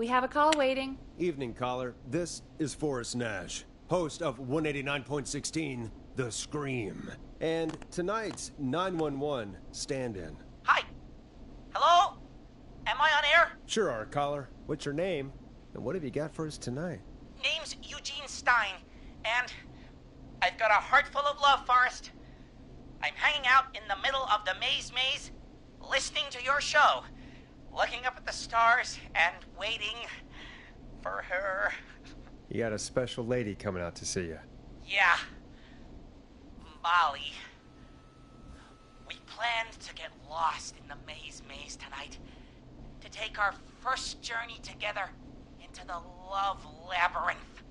We have a call waiting. Evening, caller. This is Forrest Nash, host of 189.16, The Scream. And tonight's 911 stand-in. Hi. Hello? Am I on air? Sure are, caller. What's your name? And what have you got for us tonight? Name's Eugene Stein, and I've got a heart full of love, Forrest. I'm hanging out in the middle of the maze, listening to your show, looking up at the stars and waiting for her. You got a special lady coming out to see you. Yeah. Molly. We planned to get lost in the maze tonight, to take our first journey together into the love labyrinth.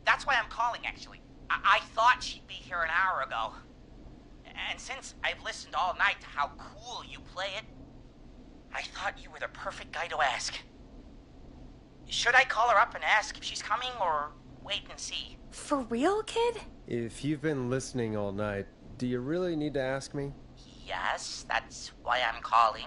That's why I'm calling, actually. I thought she'd be here an hour ago. And since I've listened all night to how cool you play it, I thought you were the perfect guy to ask. Should I call her up and ask if she's coming, or wait and see? For real, kid? If you've been listening all night, do you really need to ask me? Yes, that's why I'm calling.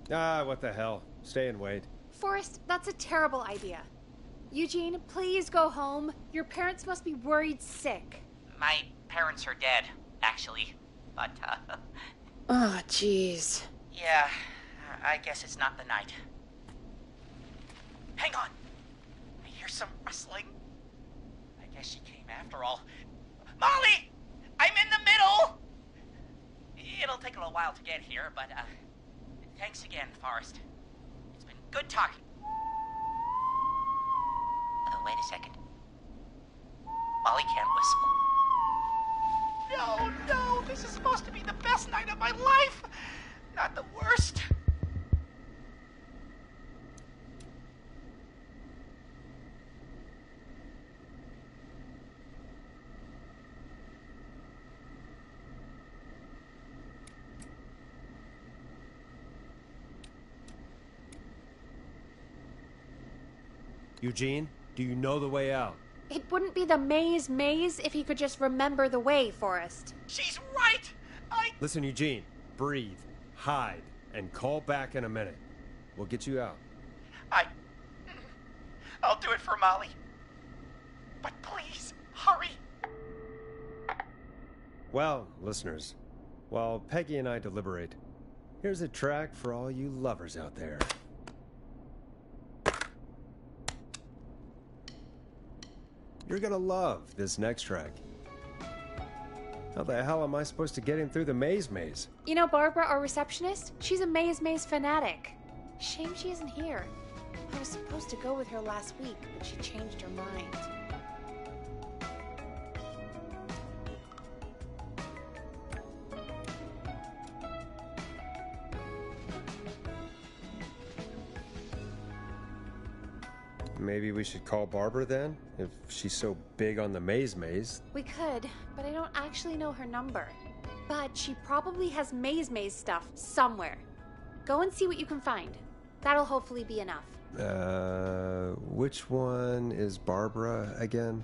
What the hell. Stay and wait. Forrest, that's a terrible idea. Eugene, please go home. Your parents must be worried sick. My parents are dead, actually. But, Oh, jeez. yeah, I guess it's not the night. Hang on. I hear some rustling. I guess she came after all. Molly! I'm in the middle! It'll take a little while to get here, but, thanks again, Forrest. It's been good talking. Oh, wait a second. Molly can't whistle. No, this is supposed to be the best night of my life! Not the worst. Eugene, do you know the way out? It wouldn't be the maze if he could just remember the way, Forrest. She's right! Listen, Eugene, breathe, hide, and call back in a minute. We'll get you out. I'll do it for Molly. But please, hurry. Well, listeners, while Peggy and I deliberate, here's a track for all you lovers out there. You're gonna love this next track. How the hell am I supposed to get him through the maze? You know Barbara, our receptionist? She's a maze fanatic. Shame she isn't here. I was supposed to go with her last week, but she changed her mind. Maybe we should call Barbara then, if she's so big on the maze. We could, but I don't actually know her number. But she probably has maze stuff somewhere. Go and see what you can find. That'll hopefully be enough. Which one is Barbara again?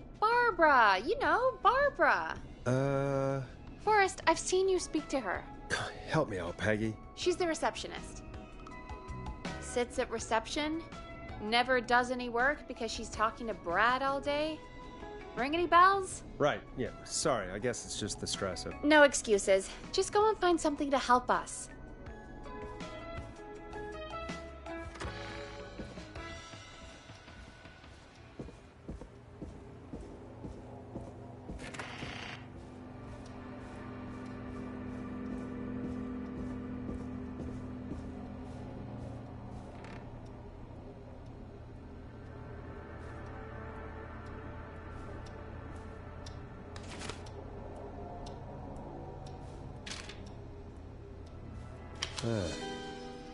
Barbara! You know, Barbara! Uh... Forrest, I've seen you speak to her. Help me out, Peggy. She's the receptionist. Sits at reception, never does any work because she's talking to Brad all day. Ring any bells? Right, yeah. Sorry, I guess it's just the stress of... No excuses. Just go and find something to help us.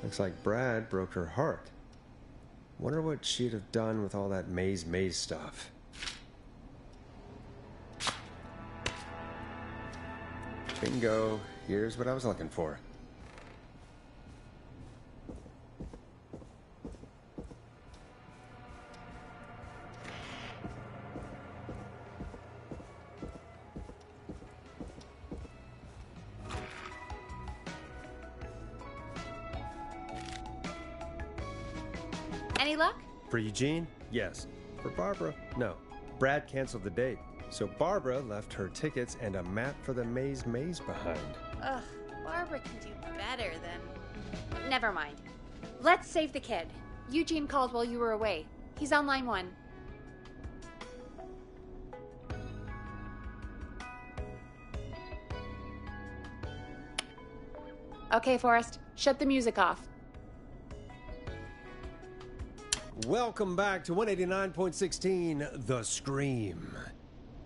Looks like Brad broke her heart. Wonder what she'd have done with all that Maze stuff. Bingo. Here's what I was looking for. Any luck? For Eugene? Yes. For Barbara? No. Brad canceled the date. So Barbara left her tickets and a map for the Maze behind. Ugh, Barbara can do better than... Never mind. Let's save the kid. Eugene called while you were away. He's on line 1. Okay, Forrest. Shut the music off. Welcome back to 189.16 The Scream.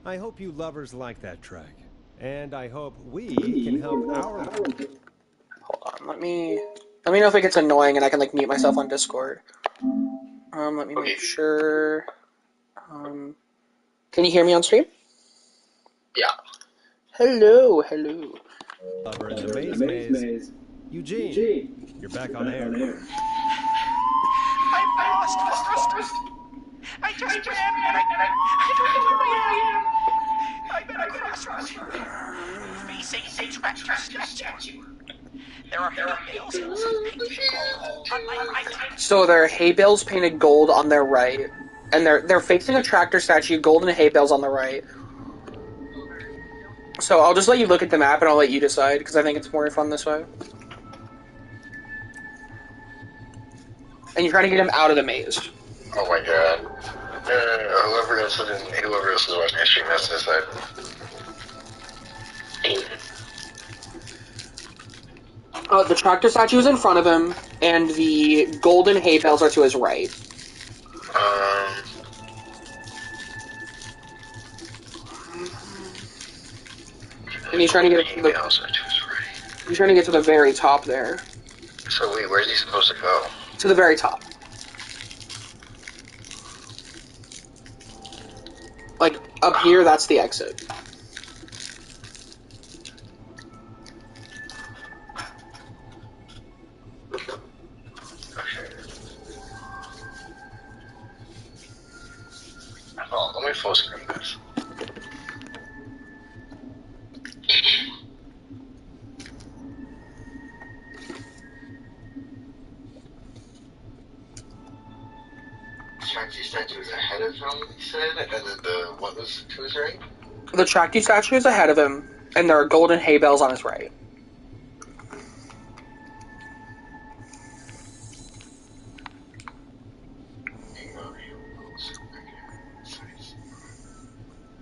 I hope you lovers like that track. And I hope we can help our... Hold on, let me know if it gets annoying and I can like mute myself on Discord. Let me make sure. Can you hear me on stream? Yeah. Hello. Lover in the Maze. Eugene, you're back on air. I'm lost, Forrest. I just ran and I don't know where I am. I'm at a crossroads. Facing a tractor statue. There are hay bales painted gold on my right. So there are hay bales painted gold on their right, and they're facing a tractor statue, gold and hay bales on the right. So I'll just let you look at the map and I'll let you decide because I think it's more fun this way. And you're trying to get him out of the maze. Oh my god. Whoever else is watching my stream has to decide. The tractor statue is in front of him, and the golden hay bales are to his right. And he's trying to get to the... He's trying to get to the very top there. So wait, where's he supposed to go? To the very top. Like, up here, that's the exit. Okay. Oh, let me full screen this. Shang-Chi statue is ahead of him, he said, and then the what was to his right? The Shakti statue is ahead of him, and there are golden hay bales on his right.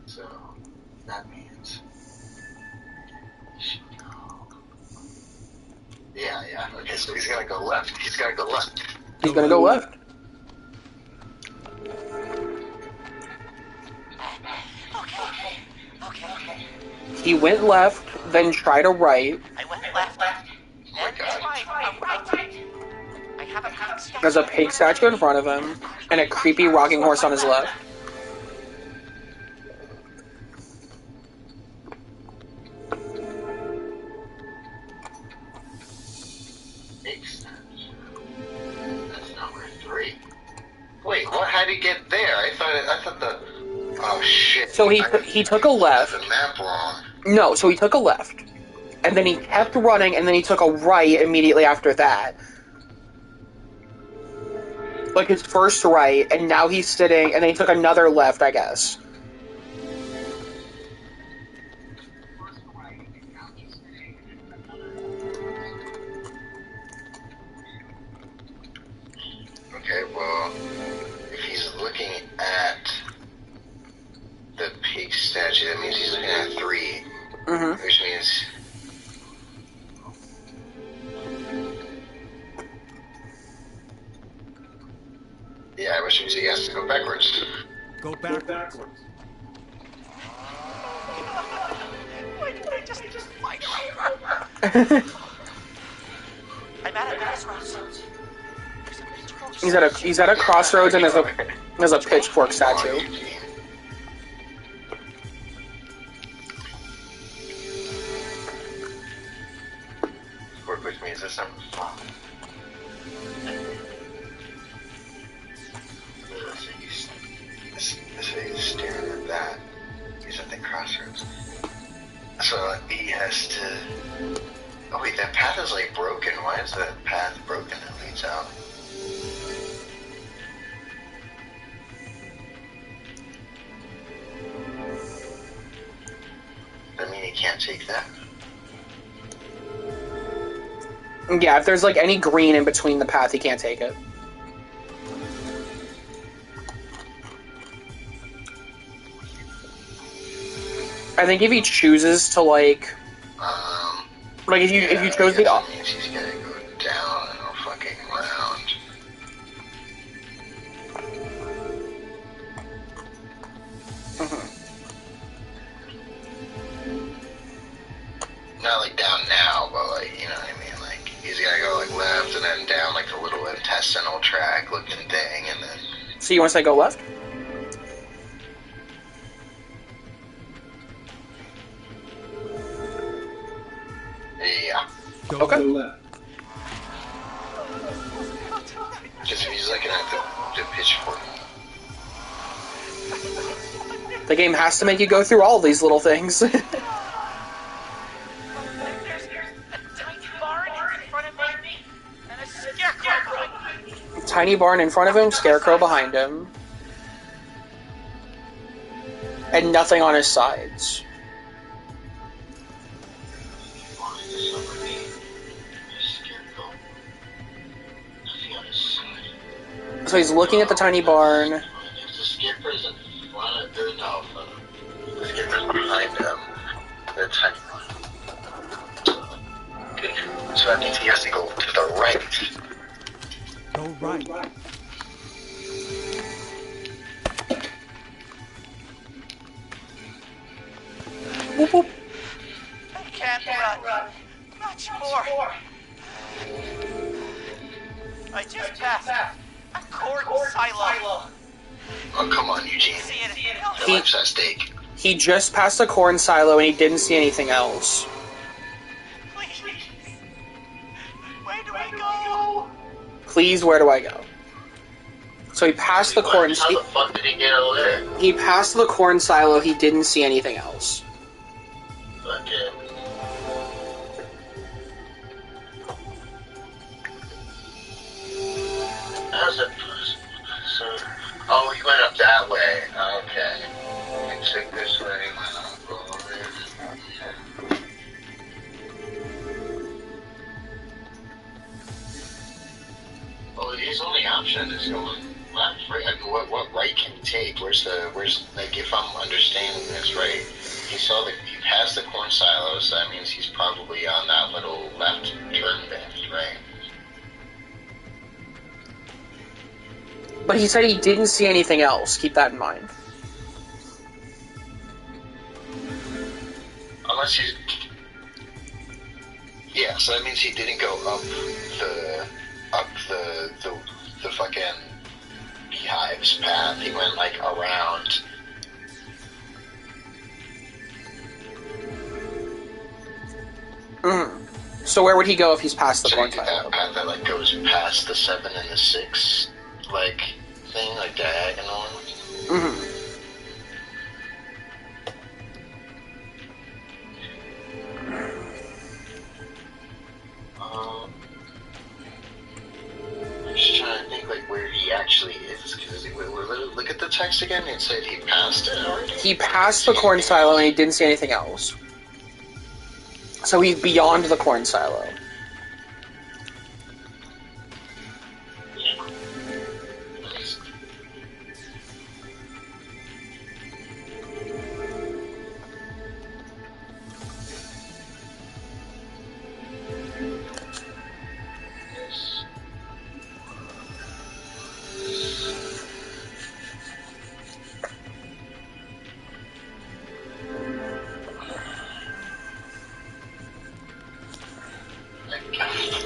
So, that means he should go. Yeah, okay, so he's gotta go left. He's gonna go left. Okay. He went left, then tried a right. I went left. Then right. I have a pink statue. There's a pig statue in front of him, and a creepy rocking horse on his left. Big statue. That's number 3. Wait, what? How'd he get there? I thought Oh shit. So he took a left. The map wrong. No, so he took a left. And then he kept running, and then he took a right immediately after that. Like his first right, and now he's sitting, and then he took another left, I guess. Okay, well, if he's looking at the pig statue, that means he's looking at 3. Mm-hmm. Which means... Yeah, which means he has to go backwards. Go backwards. Why did I just fight her? I'm at a crossroads. He's at a crossroads, and there's a pitchfork statue. Work with me, is this something? So he's staring at that. He's at the crossroads. So he has to... Oh wait, that path is like broken. Why is that path broken that leads out? I mean, he can't take that. Yeah, if there's like any green in between the path, he can't take it. I think if he chooses to like if you chose the that means he's gonna go down and a fucking round. Not like down now, but like, you know what I mean? Like, he's gonna go like left and then down like a little intestinal tract looking thing and then... So you want to say go left? Yeah. Okay. Just if he's looking at the pitchfork. The game has to make you go through all these little things. There's a tiny barn in front of me and a scarecrow behind me. Tiny barn in front of him, scarecrow behind him. And nothing on his sides. So he's looking at the tiny barn. The scarecrow's in front of the scarecrow's behind him. The tiny one. Okay. So that means he has to go to the right. Go right. Whoop, whoop. I can't run much more. I just passed a corn silo. Oh, come on, Eugene. See it? Your life's at stake. He just passed a corn silo and he didn't see anything else. Please. Where do I go? Please, where do I go? So he passed the corn. How the fuck did he get over there? He passed the corn silo. He didn't see anything else. Okay. How's it possible? So, oh, he went up that way. Okay. He took this way. Went up over there. Well, his only option is going left, right? I mean, what right can he take? Where's like, if I'm understanding this right, he passed the corn silos, so that means he's probably on that little left turn bend, right? But he said he didn't see anything else. Keep that in mind. Unless he's... Yeah, so that means he didn't go up the fucking beehives path. He went, like, around. So where would he go if he's past the So corn he did silo? that path that, like, goes past the 7 and the 6, like, thing, like, diagonal. actually is. Because look at the text again. It said he passed it already. He passed the corn silo and he didn't see anything else. So he's beyond the corn silo.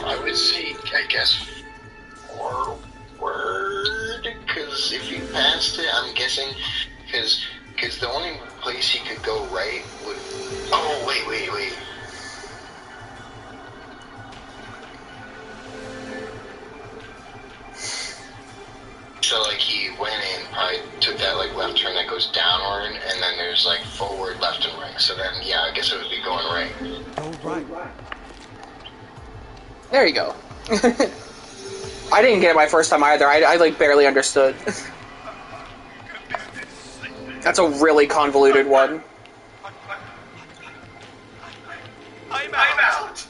I would say, I guess, forward, because if he passed it, I'm guessing, because the only place he could go right would, oh, wait. So, like, he went in, probably took that, like, left turn that goes downward, and then there's, like, forward, left, and right. So then, yeah, I guess it would be going right. Oh, right. There you go. I didn't get it my first time either. I like barely understood. That's a really convoluted one. I'm out.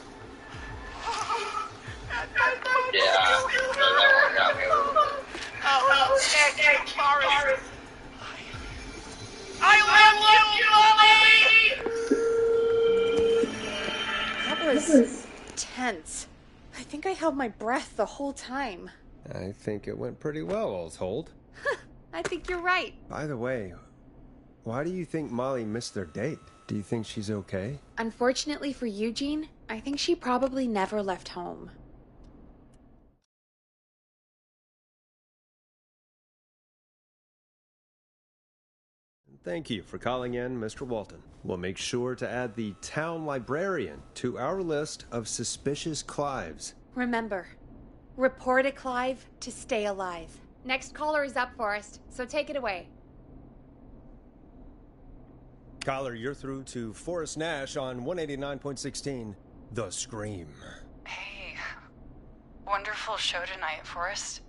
Yeah, that one got me a little bit. Oh, Forrest. I love you, Molly! That was tense. I think I held my breath the whole time. I think it went pretty well, all told. I think you're right. By the way, why do you think Molly missed their date? Do you think she's okay? Unfortunately for Eugene, I think she probably never left home. Thank you for calling in, Mr. Walton. We'll make sure to add the town librarian to our list of suspicious Clives. Remember, report a Clive to stay alive. Next caller is up, Forrest, so take it away. Caller, you're through to Forrest Nash on 189.16, The Scream. Hey, wonderful show tonight, Forrest.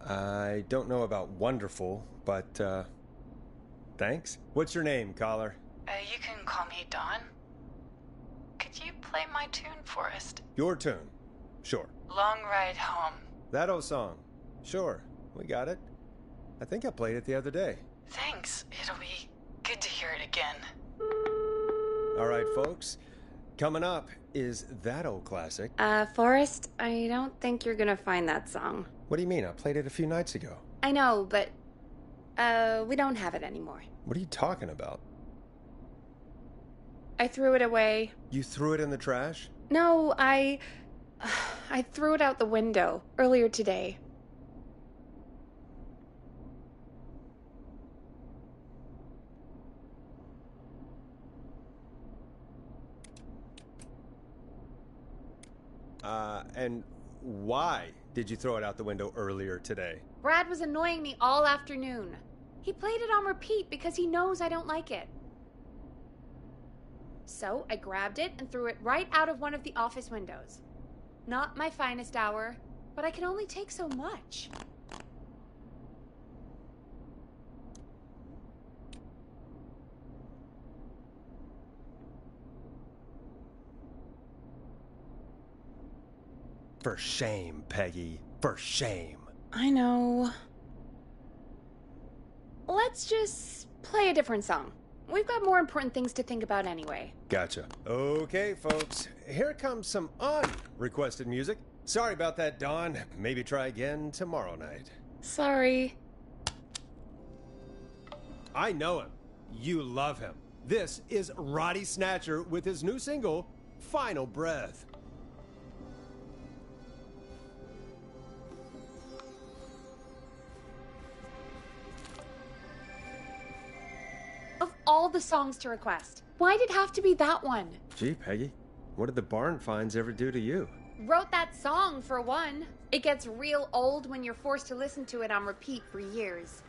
I don't know about wonderful, but, thanks. What's your name, caller? You can call me Dawn. Could you play my tune, Forrest? Your tune. Sure. Long Ride Home. That old song. Sure. We got it. I think I played it the other day. Thanks. It'll be good to hear it again. All right, folks. Coming up is that old classic. Forrest, I don't think you're gonna find that song. What do you mean? I played it a few nights ago. I know, but, we don't have it anymore. What are you talking about? I threw it away. You threw it in the trash? No, I threw it out the window earlier today. And why did you throw it out the window earlier today? Brad was annoying me all afternoon. He played it on repeat because he knows I don't like it. So I grabbed it and threw it right out of one of the office windows. Not my finest hour, but I can only take so much. For shame, Peggy. For shame. I know. Let's just play a different song. We've got more important things to think about anyway. Gotcha. Okay, folks. Here comes some unrequested music. Sorry about that, Dawn. Maybe try again tomorrow night. Sorry. I know him. You love him. This is Roddy Snatcher with his new single, Final Breath. Of all the songs to request, why'd it have to be that one? Gee, Peggy, what did the barn finds ever do to you? Wrote that song, for one. It gets real old when you're forced to listen to it on repeat for years.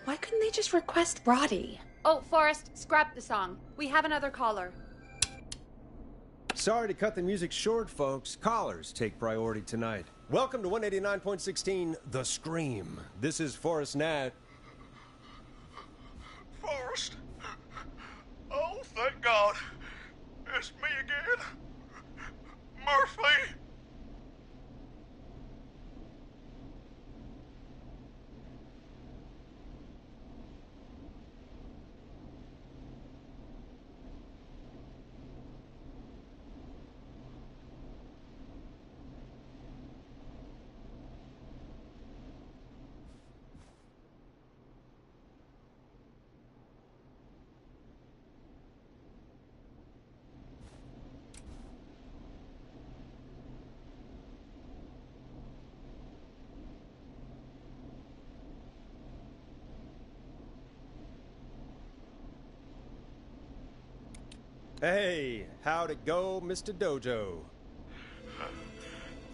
Why couldn't they just request Roddy? Oh, Forrest, scrap the song. We have another caller. Sorry to cut the music short, folks. Callers take priority tonight. Welcome to 189.16 The Scream. This is Forrest Nat. Forrest. Oh, thank God. It's me again. Murphy. Hey, how'd it go, Mr. Dojo?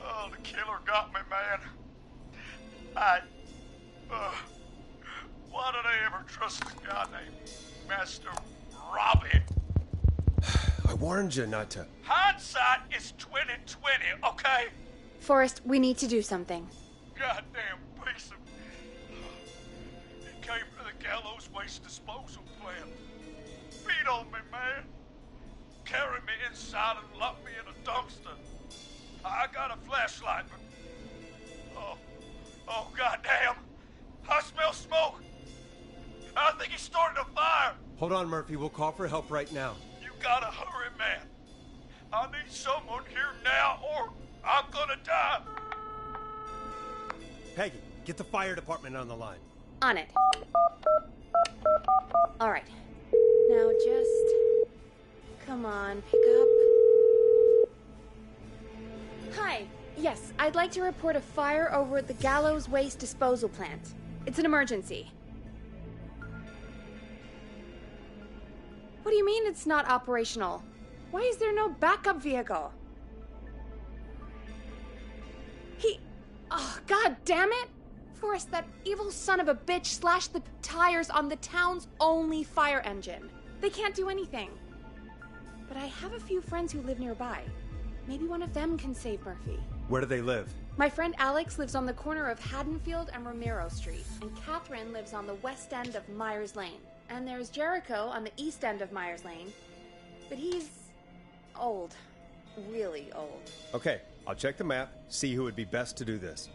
Oh, the killer got me, man. Why did I ever trust a guy named Master Robbie? I warned you not to. Hindsight is 2020, okay? Forrest, we need to do something. Goddamn piece of... It came to the Gallows Waste Disposal plant. Beat on me, man. Carry me inside and lock me in a dumpster. I got a flashlight, but... Oh, goddamn. I smell smoke. I think he started a fire. Hold on, Murphy. We'll call for help right now. You gotta hurry, man. I need someone here now or I'm gonna die. Peggy, get the fire department on the line. On it. All right. Now just... Come on, pick up. Hi. Yes, I'd like to report a fire over at the Gallows Waste Disposal Plant. It's an emergency. What do you mean it's not operational? Why is there no backup vehicle? Oh, god damn it! Forrest, that evil son of a bitch slashed the tires on the town's only fire engine. They can't do anything. But I have a few friends who live nearby. Maybe one of them can save Murphy. Where do they live? My friend Alex lives on the corner of Haddonfield and Romero Street, and Catherine lives on the west end of Myers Lane. And there's Jericho on the east end of Myers Lane. But he's old. Really old. Okay, I'll check the map, see who would be best to do this.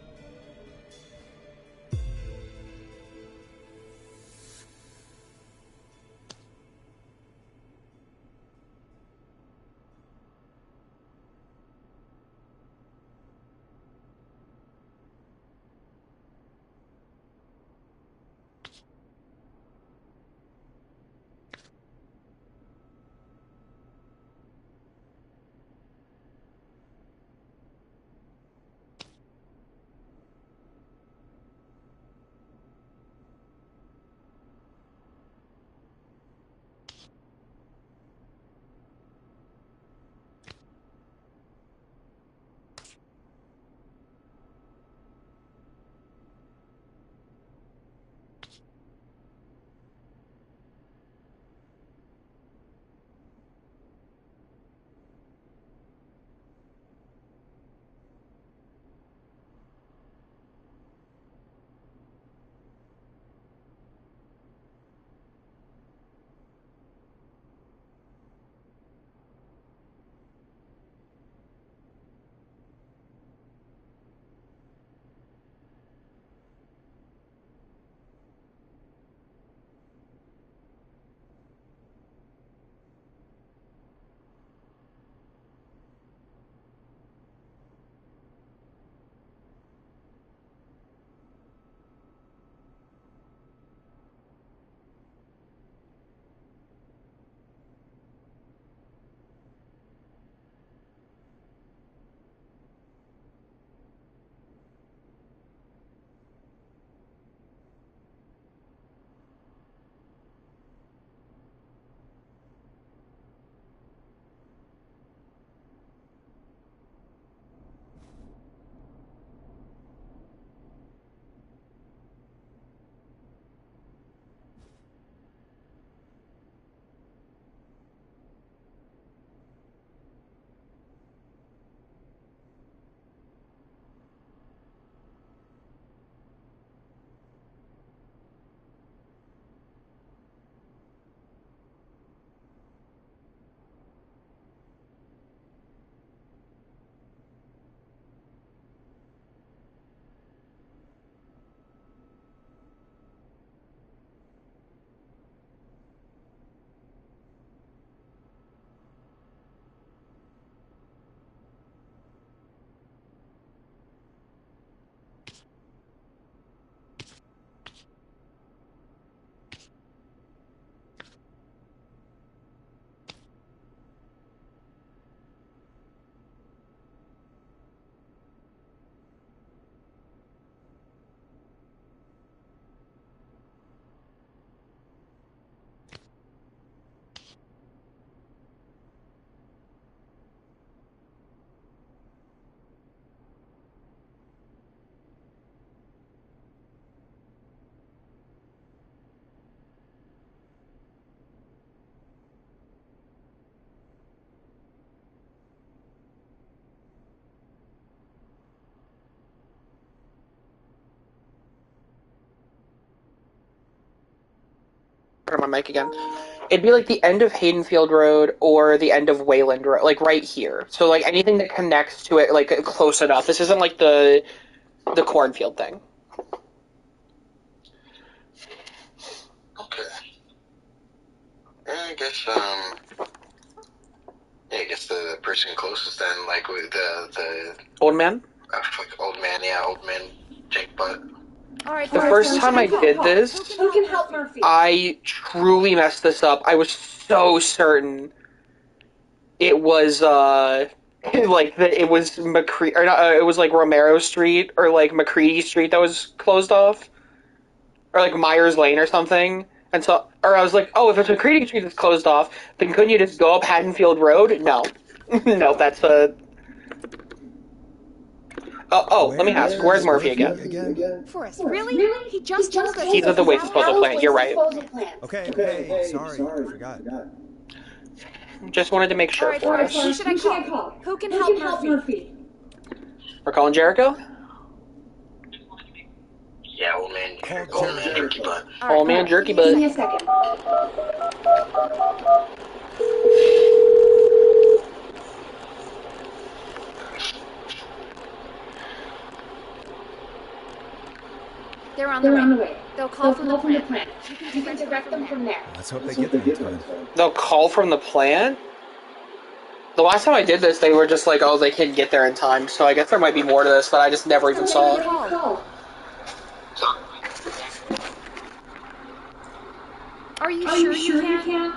Turn my mic again. It'd be like the end of Haydenfield Road or the end of Wayland Road, like right here. So like anything that connects to it, like close enough. This isn't like the cornfield thing. Okay. I guess the person closest then, like with the Old man? old man, Jake Butt. All right. The first time I did this, Who can help Murphy? I truly messed this up. I was so certain it was it was McCready, or not, it was like Romero Street or like McCready Street that was closed off, or like Myers Lane or something. And so, or I was like, oh, if it's McCready Street that's closed off, then couldn't you just go up Haddonfield Road? No, no, that's a. Let me ask. Where's Murphy again? Forrest, really? He just told us. He's at the waste disposal plant. You're right. Okay, sorry, I forgot. Just wanted to make sure. All right, Forrest, who should I call? Who can help Murphy? We're calling Jericho? Yeah, old man Jerky Butt. Old man Jerky Butt. Give me a second. They're on the way. They'll call from the plant. You can direct them from there. Let's hope they get there in time. They'll call from the plant? The last time I did this, they were just like, oh, they couldn't get there in time, so I guess there might be more to this, but I just never even saw it. Are you sure you can?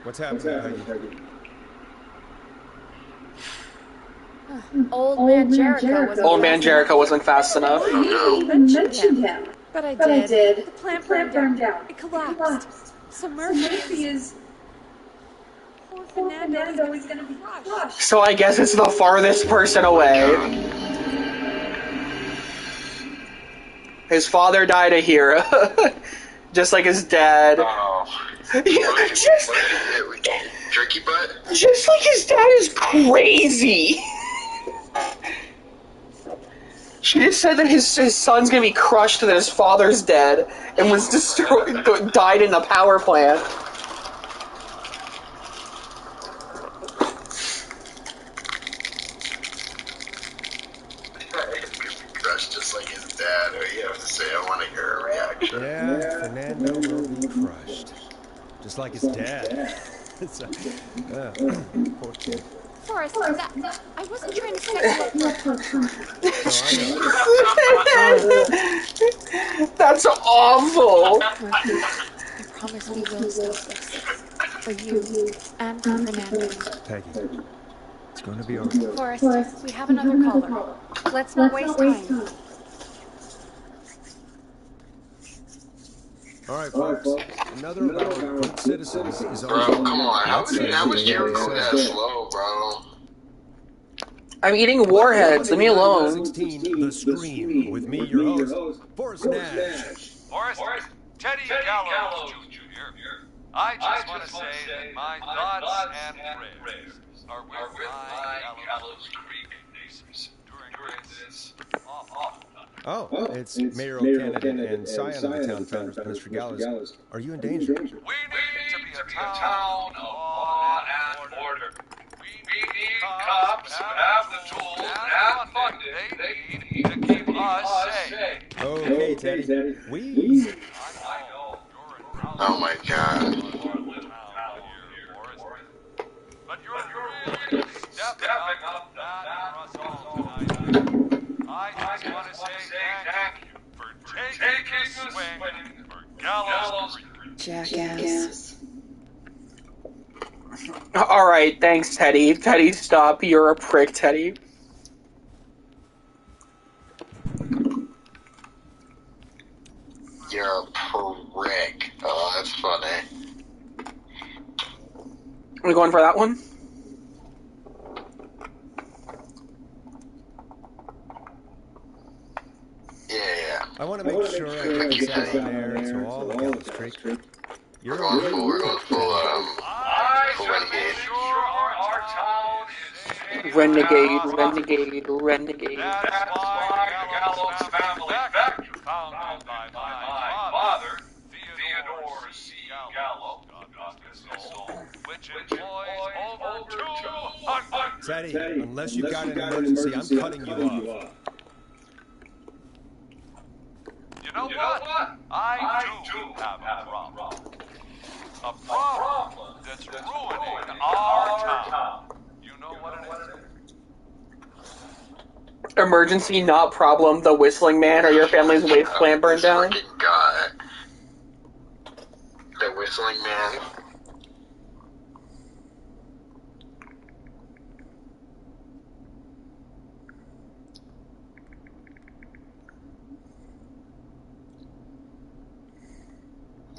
What's happening, Peggy? Old man Jericho Old man Jericho wasn't fast enough. You mentioned him. But I did. The plant burned down. It collapsed. So Murphy is... Poor Fernando is gonna be crushed. So I guess it's the farthest person away. His father died a hero. Just like his dad. Oh. Jerky Butt? Just like his dad is crazy. She just said that his son's gonna be crushed and that his father's dead and was destroyed, died in the power plant. Crushed just like his dad, or you have to say, I want to hear a reaction. Yeah, Fernando will be crushed. Just like his dad. Poor kid. Forrest, I wasn't trying to set you up for... That's awful. I promise we will stop this. For you and for Fernando. Peggy, it's going to be okay. Forrest, we have another caller. Let's not waste time. All right, folks. Another of our good citizens is on. Bro, come on. How was Jericho that slow, bro? I'm eating warheads. Leave me alone. 16, The Scream, with me, your host, Forrest Nash. Forrest, Teddy Gallows Jr. I just want to say that my thoughts and prayers are with my Gallows Creek neighbors during this awful. Oh, it's mayoral candidate and scion of the town founders, Mr. Gallows. Are you in danger? We need to be a town of law and order. We need cops who have the tools and funding they need to keep us safe. Okay, Teddy. We... Oh my god. But you're really stepping up that for us all tonight. I just want to say thank you for taking a swing for Gallows Creek. Jackass. Alright, thanks, Teddy. Teddy, stop. You're a prick, Teddy. You're a prick. Oh, that's funny. Are we going for that one? Yeah. I want to make sure I get this out there to all of Gallows Creek. We're going full renegade. Our town is Renegade. That's why the Gallows family, founded by my father, Teddy, unless you've got an emergency, I'm cutting you off. You know what? I do have a problem. A problem that's ruining our town. You know what it is? Emergency, not problem. The Whistling Man or your family's wasteland burned down. God. The Whistling Man.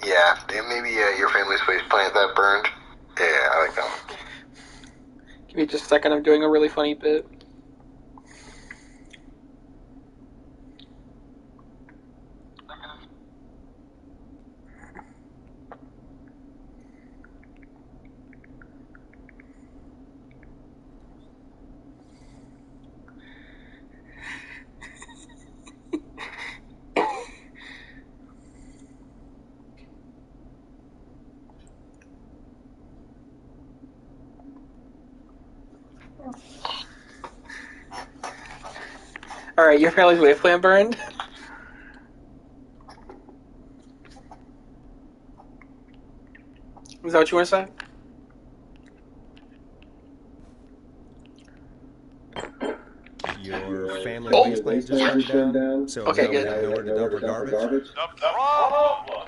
Yeah, maybe your family's face plant that burned. Yeah, I like that one. Give me just a second. I'm doing a really funny bit. Alright, your family's wasteland burned? Is that what you want to say? Your family wasteland just burned down, so Okay, no good. one had nowhere to dump her garbage? The problem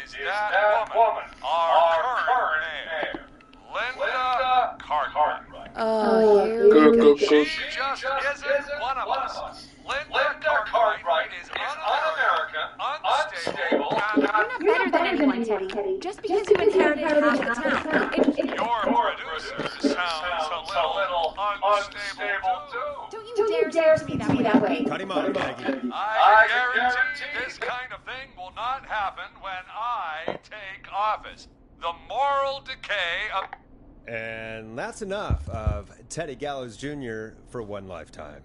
is that woman, our current mayor, Linda Cartwright. Oh, here Go, we go, go. go. She just isn't one of us. Linda Cartwright is un-American, unstable, and You're not better than anyone, Teddy. Just because you inherited half the town. your producer sounds a little unstable too. Don't you dare speak to me that way. Cut him off, Maggie. I guarantee this kind of thing will not happen when I take office. The moral decay of... And that's enough of Teddy Gallows Jr. for one lifetime.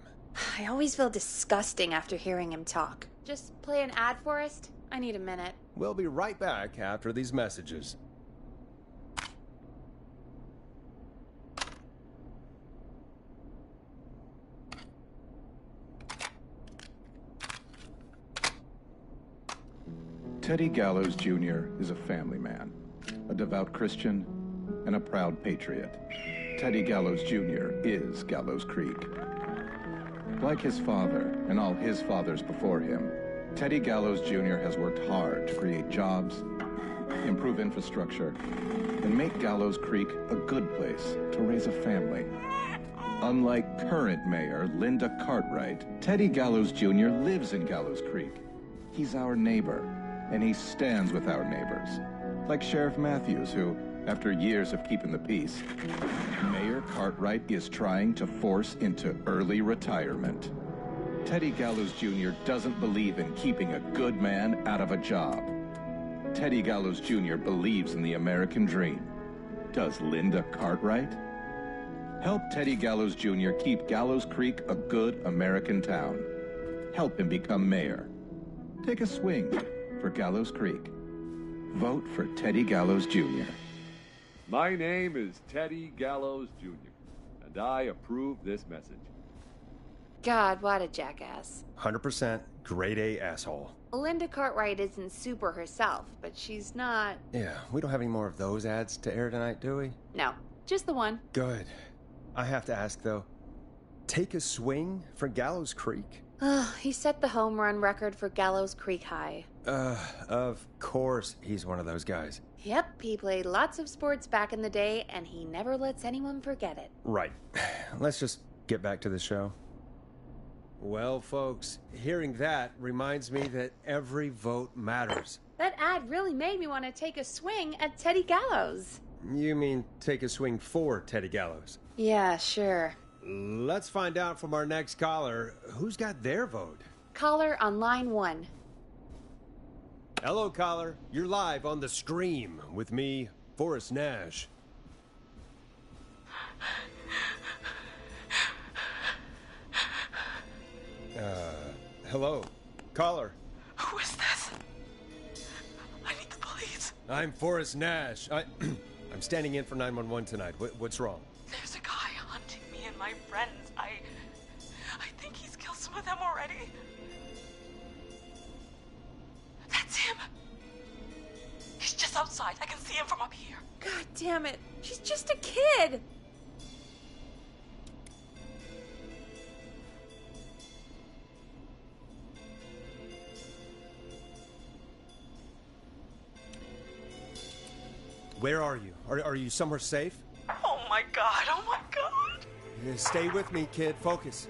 I always feel disgusting after hearing him talk. Just play an ad, Forrest. I need a minute. We'll be right back after these messages. Teddy Gallows Jr. is a family man, a devout Christian, and a proud patriot. Teddy Gallows Jr. is Gallows Creek. Like his father and all his fathers before him, Teddy Gallows Jr. has worked hard to create jobs, improve infrastructure, and make Gallows Creek a good place to raise a family. Unlike current mayor Linda Cartwright, Teddy Gallows Jr. lives in Gallows Creek. He's our neighbor, and he stands with our neighbors. Like Sheriff Matthews, who, after years of keeping the peace, Mayor Cartwright is trying to force into early retirement. Teddy Gallows Jr. doesn't believe in keeping a good man out of a job. Teddy Gallows Jr. believes in the American dream. Does Linda Cartwright? Help Teddy Gallows Jr. keep Gallows Creek a good American town. Help him become mayor. Take a swing for Gallows Creek. Vote for Teddy Gallows Jr. My name is Teddy Gallows Jr., and I approve this message. God, what a jackass. 100% grade A asshole. Linda Cartwright isn't super herself, but she's not... Yeah, we don't have any more of those ads to air tonight, do we? No, just the one. Good. I have to ask, though. Take a swing for Gallows Creek? He set the home run record for Gallows Creek High. Of course he's one of those guys. Yep, he played lots of sports back in the day, and he never lets anyone forget it. Right. Let's just get back to the show. Well, folks, hearing that reminds me that every vote matters. That ad really made me want to take a swing at Teddy Gallows. You mean take a swing for Teddy Gallows? Yeah, sure. Let's find out from our next caller who's got their vote. Caller on line 1. Hello, caller. You're live on The Scream with me, Forrest Nash. Hello, caller. Who is this? I need the police. I'm Forrest Nash. I'm standing in for 911 tonight. What's wrong? There's a guy hunting me and my my friends. I think he's killed some of them already. That's him. He's just outside. I can see him from up here. God damn it. She's just a kid. Where are you? Are you somewhere safe? Oh my god, oh my god. Stay with me, kid. Focus.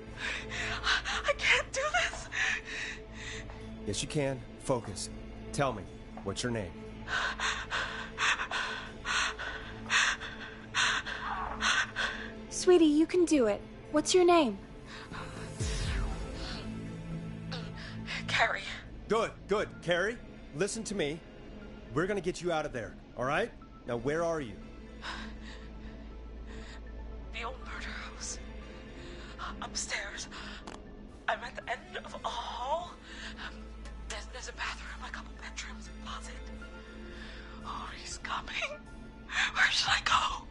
I can't do this. Yes, you can. Focus. Tell me, what's your name? Sweetie, you can do it. What's your name? Carrie. Good, good. Carrie, listen to me. We're gonna get you out of there, all right? Now, where are you? The old murder house. Upstairs. I'm at the end of a hall. There's a bathroom, a couple bedrooms, a closet. Oh, he's coming. Where should I go?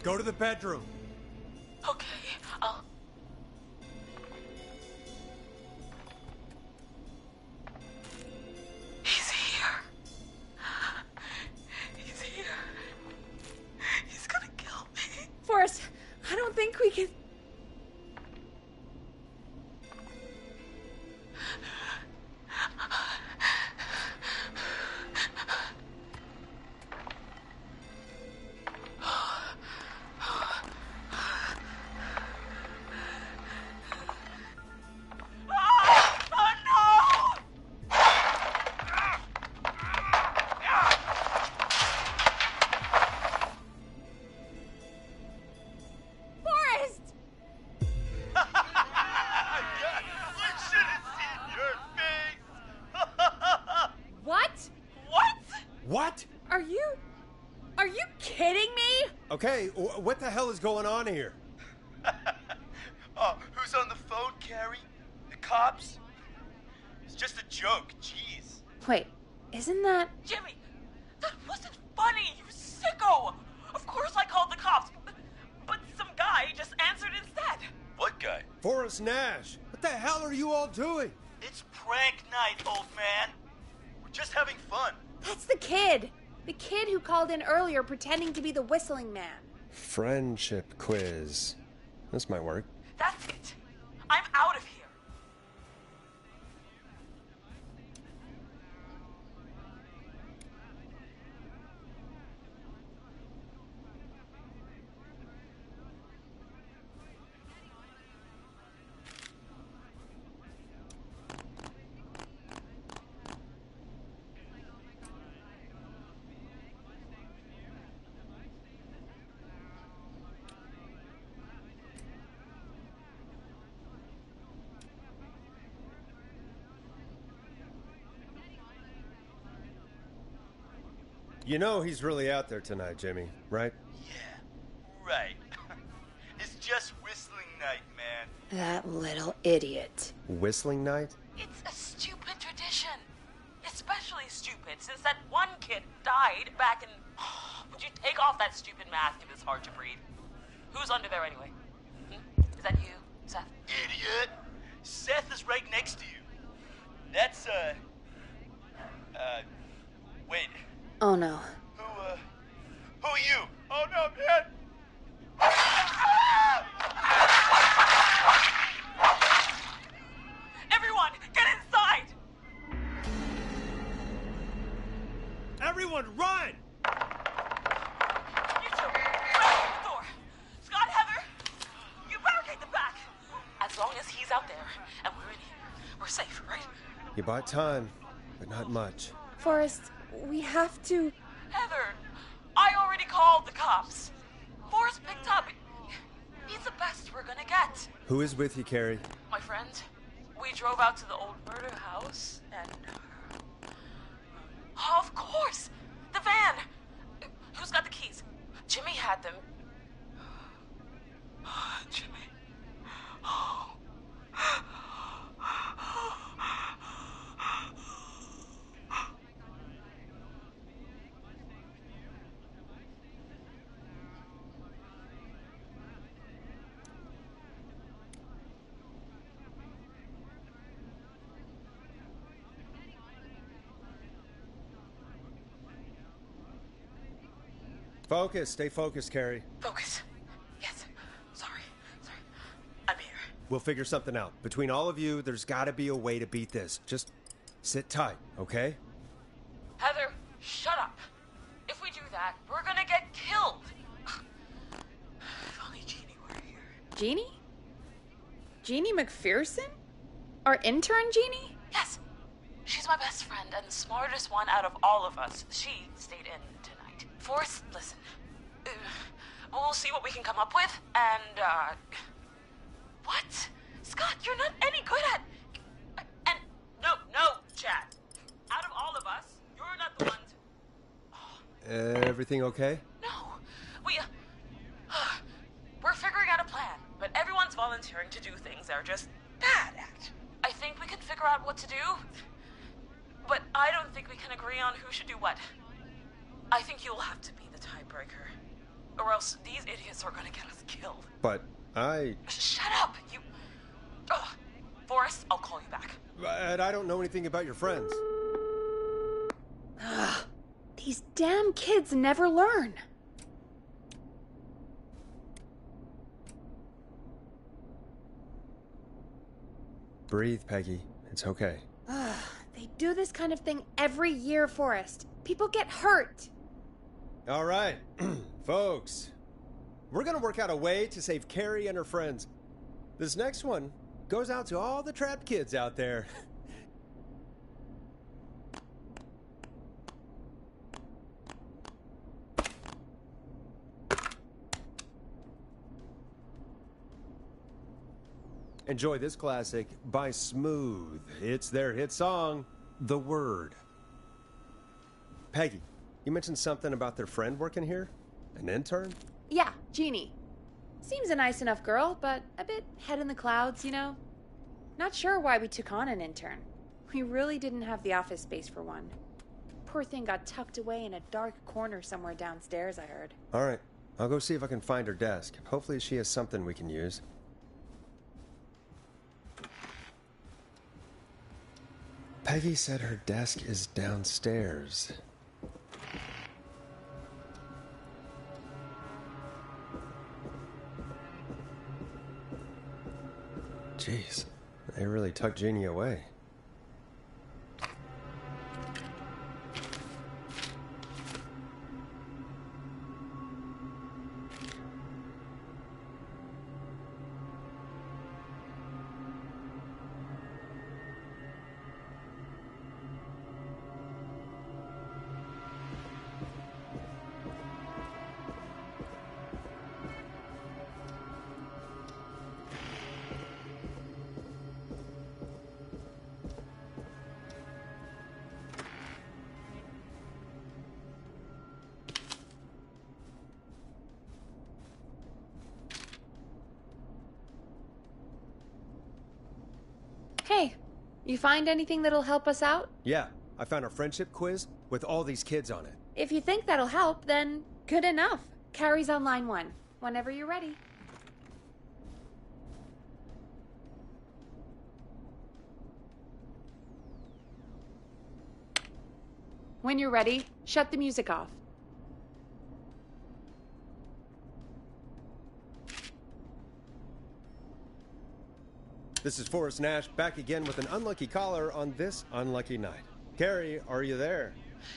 Go to the bedroom. Okay, I'll... He's here. He's here. He's gonna kill me. Forrest, I don't think we can... Okay, what the hell is going on here? Oh, who's on the phone, Carrie? The cops? It's just a joke, jeez. Wait, isn't that... Jimmy, that wasn't funny, you sicko! Of course I called the cops, but some guy just answered instead. What guy? Forrest Nash. What the hell are you all doing? It's prank night, old man. We're just having fun. That's the kid! The kid who called in earlier pretending to be the whistling man. Friendship quiz. This might work. That's it. I'm out of here. You know he's really out there tonight, Jimmy, right? Yeah, right. It's just whistling night, man. That little idiot. Whistling night? It's a stupid tradition. Especially stupid since that one kid died back in... Would you take off that stupid mask if it's hard to breathe? Who's under there anyway? Is that you, Seth? Idiot! Seth is right next to you. That's, wait. Oh no. Who are you? Oh no, man! Everyone, run! You two, barricade the door. Scott, Heather, you barricade the back. As long as he's out there and we're in here, we're safe, right? You bought time, but not much. Forrest, we have to... Heather, I already called the cops. Forrest picked up. He's the best we're gonna get. Who is with you, Carrie? My friend, we drove out to the old murder house and... Oh, of course! The van! Who's got the keys? Jimmy had them. Jimmy. Oh. Focus. Stay focused, Carrie. Focus. Yes. Sorry. I'm here. We'll figure something out. Between all of you, there's got to be a way to beat this. Just sit tight, okay? Heather, shut up. If we do that, we're gonna get killed. If only Jeannie were here. Jeannie? Jeannie McPherson? Our intern, Jeannie? Yes. She's my best friend and the smartest one out of all of us. She stayed in tonight. Forrest, listen. We'll see what we can come up with, and, What? Scott, you're not any good at... And... No, Chad. Out of all of us, you're not the ones... Everything okay? No. We're figuring out a plan, but everyone's volunteering to do things they're just bad at. I think we can figure out what to do, but I don't think we can agree on who should do what. I think you'll have to be the tiebreaker, or else these idiots are gonna get us killed. But I... Shut up, you... Forrest, I'll call you back. But I don't know anything about your friends. These damn kids never learn. Breathe, Peggy. It's okay. They do this kind of thing every year, Forrest. People get hurt. All right, folks. We're gonna work out a way to save Carrie and her friends. This next one goes out to all the trapped kids out there. Enjoy this classic by Smooth. It's their hit song, The Word. Peggy, you mentioned something about their friend working here? An intern? Yeah, Jeannie. Seems a nice enough girl, but a bit head in the clouds, you know? Not sure why we took on an intern. We really didn't have the office space for one. Poor thing got tucked away in a dark corner somewhere downstairs, I heard. All right, I'll go see if I can find her desk. Hopefully she has something we can use. Peggy said her desk is downstairs. Jeez, they really tucked Jeannie away. Hey, you find anything that'll help us out? Yeah, I found a friendship quiz with all these kids on it. If you think that'll help, then good enough. Carrie's on line 1. Whenever you're ready. When you're ready, shut the music off. This is Forrest Nash, back again with an unlucky caller on this unlucky night. Carrie, are you there?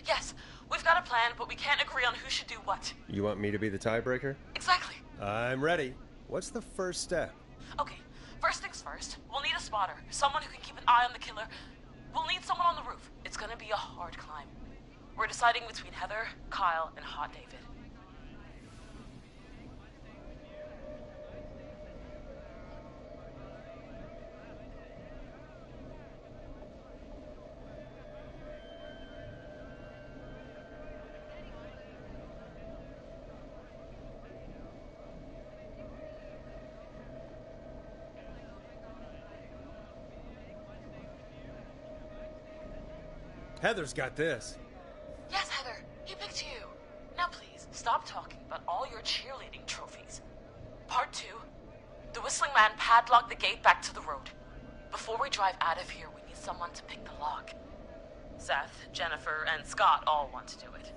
Yes, We've got a plan, but we can't agree on who should do what. You want me to be the tiebreaker? Exactly. I'm ready. What's the first step? Okay, first things first. We'll need a spotter. Someone who can keep an eye on the killer. We'll need someone on the roof. It's gonna be a hard climb. We're deciding between Heather, Kyle, and Hot David. Heather's got this. Yes, Heather, he picked you. Now please, stop talking about all your cheerleading trophies. Part 2. The Whistling Man padlocked the gate back to the road. Before we drive out of here, we need someone to pick the lock. Seth, Jennifer, and Scott all want to do it.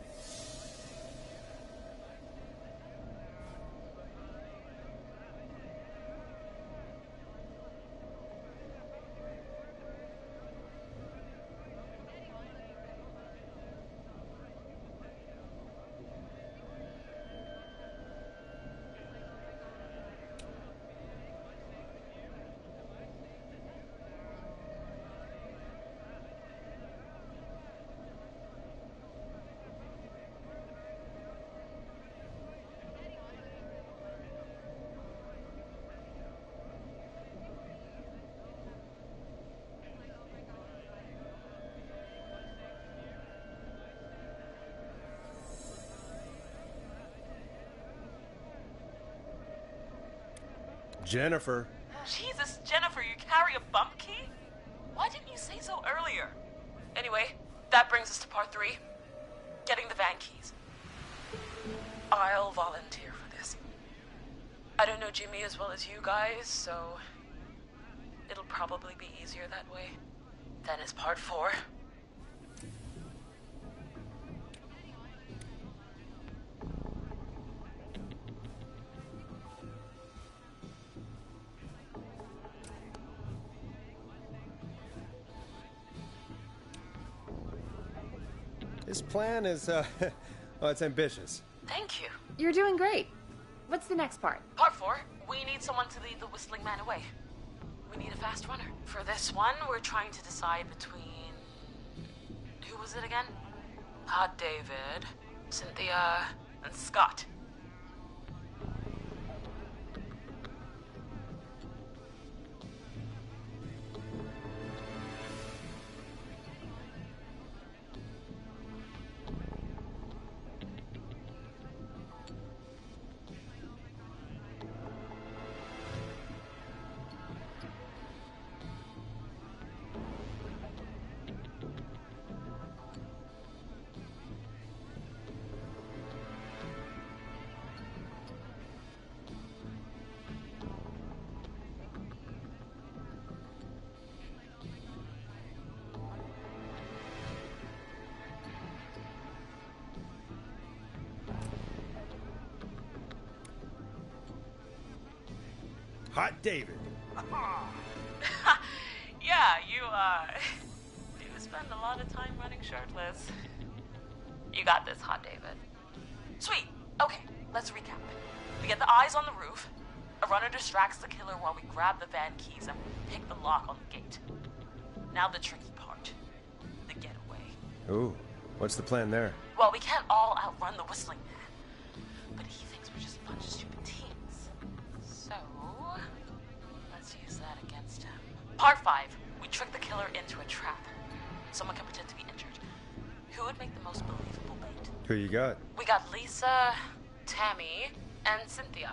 Jennifer. Jesus, Jennifer, you carry a bump key? Why didn't you say so earlier? Anyway, that brings us to part 3. Getting the van keys. I'll volunteer for this. I don't know Jimmy as well as you guys, so it'll probably be easier that way. Then is part 4. This plan is, well, it's ambitious. Thank you. You're doing great. What's the next part? Part 4. We need someone to lead the Whistling Man away. We need a fast runner. For this one, we're trying to decide between... Who was it again? Hot David, Cynthia, and Scott. Hot David. Yeah, you spend a lot of time running shirtless. You got this, Hot David. Sweet. Okay, let's recap. We get the eyes on the roof. A runner distracts the killer while we grab the van keys and pick the lock on the gate. Now the tricky part. The getaway. Ooh, what's the plan there? Well, we can't all outrun the Whistling Man. But he thinks we're just a bunch of stupid teens. So, let's use that against him. Part 5. We trick the killer into a trap. Someone can pretend to be injured. Who would make the most believable bait? Who you got? We got Lisa, Tammy, and Cynthia.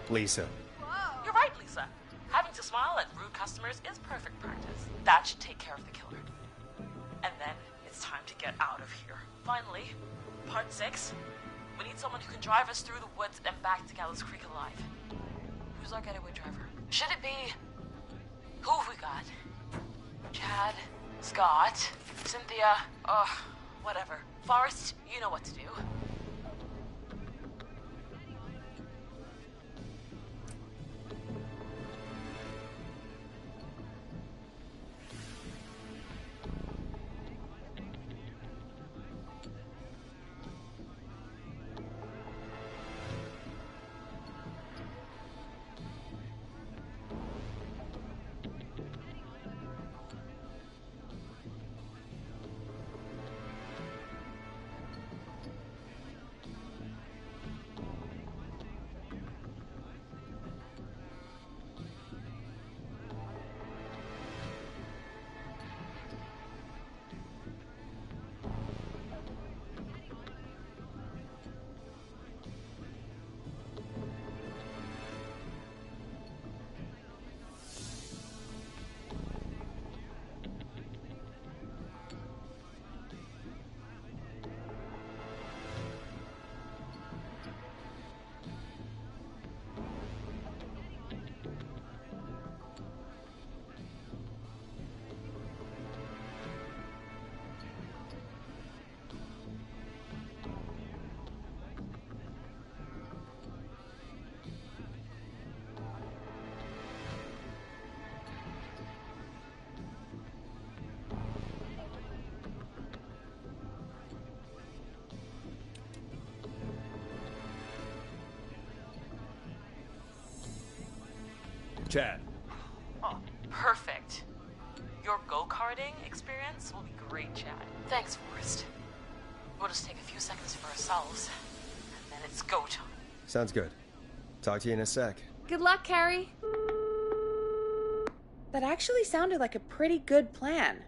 Lisa. You're right, Lisa. Having to smile at rude customers is perfect practice. That should take care of the killer. And then it's time to get out of here. Finally, part 6. We need someone who can drive us through the woods and back to Gallows Creek alive. Who's our getaway driver? Should it be... Who have we got? Chad, Scott, Cynthia, whatever. Forrest, you know what to do. Chad. Oh, perfect. Your go-karting experience will be great, Chad. Thanks, Forrest. We'll just take a few seconds for ourselves, and then it's go time. Sounds good. Talk to you in a sec. Good luck, Carrie. That actually sounded like a pretty good plan.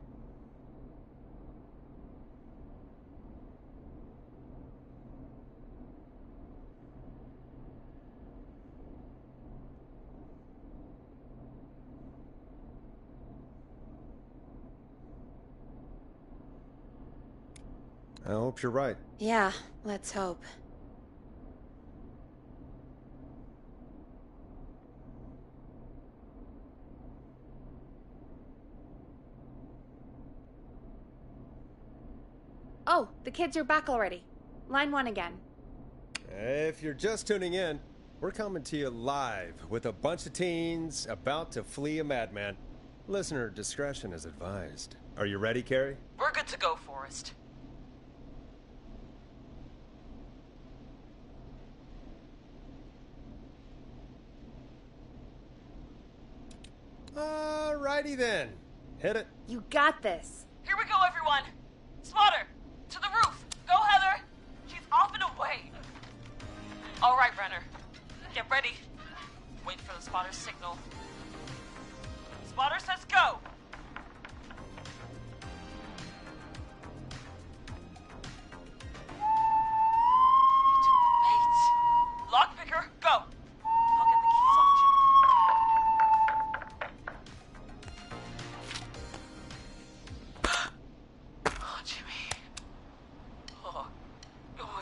I hope you're right. Yeah, let's hope. Oh, the kids are back already. Line 1 again. If you're just tuning in, we're coming to you live with a bunch of teens about to flee a madman. Listener discretion is advised. Are you ready, Carrie? We're good to go, Forrest. Alrighty then. Hit it. You got this. Here we go, everyone. Spotter, to the roof. Go, Heather. She's off and away. All right, Renner. Get ready. Wait for the spotter's signal. Spotter says go. You took the bait. Lockpicker, go. I'll get the keys off Jimmy. Oh, Jimmy. Oh,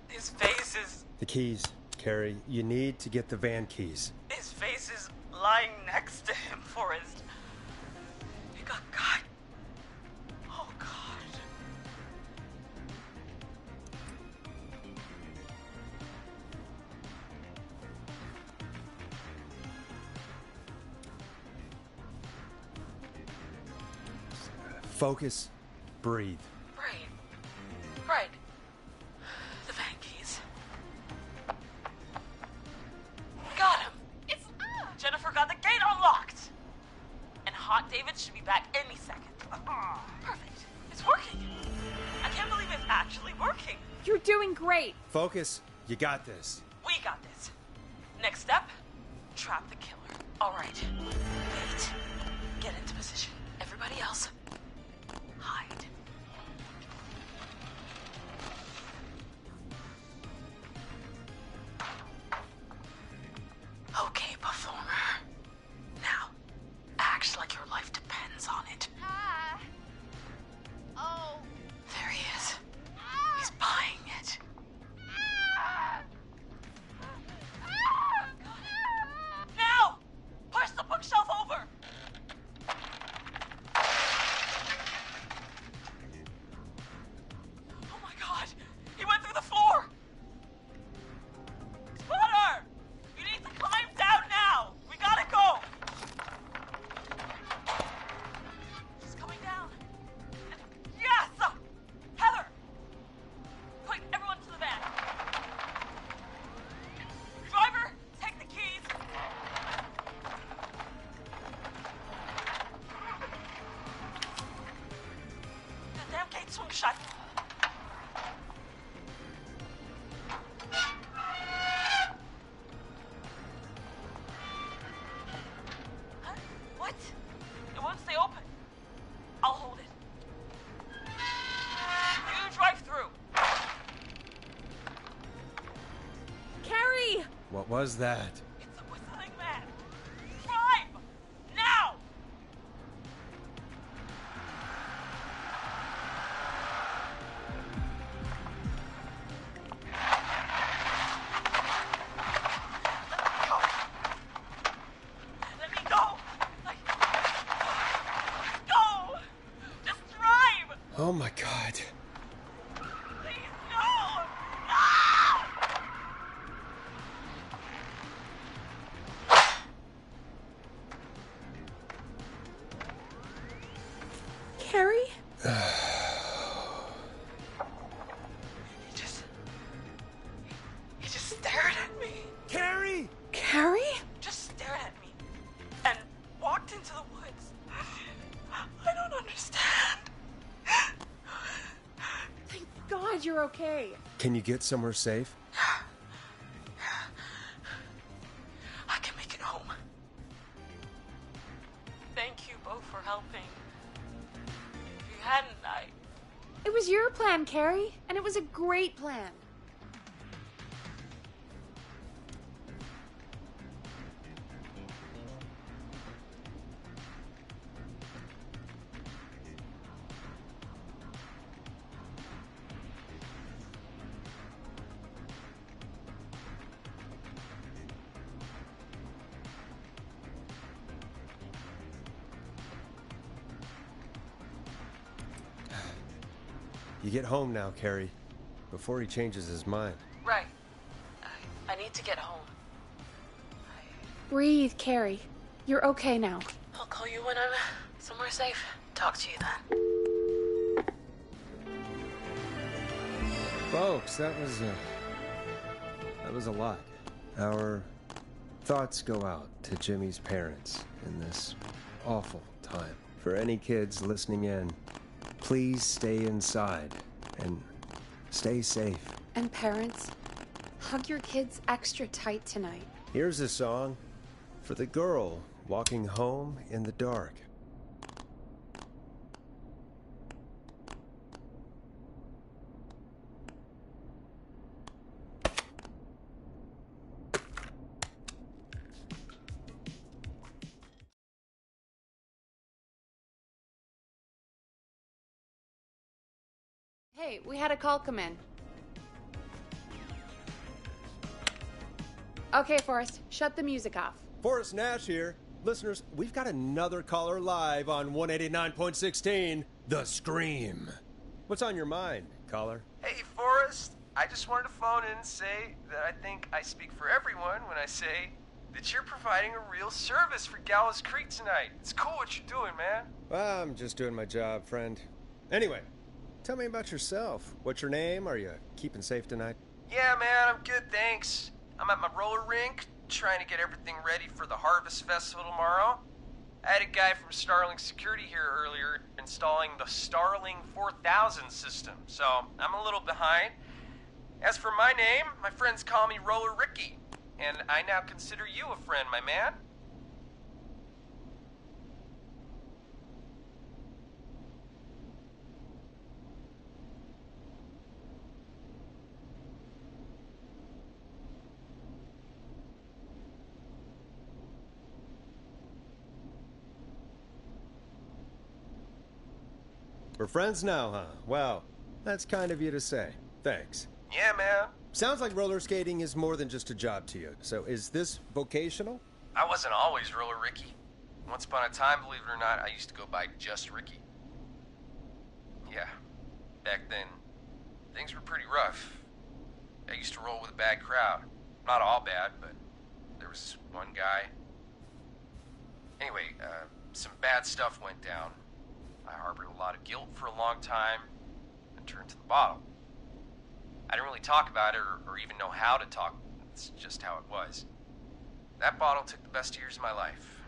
his face is... The keys, Carrie. You need to get the van keys. His face is lying next to him, Forrest. He got caught. Oh, God. Focus. Breathe. Right. The van keys. Got him. It's Jennifer got the gate unlocked. And Hot David should be back any second. Perfect. It's working. I can't believe it's actually working. You're doing great. Focus. You got this. We got this. Next step, trap the killer. All right. Wait. Get into position. Everybody else, hide. course, like your life depends on it. Oh. There he is. He's buying it. Now! Push the bookshelf over! Oh my god! He went through the floor! Spotter! You need to climb down now! We gotta go! She's coming down. Yes! Heather! Quick, everyone to the van. Driver, take the keys. The damn gate swung shut. Huh? What? It won't stay open. I'll hold it. You drive through. Carrie! What was that? It's a whistling man. Drive! Now! Let me go! Go! Just drive! Oh my god. Please, no! No! Carrie? He just stared at me. Carrie! Carrie? Just stared at me. And walked into the woods. I don't understand. Thank God you're okay. Can you get somewhere safe? I can make it home. Thank you both for helping. If you hadn't, It was your plan, Carrie, and it was a great plan. You get home now, Carrie, before he changes his mind. right. I need to get home. Breathe, Carrie. You're okay now. I'll call you when I'm somewhere safe. Talk to you then. Folks, that was a lot. Our thoughts go out to Jimmy's parents in this awful time. For any kids listening in, please stay inside and stay safe. And parents, hug your kids extra tight tonight. Here's a song for the girl walking home in the dark. Hey, we had a call come in. Okay, Forrest, shut the music off. Forrest Nash here. Listeners, we've got another caller live on 189.16, The Scream. What's on your mind, caller? Hey, Forrest. I just wanted to phone in and say that I think I speak for everyone when I say that you're providing a real service for Gallows Creek tonight. It's cool what you're doing, man. Well, I'm just doing my job, friend. Anyway, tell me about yourself. What's your name? Are you keeping safe tonight? Yeah, man, I'm good, thanks. I'm at my roller rink, trying to get everything ready for the Harvest Festival tomorrow. I had a guy from Starling Security here earlier installing the Starling 4000 system, so I'm a little behind. As for my name, my friends call me Roller Ricky, and I now consider you a friend, my man. We're friends now, huh? Well, that's kind of you to say. Thanks. Yeah, man. Sounds like roller skating is more than just a job to you. So is this vocational? I wasn't always Roller Ricky. Once upon a time, believe it or not, I used to go by just Ricky. Yeah, back then, things were pretty rough. I used to roll with a bad crowd. Not all bad, but there was one guy. Anyway, some bad stuff went down. I harbored a lot of guilt for a long time and turned to the bottle. I didn't really talk about it or even know how to talk. It's just how it was. That bottle took the best years of my life.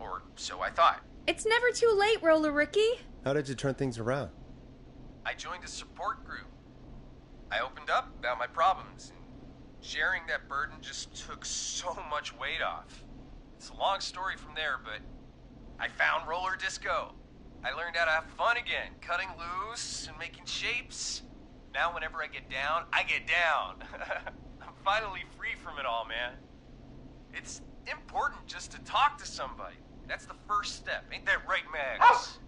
Or so I thought. It's never too late, Roller Ricky. How did you turn things around? I joined a support group. I opened up about my problems, and sharing that burden just took so much weight off. It's a long story from there, but I found roller disco. I learned how to have fun again, cutting loose and making shapes. Now whenever I get down, I get down. I'm finally free from it all, man. It's important just to talk to somebody. That's the first step. Ain't that right, Max?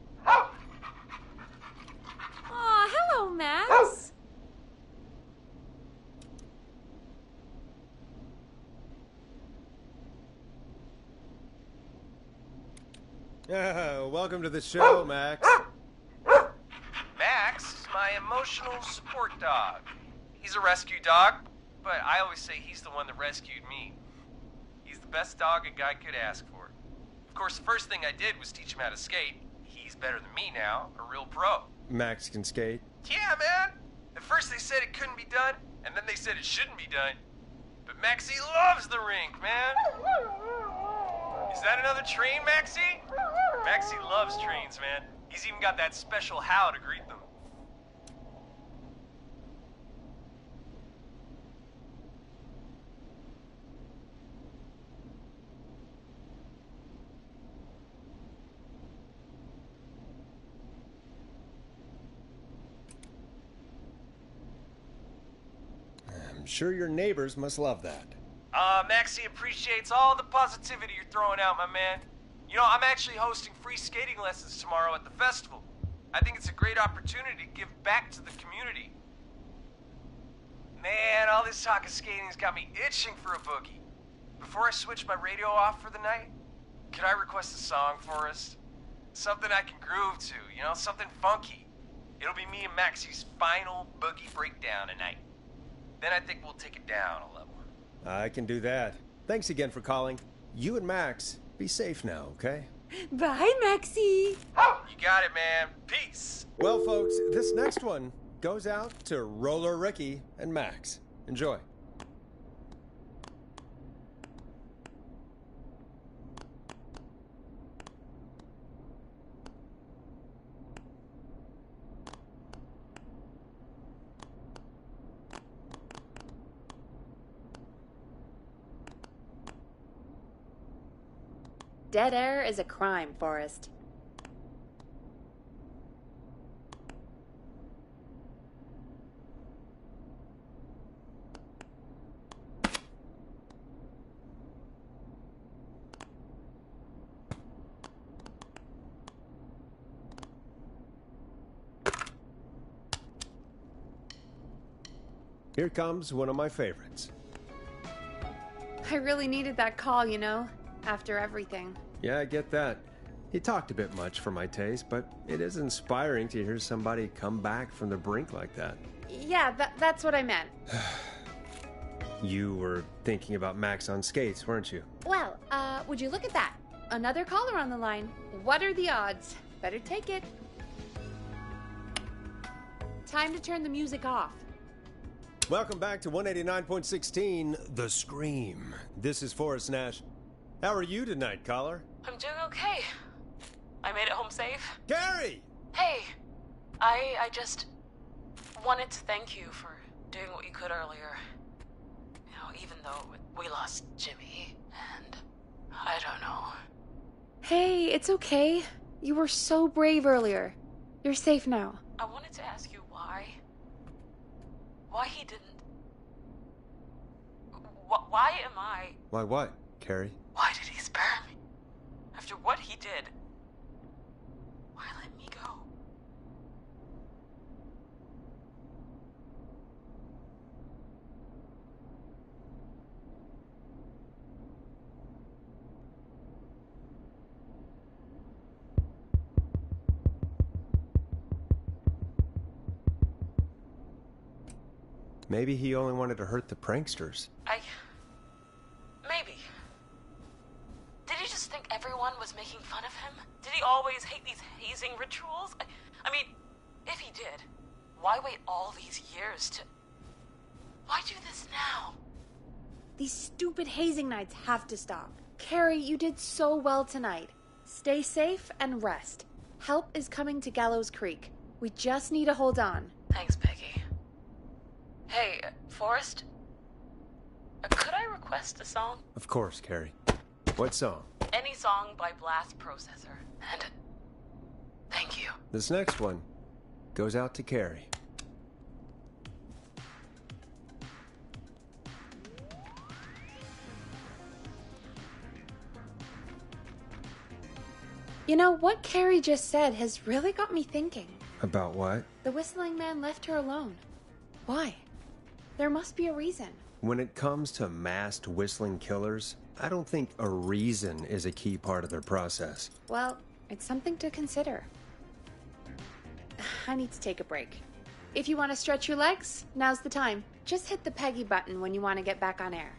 Aw, hello, Max. Welcome to the show, Max. Max is my emotional support dog. He's a rescue dog, but I always say he's the one that rescued me. He's the best dog a guy could ask for. Of course, the first thing I did was teach him how to skate. He's better than me now, a real pro. Max can skate? Yeah, man. At first they said it couldn't be done, and then they said it shouldn't be done. But Maxie loves the rink, man. Is that another train, Maxie? Maxie loves trains, man. He's even got that special how to greet them. I'm sure your neighbors must love that. Maxie appreciates all the positivity you're throwing out, my man. You know, I'm actually hosting free skating lessons tomorrow at the festival. I think it's a great opportunity to give back to the community. Man, all this talk of skating's got me itching for a boogie. Before I switch my radio off for the night, could I request a song for us? Something I can groove to, you know, something funky. It'll be me and Maxie's final boogie breakdown tonight. Then I think we'll take it down a level. I can do that. Thanks again for calling. You and Max, be safe now, okay? Bye, Maxie. You got it, man. Peace. Well, folks, this next one goes out to Roller Ricky and Max. Enjoy. Dead air is a crime, Forrest. Here comes one of my favorites. I really needed that call, you know, after everything. Yeah, I get that. He talked a bit much for my taste, but it is inspiring to hear somebody come back from the brink like that. Yeah, that's what I meant. You were thinking about Max on skates, weren't you? Well, would you look at that? Another caller on the line. What are the odds? Better take it. Time to turn the music off. Welcome back to 189.16, The Scream. This is Forrest Nash. How are you tonight, caller? I'm doing okay. I made it home safe. Gary! Hey, I just wanted to thank you for doing what you could earlier. You know, even though we lost Jimmy, and I don't know. Hey, it's okay. You were so brave earlier. You're safe now. I wanted to ask you why he didn't. Why am I? Why what, Carrie? Why did he spare me? After what he did, why let me go? Maybe he only wanted to hurt the pranksters. Maybe. Did he just think everyone was making fun of him? Did he always hate these hazing rituals? I mean, if he did, why wait all these years to... Why do this now? These stupid hazing nights have to stop. Carrie, you did so well tonight. Stay safe and rest. Help is coming to Gallows Creek. We just need to hold on. Thanks, Peggy. Hey, Forrest? Could I request a song? Of course, Carrie. What song? Any song by Blast Processor. And thank you. This next one goes out to Carrie. You know, what Carrie just said has really got me thinking. About what? The Whistling Man left her alone. Why? There must be a reason. When it comes to masked whistling killers, I don't think a reason is a key part of their process. Well, it's something to consider. I need to take a break. If you want to stretch your legs, now's the time. Just hit the Peggy button when you want to get back on air.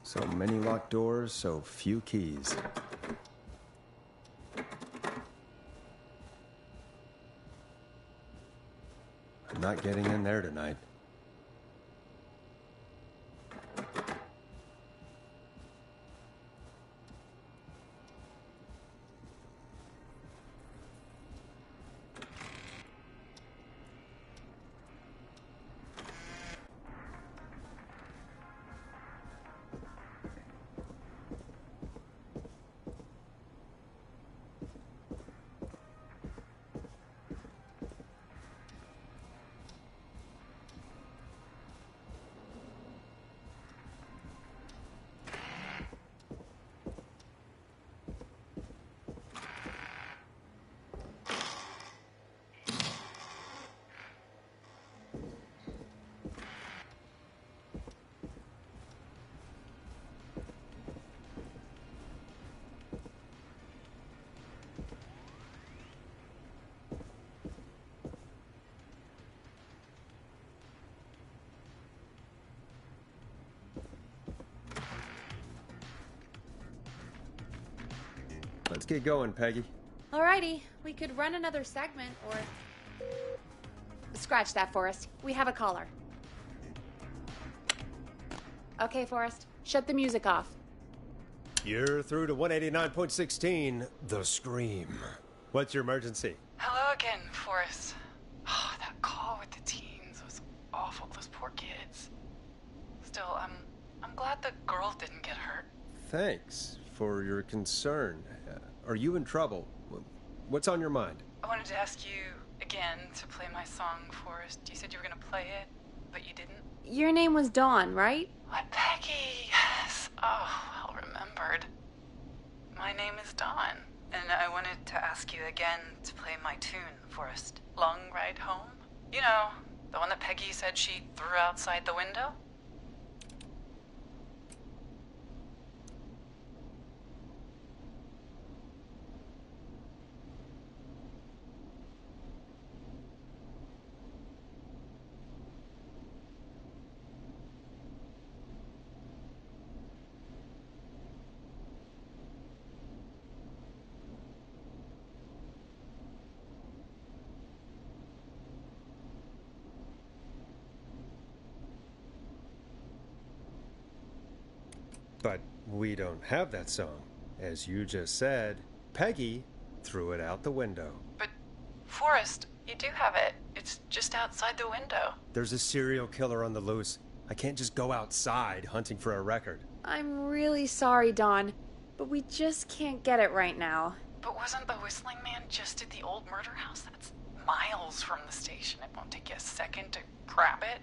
So many locked doors, so few keys. I'm not getting in there tonight. Let's get going, Peggy. Alrighty, we could run another segment, or... Scratch that, Forrest. We have a caller. Okay, Forrest, shut the music off. You're through to 189.16, The Scream. What's your emergency? Hello again, Forrest. Oh, that call with the teens was awful. Those poor kids. Still, I'm glad the girl didn't get hurt. Thanks for your concern. Are you in trouble? What's on your mind? I wanted to ask you again to play my song, Forrest. You said you were gonna play it. but you didn't? Your name was Dawn, right? What, Peggy? Yes. Oh, well remembered. My name is Dawn, and I wanted to ask you again to play my tune, Forrest. Long Ride Home? You know, the one that Peggy said she threw outside the window? But we don't have that song. As you just said, Peggy threw it out the window. But, Forrest, you do have it. It's just outside the window. There's a serial killer on the loose. I can't just go outside hunting for a record. I'm really sorry, Dawn, but we just can't get it right now. But wasn't the Whistling Man just at the old murder house? That's miles from the station. It won't take you a second to grab it.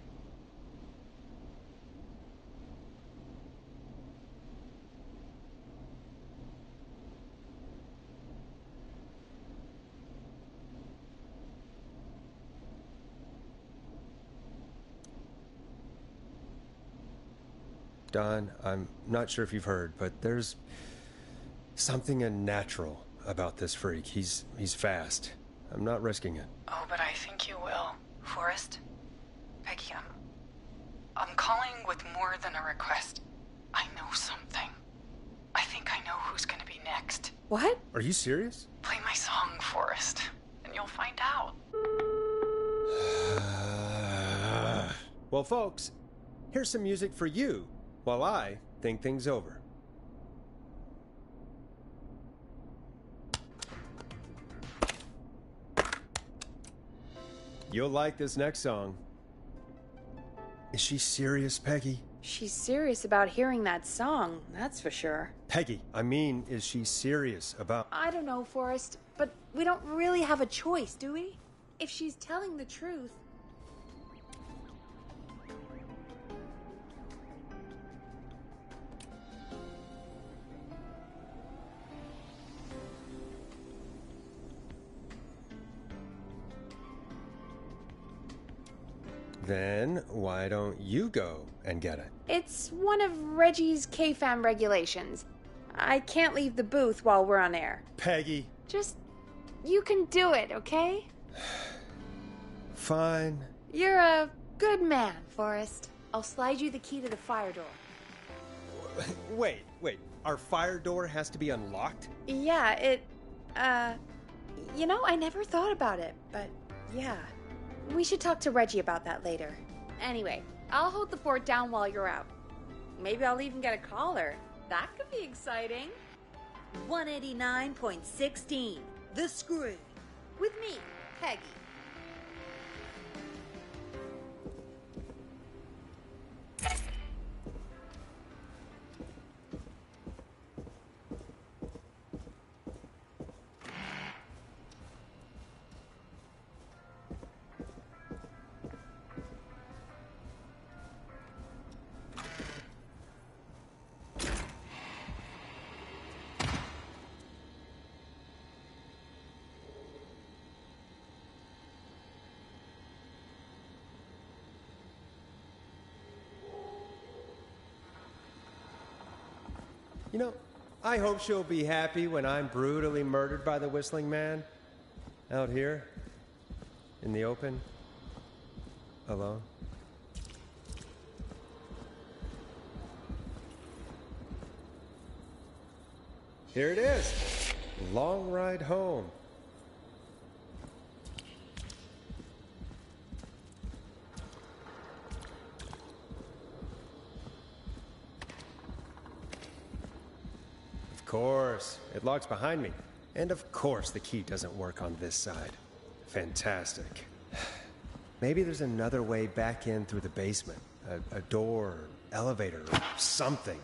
Don, I'm not sure if you've heard, but there's something unnatural about this freak. He's fast. I'm not risking it. Oh, but I think you will. Forrest? Peggy, I'm calling with more than a request. I know something. I think I know who's gonna be next. What? Are you serious? Play my song, Forrest, and you'll find out. Well, folks, here's some music for you while I think things over. You'll like this next song. Is she serious, Peggy? She's serious about hearing that song, that's for sure. Peggy, I mean, is she serious about... I don't know, Forrest, but we don't really have a choice, do we? If she's telling the truth... Then why don't you go and get it? It's one of Reggie's KFAM regulations. I can't leave the booth while we're on air. Peggy. Just... you can do it, okay? Fine. You're a good man, Forrest. I'll slide you the key to the fire door. Wait. Our fire door has to be unlocked? Yeah, you know, I never thought about it, but yeah. We should talk to Reggie about that later. Anyway, I'll hold the fort down while you're out. Maybe I'll even get a caller. That could be exciting. 189.16, The Screw. With me, Peggy. You know, I hope she'll be happy when I'm brutally murdered by the Whistling Man. Out here, in the open, alone. Here it is. Long Ride Home. Of course, it locks behind me. And of course the key doesn't work on this side. Fantastic. Maybe there's another way back in through the basement. A door, elevator, or something.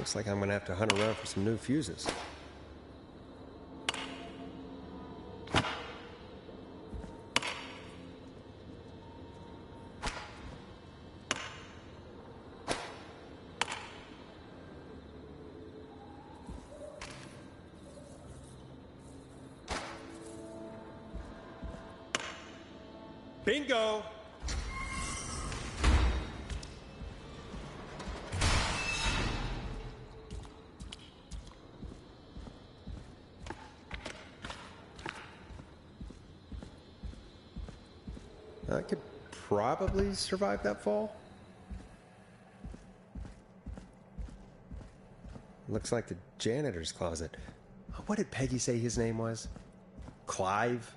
Looks like I'm gonna have to hunt around for some new fuses. Bingo! I could probably survive that fall. Looks like the janitor's closet. What did Peggy say his name was? Clive?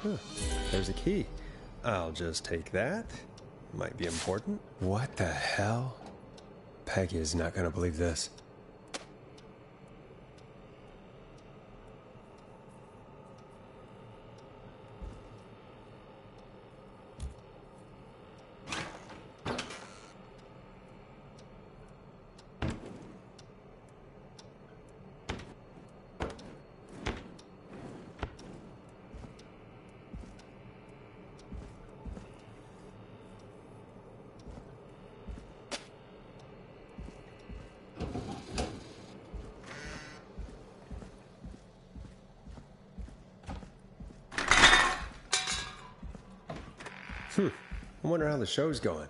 Huh. There's a key. I'll just take that. Might be important. What the hell? Peggy is not gonna believe this. I wonder how the show's going.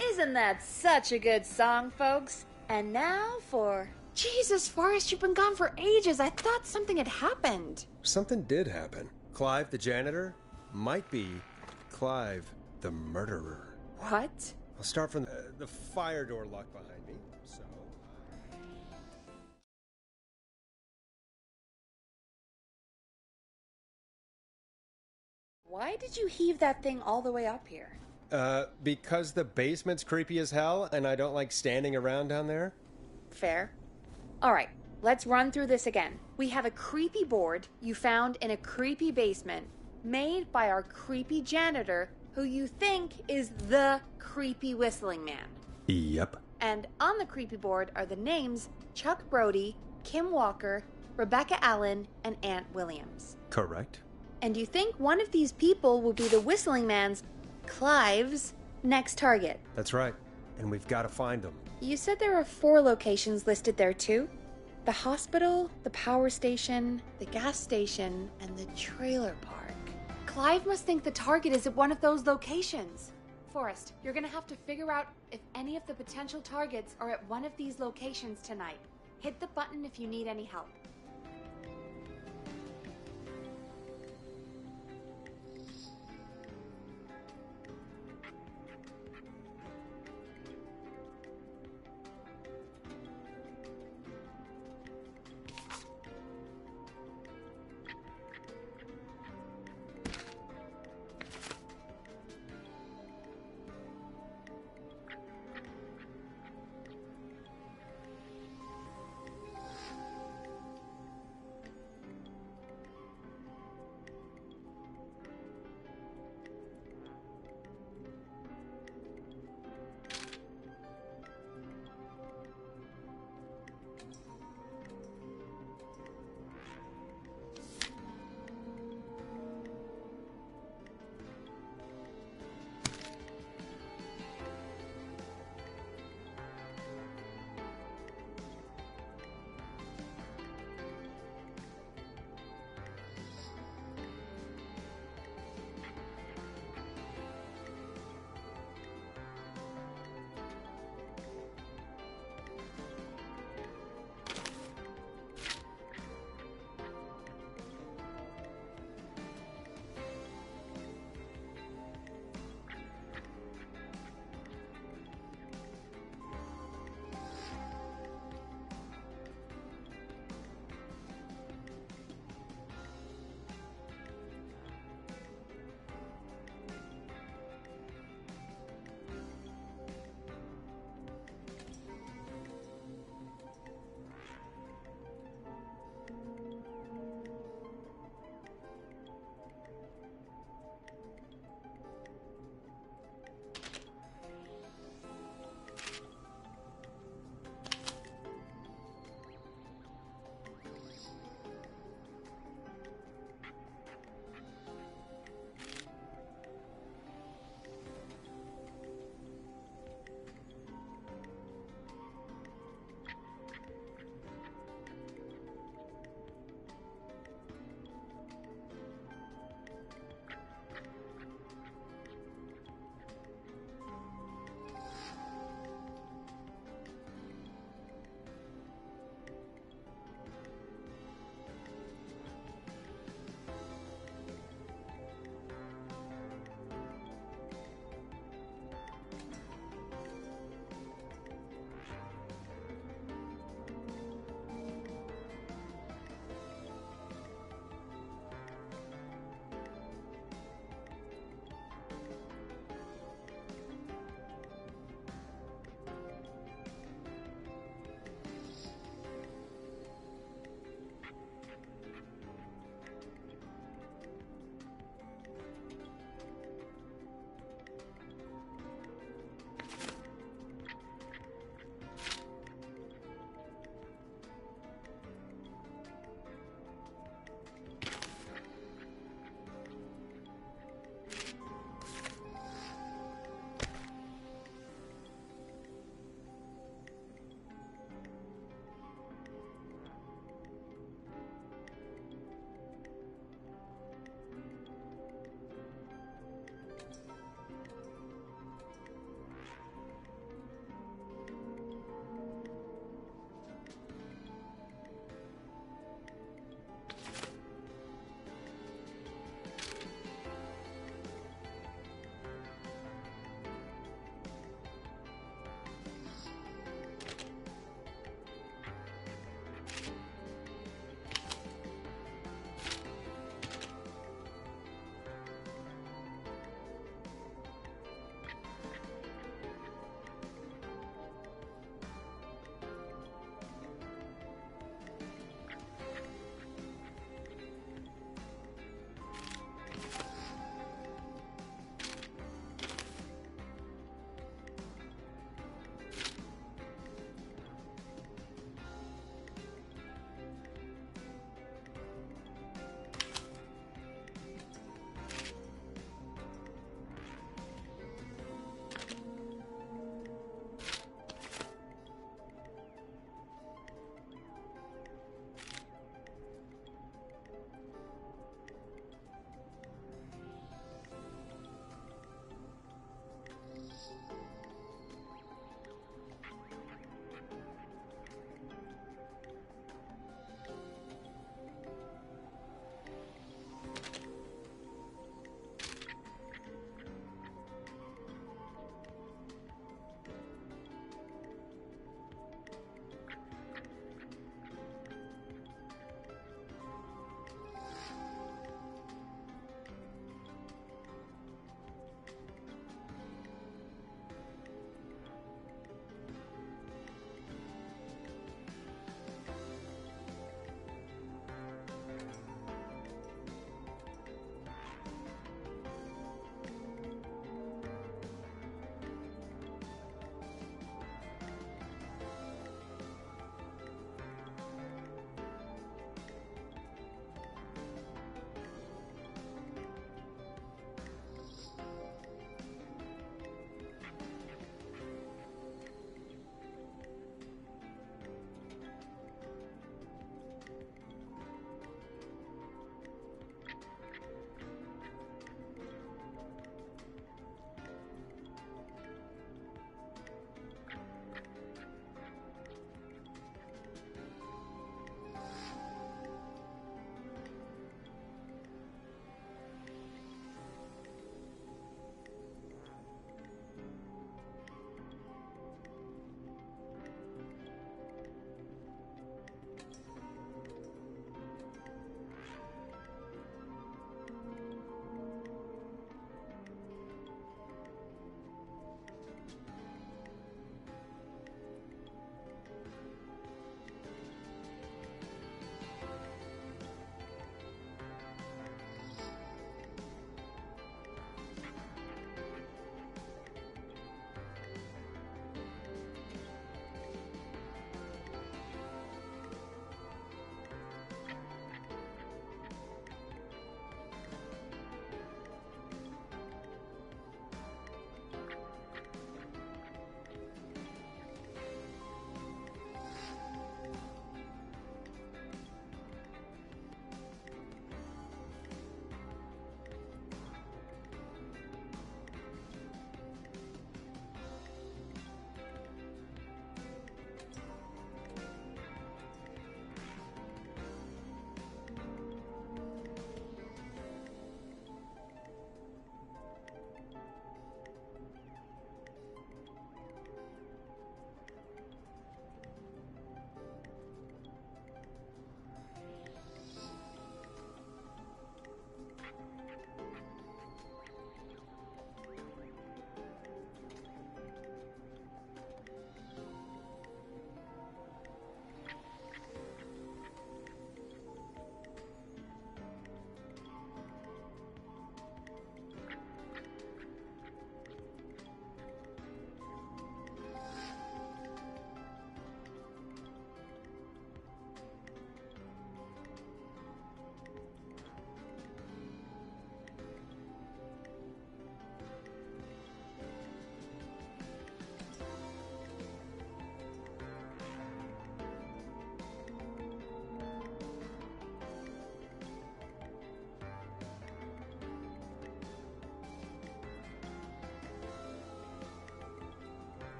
Isn't that such a good song, folks? And now for... Jesus, Forrest, you've been gone for ages. I thought something had happened. Something did happen. Clive, the janitor, might be Clive, the murderer. What? I'll start from the fire door locked behind me, so... Why did you heave that thing all the way up here? Because the basement's creepy as hell, and I don't like standing around down there. Fair. Alright, let's run through this again. We have a creepy board you found in a creepy basement, made by our creepy janitor, who you think is the creepy whistling man. Yep. And on the creepy board are the names Chuck Brody, Kim Walker, Rebecca Allen, and Aunt Williams. Correct. And you think one of these people will be the whistling man's, Clive's, next target. That's right. And we've got to find them. You said there are 4 locations listed there too? The hospital, the power station, the gas station, and the trailer park. Clive must think the target is at one of those locations. Forrest, you're gonna have to figure out if any of the potential targets are at one of these locations tonight. Hit the button if you need any help.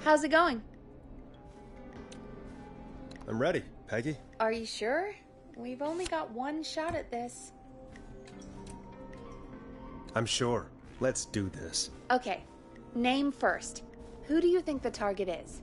How's it going? I'm ready, Peggy. Are you sure? We've only got one shot at this. I'm sure. Let's do this. Okay, name first. Who do you think the target is?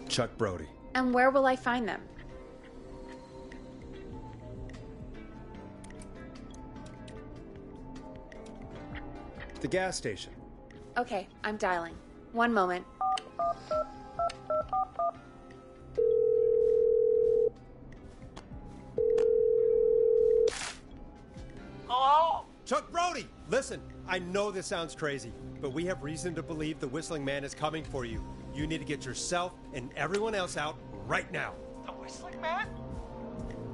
Chuck Brody. And where will I find them? The gas station. Okay, I'm dialing. One moment. Hello? Chuck Brody! Listen, I know this sounds crazy, but we have reason to believe the Whistling Man is coming for you. You need to get yourself and everyone else out right now. The Whistling Man?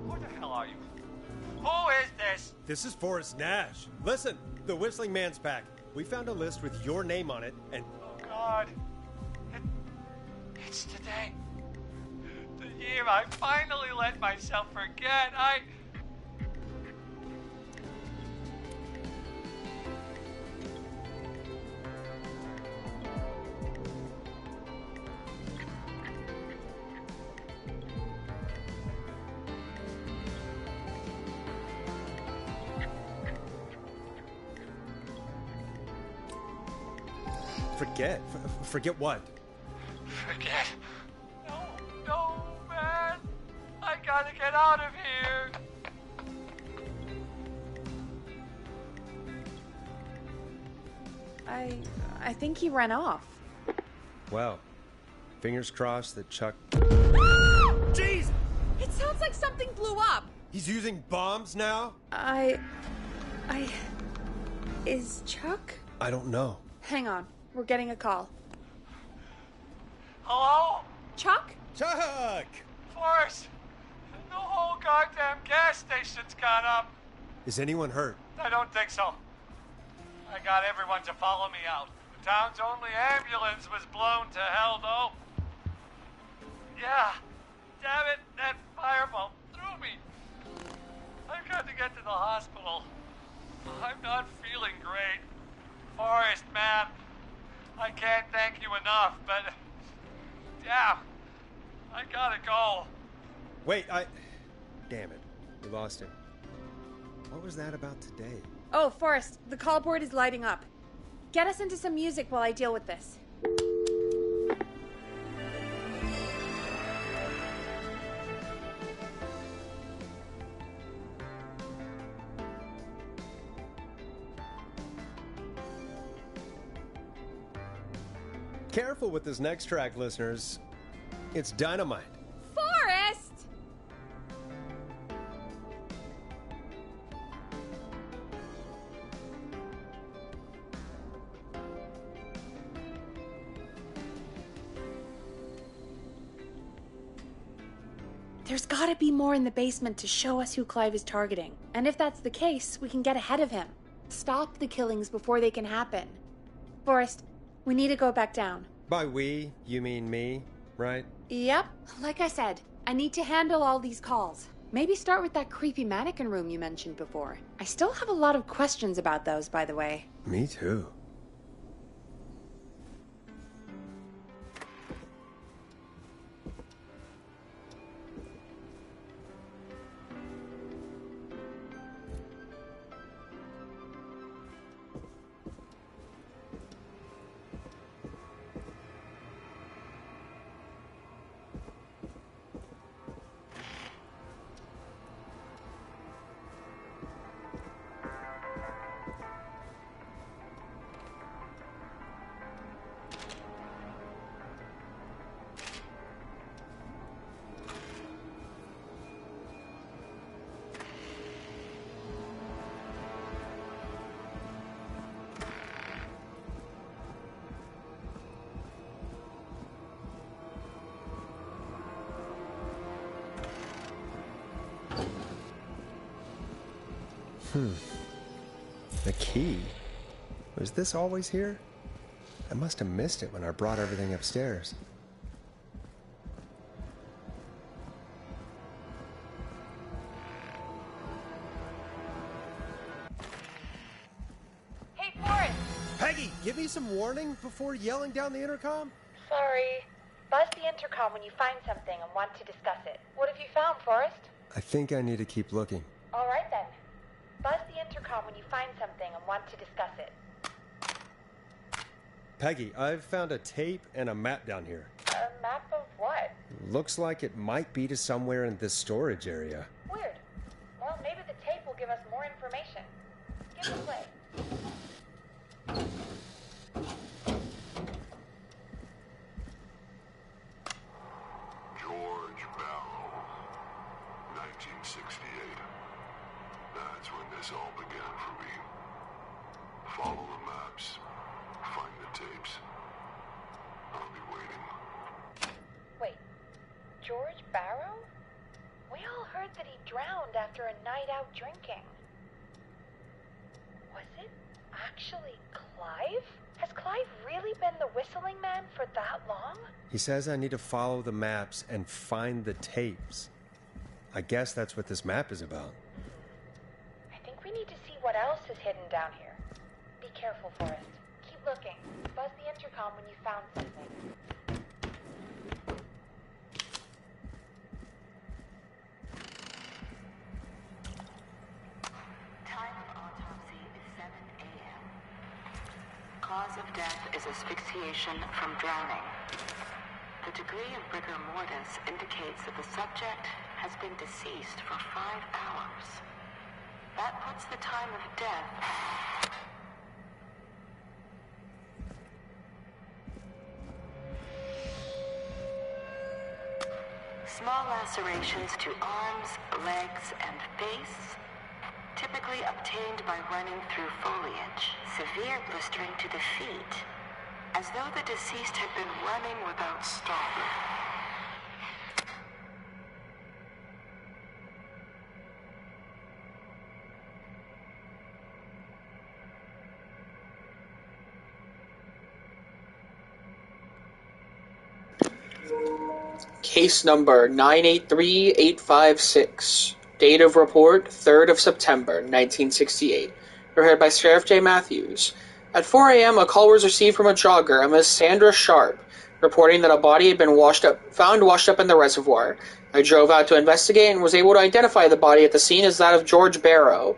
Who the hell are you? Who is this? This is Forrest Nash. Listen, the Whistling Man's back. We found a list with your name on it, and... Oh, God. It's today. The year I finally let myself forget. Forget? Forget what? Forget. No, man. I gotta get out of here. I think he ran off. Well, fingers crossed that Chuck... Jeez! It sounds like something blew up. He's using bombs now? Is Chuck? I don't know. Hang on. We're getting a call. Hello? Chuck? Chuck! Forrest, the whole goddamn gas station's gone up. Is anyone hurt? I don't think so. I got everyone to follow me out. The town's only ambulance was blown to hell, though. Yeah. Damn it, that fireball threw me. I've got to get to the hospital. I'm not feeling great. Forrest, man, I can't thank you enough, but... Damn, I gotta go. Wait, Damn it. We lost him. What was that about today? Oh, Forrest, the call board is lighting up. get us into some music while I deal with this. Careful with this next track, listeners. It's dynamite. Forrest! There's gotta be more in the basement to show us who Clive is targeting. And if that's the case, we can get ahead of him. Stop the killings before they can happen. Forrest, we need to go back down. By we, you mean me, right? Yep. Like I said, I need to handle all these calls. Maybe start with that creepy mannequin room you mentioned before. I still have a lot of questions about those, by the way. Me too. The key? Was this always here? I must have missed it when I brought everything upstairs. Hey, Forrest! Peggy, give me some warning before yelling down the intercom? Sorry. Buzz the intercom when you find something and want to discuss it. What have you found, Forrest? I think I need to keep looking. All right, then. Buzz the intercom when you find something and want to discuss it. Peggy, I've found a tape and a map down here. A map of what? Looks like it might be to somewhere in this storage area. Weird. Well, maybe the tape will give us more information. Give it a play. George Barrow, 1968. That's when this all began for me. Follow the maps. Find the tapes. I'll be waiting. Wait. George Barrow? We all heard that he drowned after a night out drinking. Was it actually Clive? Has Clive really been the whistling man for that long? He says I need to follow the maps and find the tapes. I guess that's what this map is about. I think we need to see what else is hidden down here. Be careful, Forrest. Keep looking. Buzz the intercom when you found something. Time of autopsy is 7 a.m. Cause of death is asphyxiation from drowning. The degree of rigor mortis indicates that the subject has been deceased for 5 hours. That puts the time of death... Small lacerations to arms, legs, and face, typically obtained by running through foliage. Severe blistering to the feet, as though the deceased had been running without stopping. Case number 983856. Date of report 3rd of September 1968. Prepared by Sheriff J. Matthews. At 4 a.m., a call was received from a jogger, a Miss Sandra Sharp, reporting that a body had been found washed up in the reservoir. I drove out to investigate and was able to identify the body at the scene as that of George Barrow.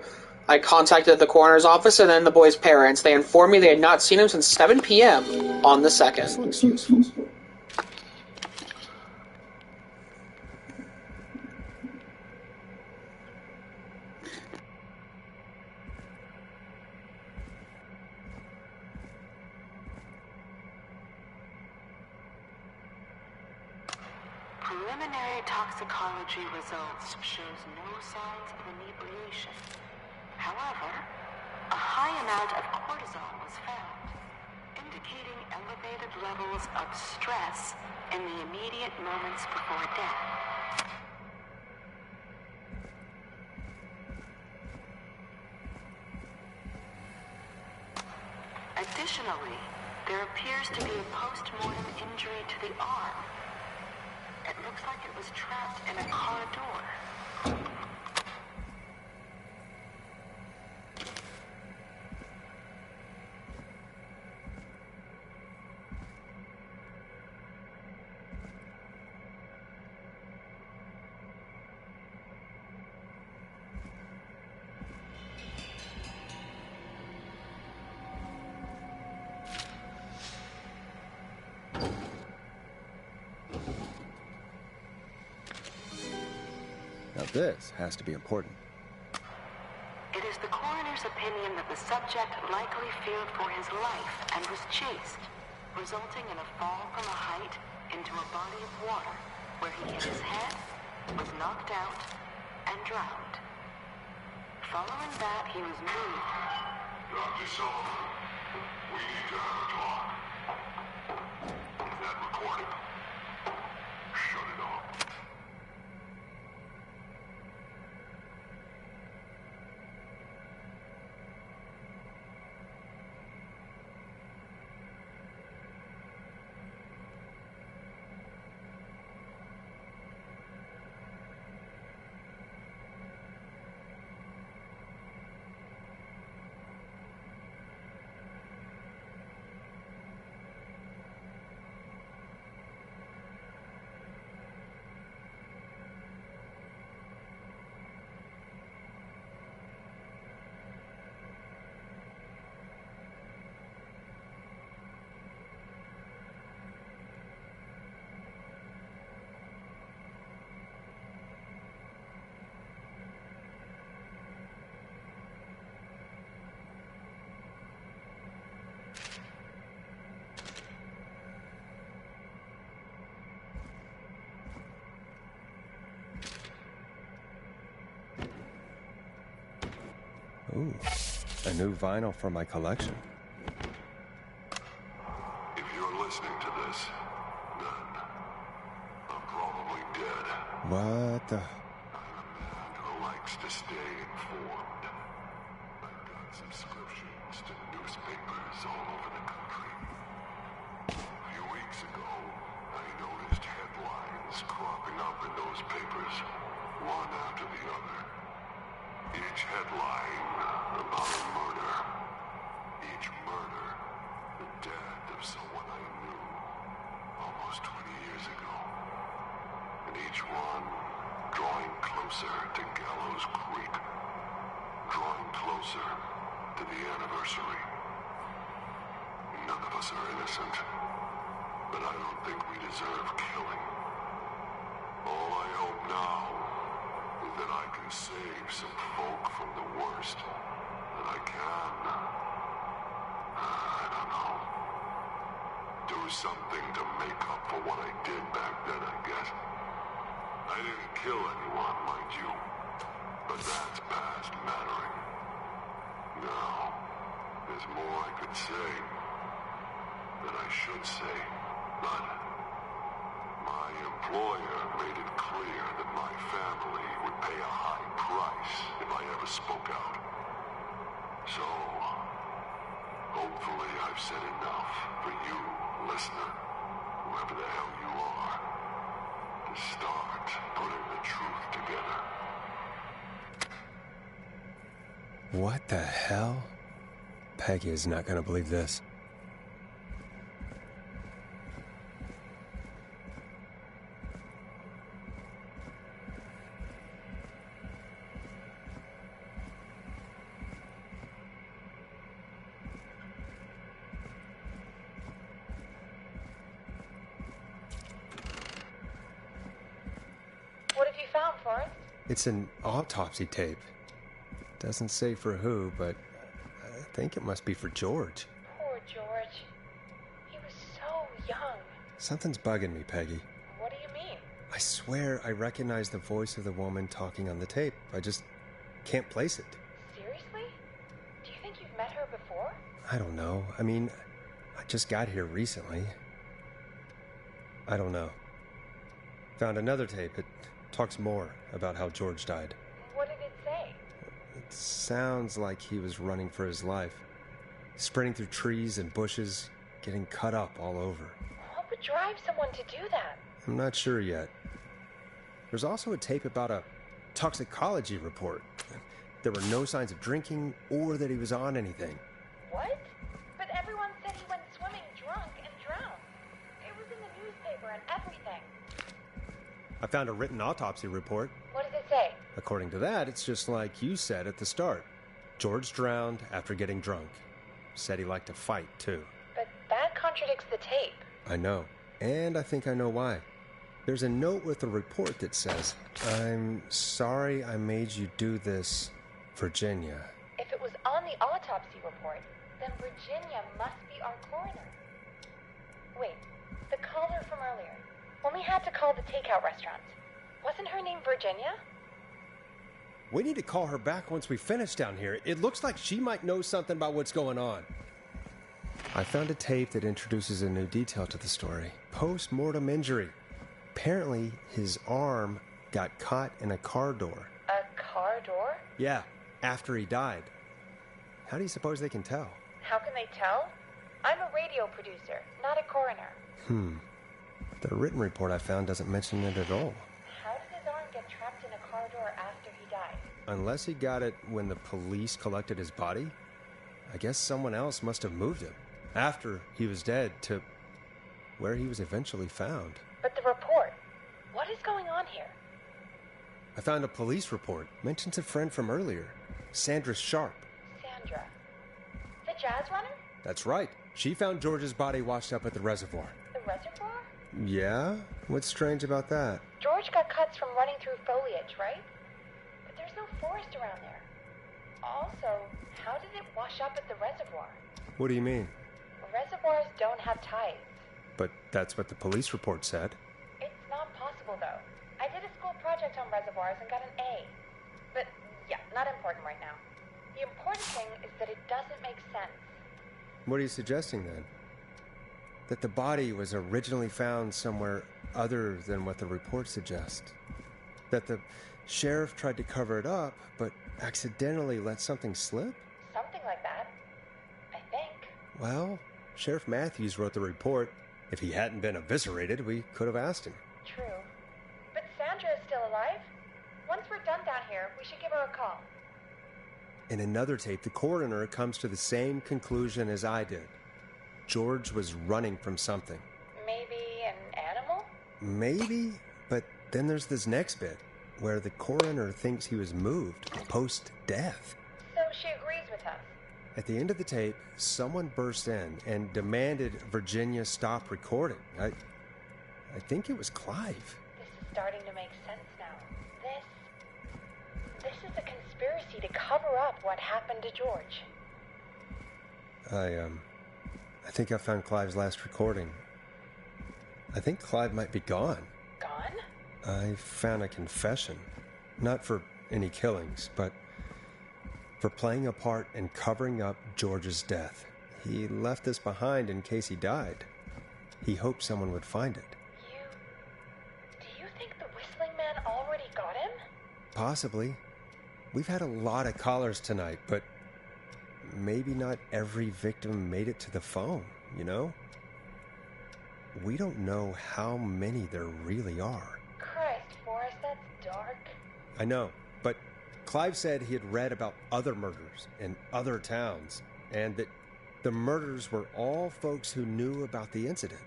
I contacted the coroner's office and then the boy's parents. They informed me they had not seen him since 7 p.m. on the 2nd. This looks useful. Preliminary toxicology results shows no signs of inebriation. However, a high amount of cortisol was found, indicating elevated levels of stress in the immediate moments before death. Additionally, there appears to be a post-mortem injury to the arm. It looks like it was trapped in a car door. Now this has to be important. It is the coroner's opinion that the subject likely feared for his life and was chased, resulting in a fall from a height into a body of water, where he hit his head, was knocked out, and drowned. Following that, he was moved. Dr. Sullivan, we need to have a talk. Is that recorded? Shut it off. Ooh, a new vinyl for my collection. If you're listening to this, then I'm probably dead. What the? I'm a man who likes to stay informed. I've got subscriptions to newspapers all over the country. A few weeks ago, I noticed headlines cropping up in those papers, one after the other. Each headline about a murder. Each murder, the death of someone I knew almost 20 years ago. And each one drawing closer to Gallows Creek. Drawing closer to the anniversary. None of us are innocent, but I don't think we deserve killing. All I hope now is that I can save some folk from the worst. That I can, I don't know, do something to make up for what I did back then, I guess. I didn't kill anyone, mind you, but that's past mattering. Now, there's more I could say, that I should say, but my employer made it clear that my family would pay a high price if I ever spoke out. So, hopefully I've said enough for you, listener, whoever the hell you are, to start putting the truth together. What the hell? Peggy is not gonna believe this. It's an autopsy tape. Doesn't say for who, but I think it must be for George. Poor George. He was so young. Something's bugging me, Peggy. What do you mean? I swear I recognize the voice of the woman talking on the tape. I just can't place it. Seriously? Do you think you've met her before? I don't know. I mean, I just got here recently. I don't know. Found another tape. It talks more about how George died. What did it say? It sounds like he was running for his life. Sprinting through trees and bushes, getting cut up all over. What would drive someone to do that? I'm not sure yet. There's also a tape about a toxicology report. There were no signs of drinking or that he was on anything. What? But everyone said he went swimming drunk and drowned. It was in the newspaper and everything. I found a written autopsy report. What does it say? According to that, it's just like you said at the start. George drowned after getting drunk. Said he liked to fight, too. But that contradicts the tape. I know. And I think I know why. There's a note with the report that says, "I'm sorry I made you do this, Virginia." If it was on the autopsy report, then Virginia must be our coroner. Wait, the caller from earlier, when we had to call the takeout restaurant, wasn't her name Virginia? We need to call her back once we finish down here. It looks like she might know something about what's going on. I found a tape that introduces a new detail to the story. Post-mortem injury. Apparently, his arm got caught in a car door. A car door? Yeah, after he died. How do you suppose they can tell? How can they tell? I'm a radio producer, not a coroner. The written report I found doesn't mention it at all. How did his arm get trapped in a car door after he died? Unless he got it when the police collected his body, I guess someone else must have moved him after he was dead to where he was eventually found. But the report, what is going on here? I found a police report. Mentions a friend from earlier, Sandra Sharp. Sandra. The jazz runner? That's right. She found George's body washed up at the reservoir. The reservoir? Yeah? What's strange about that? George got cuts from running through foliage, right? But there's no forest around there. Also, how did it wash up at the reservoir? What do you mean? Reservoirs don't have tides. But that's what the police report said. It's not possible, though. I did a school project on reservoirs and got an A. But, yeah, not important right now. The important thing is that it doesn't make sense. What are you suggesting, then? That the body was originally found somewhere other than what the report suggests? That the sheriff tried to cover it up, but accidentally let something slip? Something like that. I think. Well, Sheriff Matthews wrote the report. If he hadn't been eviscerated, we could have asked him. True. But Sandra is still alive. Once we're done down here, we should give her a call. In another tape, the coroner comes to the same conclusion as I did. George was running from something. Maybe an animal? Maybe, but then there's this next bit, where the coroner thinks he was moved post-death. So she agrees with us. At the end of the tape, someone burst in and demanded Virginia stop recording. I think it was Clive. This is starting to make sense now. This is a conspiracy to cover up what happened to George. I think I found Clive's last recording. I think Clive might be gone. Gone? I found a confession. Not for any killings, but for playing a part in covering up George's death. He left this behind in case he died. He hoped someone would find it. Do you think the Whistling Man already got him? Possibly. We've had a lot of callers tonight, but maybe not every victim made it to the phone, you know? We don't know how many there really are. Christ, Forrest, that's dark. I know, but Clive said he had read about other murders in other towns, and that the murders were all folks who knew about the incident.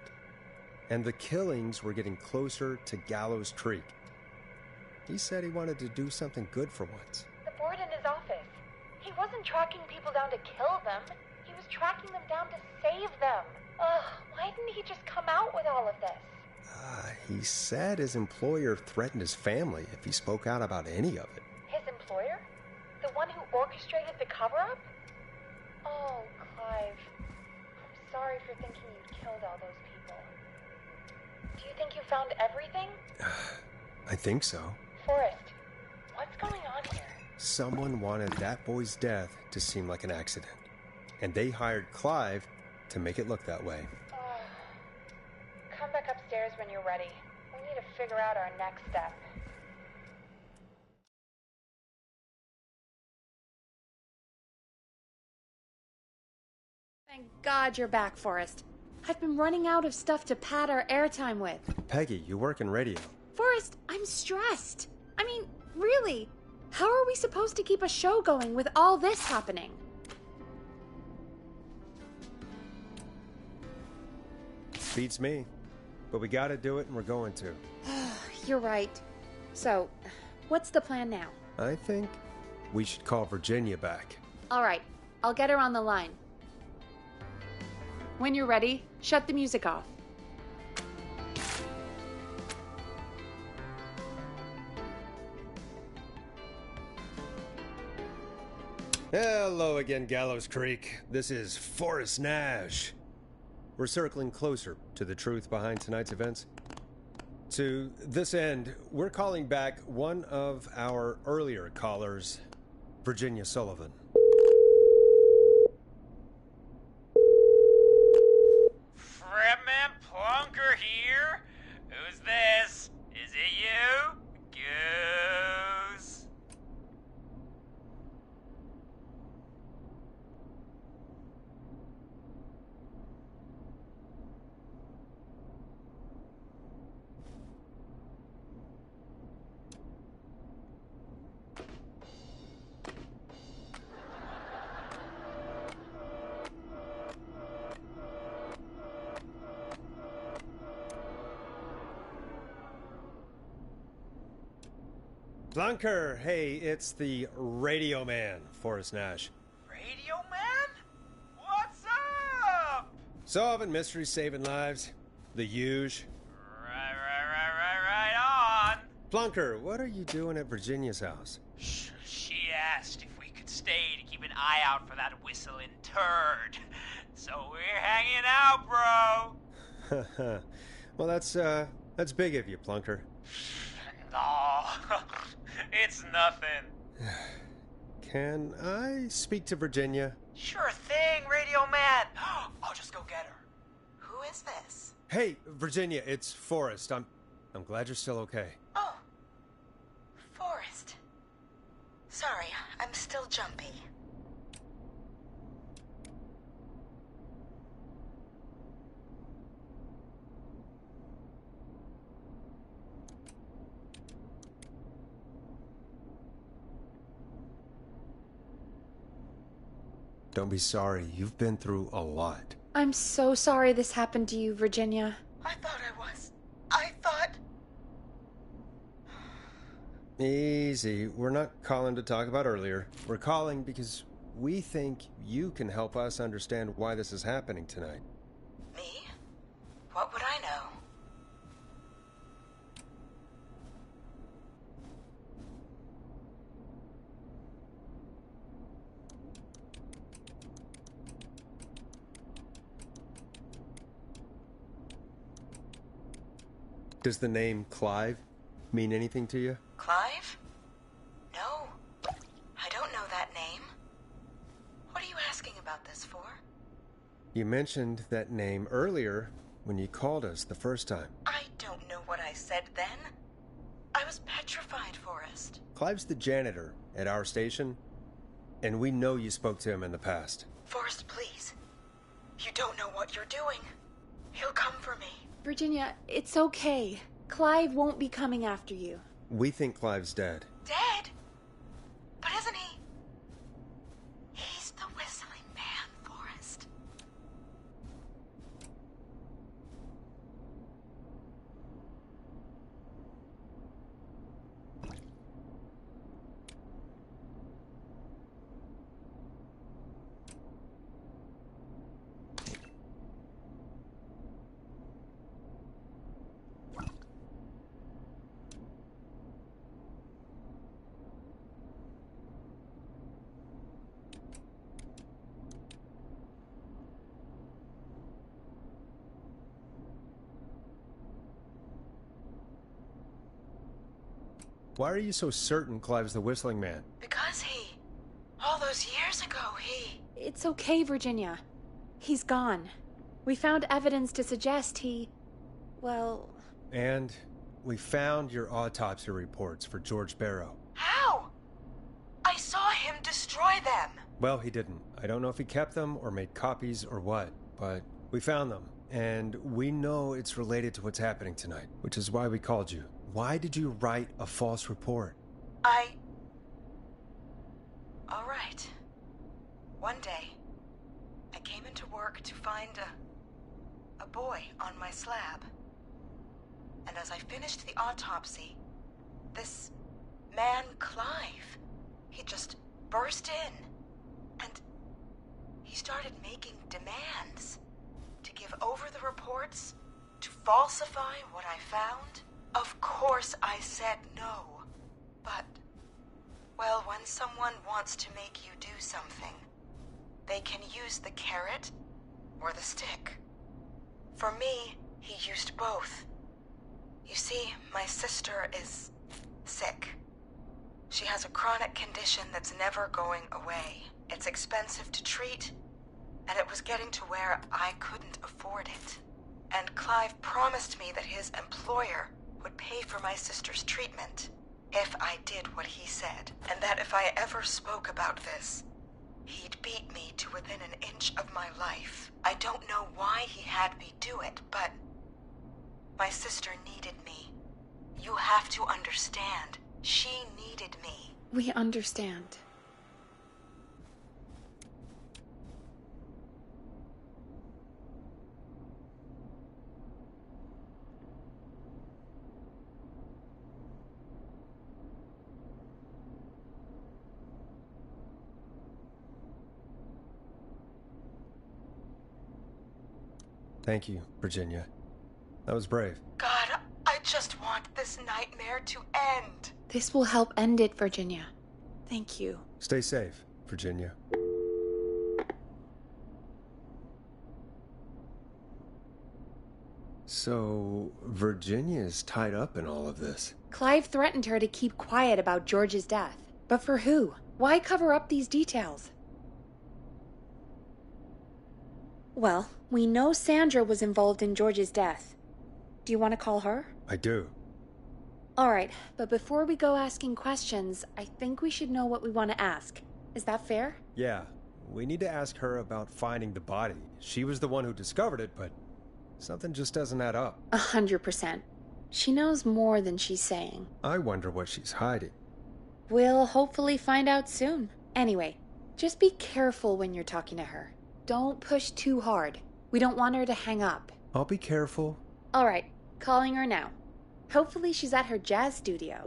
And the killings were getting closer to Gallows Creek. He said he wanted to do something good for once. The board in his office. He wasn't tracking people down to kill them. He was tracking them down to save them. Ugh, why didn't he just come out with all of this? He said his employer threatened his family if he spoke out about any of it. His employer? The one who orchestrated the cover-up? Oh, Clive. I'm sorry for thinking you'd killed all those people. Do you think you found everything? I think so. Forrest, what's going on here? Someone wanted that boy's death to seem like an accident, and they hired Clive to make it look that way. Come back upstairs when you're ready. We need to figure out our next step. Thank God you're back, Forrest. I've been running out of stuff to pad our airtime with. Peggy, you work in radio. Forrest, I'm stressed. I mean, really, how are we supposed to keep a show going with all this happening? Beats me. But we gotta do it, and we're going to. You're right. So, what's the plan now? I think we should call Virginia back. All right, I'll get her on the line. When you're ready, shut the music off. Hello again, Gallows Creek. This is Forrest Nash. We're circling closer to the truth behind tonight's events. To this end, we're calling back one of our earlier callers, Virginia Sullivan. Fredman Plunker here? Who's this? Is it you? Goose? Plunker, hey, it's the Radio Man, Forrest Nash. Radio Man? What's up? Solving mysteries, saving lives. The huge. Right on. Plunker, what are you doing at Virginia's house? She asked if we could stay to keep an eye out for that whistling turd. So we're hanging out, bro. Well, that's big of you, Plunker. No, it's nothing. Can I speak to Virginia? Sure thing, Radio Man. I'll just go get her. Who is this? Hey, Virginia, it's Forrest. I'm glad you're still okay. Oh, Forrest. Sorry, I'm still jumpy. Don't be sorry. You've been through a lot. I'm so sorry this happened to you, Virginia. I thought I was. I thought... Easy. We're not calling to talk about earlier. We're calling because we think you can help us understand why this is happening tonight. Me? What would I know? Does the name Clive mean anything to you? Clive? No. I don't know that name. What are you asking about this for? You mentioned that name earlier when you called us the first time. I don't know what I said then. I was petrified, Forrest. Clive's the janitor at our station, and we know you spoke to him in the past. Forrest, please. You don't know what you're doing. He'll come for me. Virginia, it's okay. Clive won't be coming after you. We think Clive's dead. Dead? But isn't he? He's the whistling man, Forrest. Why are you so certain Clive's the Whistling Man? Because all those years ago, It's okay, Virginia. He's gone. We found evidence to suggest well... And we found your autopsy reports for George Barrow. How? I saw him destroy them. Well, he didn't. I don't know if he kept them or made copies or what, but we found them. And we know it's related to what's happening tonight, which is why we called you. Why did you write a false report? All right. One day, I came into work to find a boy on my slab. And as I finished the autopsy, this man, Clive, he just burst in. And he started making demands to give over the reports, to falsify what I found. Of course I said no. But, well, when someone wants to make you do something, they can use the carrot or the stick. For me, he used both. You see, my sister is sick. She has a chronic condition that's never going away. It's expensive to treat, and it was getting to where I couldn't afford it. And Clive promised me that his employer would pay for my sister's treatment if I did what he said, and that if I ever spoke about this, he'd beat me to within an inch of my life. I don't know why he had me do it, but my sister needed me. You have to understand. She needed me. We understand. Thank you, Virginia. That was brave. God, I just want this nightmare to end. This will help end it, Virginia. Thank you. Stay safe, Virginia. So, Virginia's tied up in all of this. Clive threatened her to keep quiet about George's death. But for who? Why cover up these details? Well, we know Sandra was involved in George's death. Do you want to call her? I do. Alright, but before we go asking questions, I think we should know what we want to ask. Is that fair? Yeah, we need to ask her about finding the body. She was the one who discovered it, but something just doesn't add up. 100%. She knows more than she's saying. I wonder what she's hiding. We'll hopefully find out soon. Anyway, just be careful when you're talking to her. Don't push too hard. We don't want her to hang up. I'll be careful. Alright, calling her now. Hopefully she's at her jazz studio.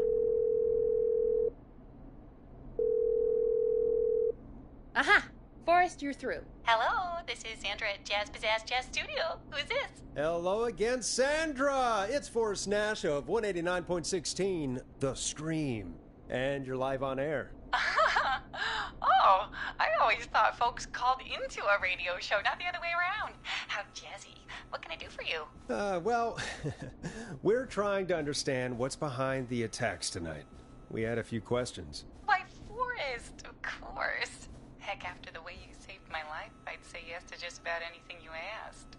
Aha! Forrest, you're through. Hello, this is Sandra at Jazz Pizzazz Jazz Studio. Who is this? Hello again, Sandra! It's Forrest Nash of 189.16, The Scream. And you're live on air. Oh, I always thought folks called into a radio show, not the other way around. How jazzy. What can I do for you? Well, we're trying to understand what's behind the attacks tonight. We had a few questions. Why, Forrest, of course. Heck, after the way you saved my life, I'd say yes to just about anything you asked.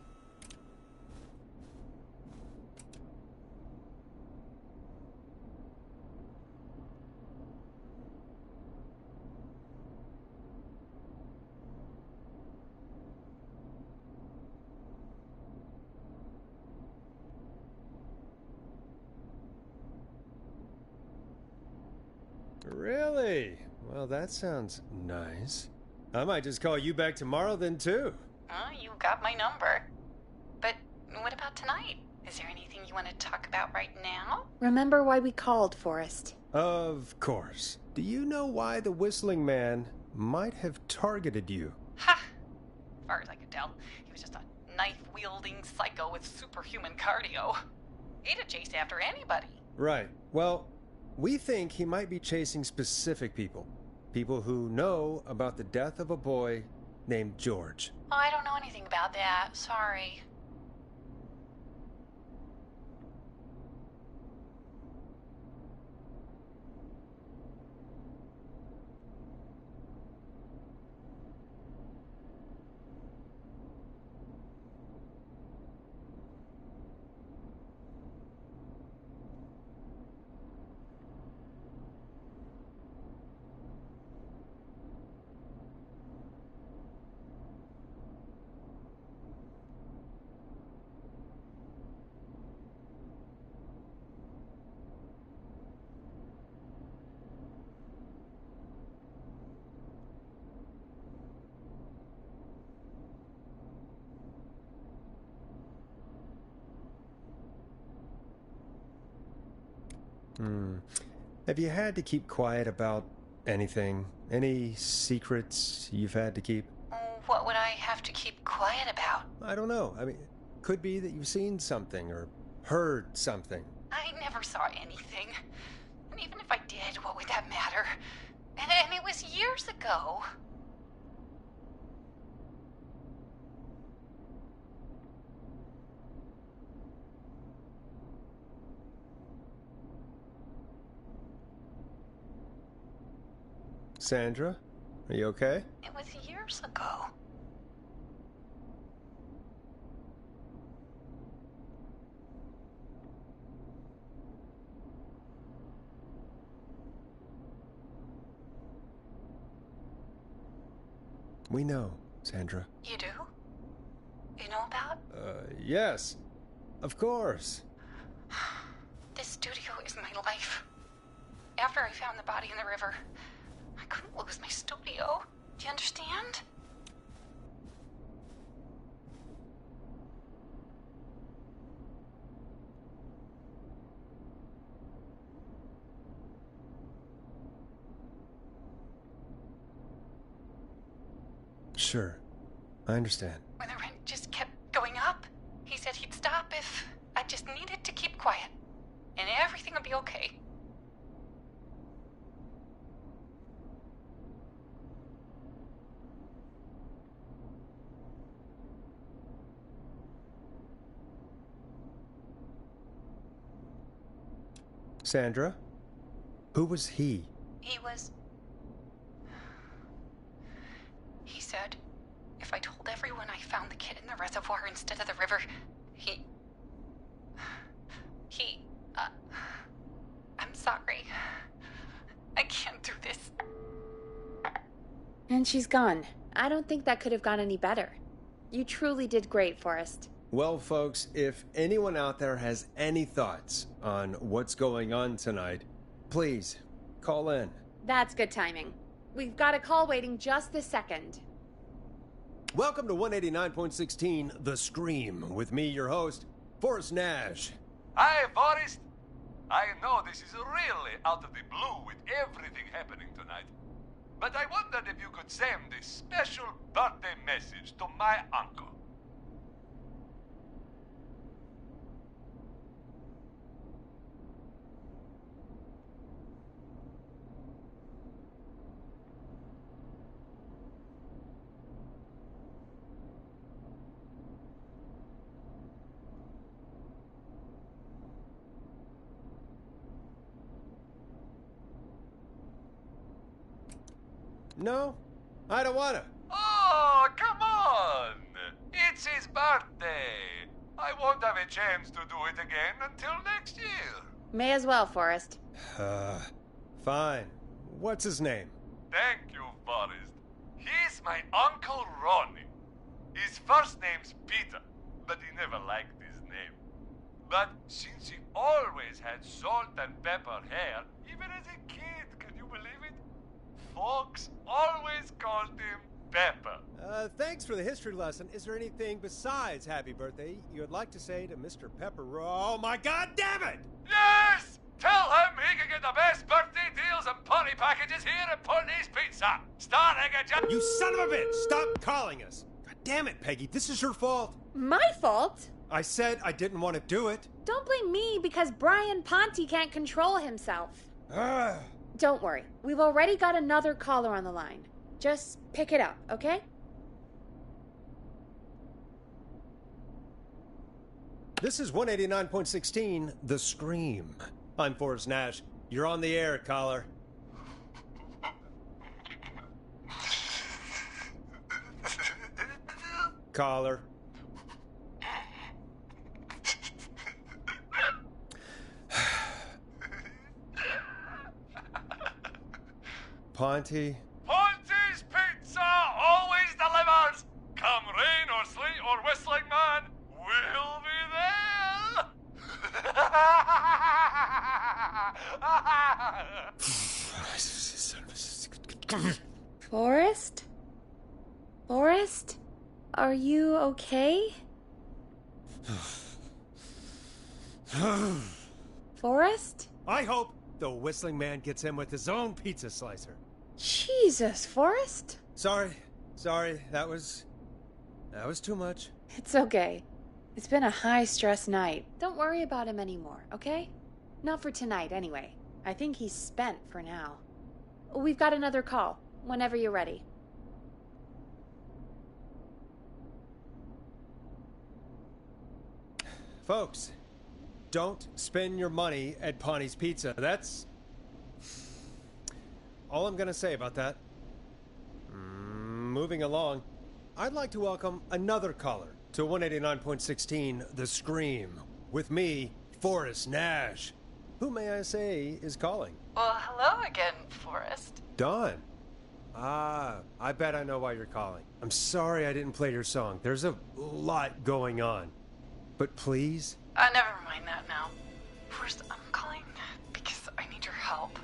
Really? Well, that sounds nice. I might just call you back tomorrow then, too. You got my number. But what about tonight? Is there anything you want to talk about right now? Remember why we called, Forrest? Of course. Do you know why the Whistling Man might have targeted you? Ha! As far as I could tell, he was just a knife-wielding psycho with superhuman cardio. He'd have chased after anybody. Right. Well, we think he might be chasing specific people. People who know about the death of a boy named George. Oh, I don't know anything about that. Sorry. Have you had to keep quiet about anything? Any secrets you've had to keep? What would I have to keep quiet about? I don't know. I mean, could be that you've seen something or heard something. I never saw anything. And even if I did, what would that matter? And it was years ago. Sandra, are you okay? It was years ago. We know, Sandra. You do? You know about? Yes. Of course. This studio is my life. After I found the body in the river, I couldn't lose my studio. Do you understand? Sure. I understand. When the rent just kept going up, he said he'd stop if I just needed to keep quiet. And everything would be okay. Sandra? Who was he? He said if I told everyone I found the kid in the reservoir instead of the river, I'm sorry. I can't do this. And she's gone. I don't think that could have gone any better. You truly did great, Forrest. Well, folks, if anyone out there has any thoughts on what's going on tonight, please call in. That's good timing. We've got a call waiting just this second. Welcome to 189.16 The Scream, with me, your host, Forrest Nash. Hi, Forrest. I know this is really out of the blue with everything happening tonight, but I wondered if you could send a special birthday message to my uncle. No, I don't wanna. Oh, come on! It's his birthday. I won't have a chance to do it again until next year. May as well, Forrest. Fine. What's his name? Thank you, Forrest. He's my Uncle Ronnie. His first name's Peter, but he never liked his name. But since he always had salt and pepper hair, even as a kid, can you believe it? Folks always called him Pepper. Thanks for the history lesson. Is there anything besides happy birthday you would like to say to Mr. Pepper? Oh my god damn it! Yes! Tell him he can get the best birthday deals and party packages here at Putney's Pizza. Starting at You son of a bitch! Stop calling us! God damn it, Peggy, this is your fault. My fault? I said I didn't want to do it. Don't blame me because Brian Ponte can't control himself. Don't worry. We've already got another caller on the line. Just pick it up, okay? This is 189.16 The Scream. I'm Forrest Nash. You're on the air, caller. Caller. Ponte? Ponte's Pizza always delivers! Come rain or sleet or whistling man, we'll be there! Forrest? Forrest? Are you okay? Forrest? I hope the Whistling Man gets in with his own pizza slicer. Jesus, Forrest? Sorry. That was too much. It's okay. It's been a high-stress night. Don't worry about him anymore, okay? Not for tonight, anyway. I think he's spent for now. We've got another call, whenever you're ready. Folks, don't spend your money at Pawnee Pizza. That's all I'm gonna say about that. Moving along, I'd like to welcome another caller to 189.16 The Scream. With me, Forrest Nash. Who, may I say, is calling? Well, hello again, Forrest. Dawn. I bet I know why you're calling. I'm sorry I didn't play your song. There's a lot going on. But please? Never mind that now. First, I'm calling because I need your help.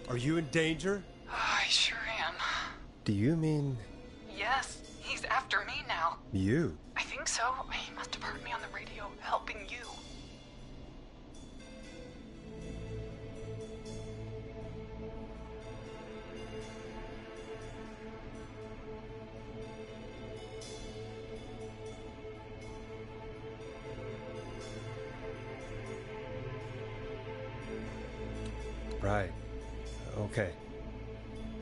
Are you in danger? I sure am. Do you mean... Yes, he's after me now. you? I think so. He must have heard me on the radio helping you. Right. Okay.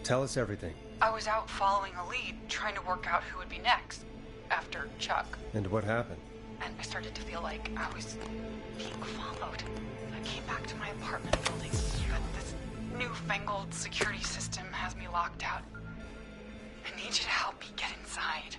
Tell us everything. I was out following a lead, trying to work out who would be next, after Chuck. And what happened? And I started to feel like I was being followed. I came back to my apartment building, but this newfangled security system has me locked out. I need you to help me get inside.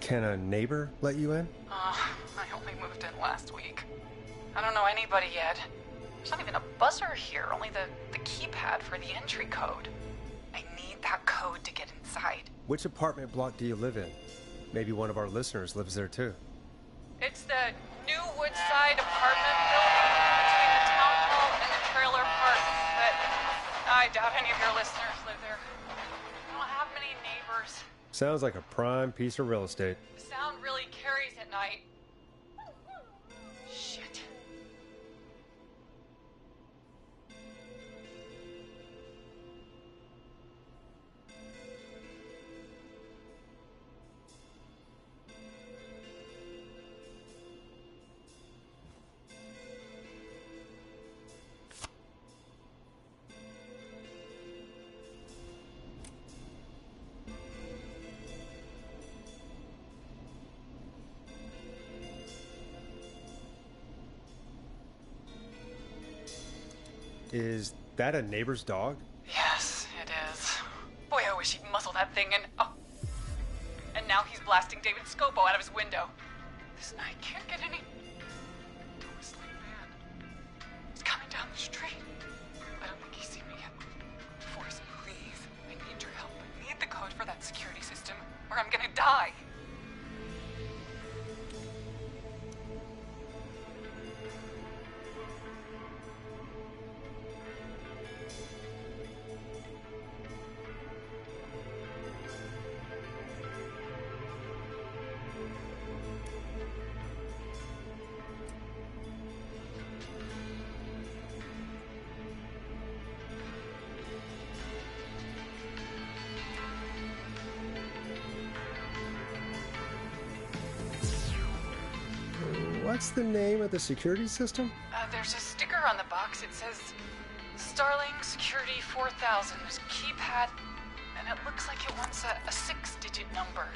Can a neighbor let you in? I only moved in last week. I don't know anybody yet. There's not even a buzzer here, only the keypad for the entry code. I need that code to get inside. Which apartment block do you live in? Maybe one of our listeners lives there too. It's the new Woodside apartment building between the town hall and the trailer park, but I doubt any of your listeners live there. I don't have many neighbors. Sounds like a prime piece of real estate. The sound really carries at night. Shit. Is that a neighbor's dog? Yes, it is. Boy, I wish he'd muzzle that thing and... Oh. And now he's blasting David Scopo out of his window. This night can't get any... The Whistling Man. He's coming down the street. I don't think he's seen me yet. Forrest, please. I need your help. I need the code for that security system, or I'm gonna die. What's the name of the security system? There's a sticker on the box. It says Starling Security 4000. There's a keypad, and it looks like it wants a 6-digit number.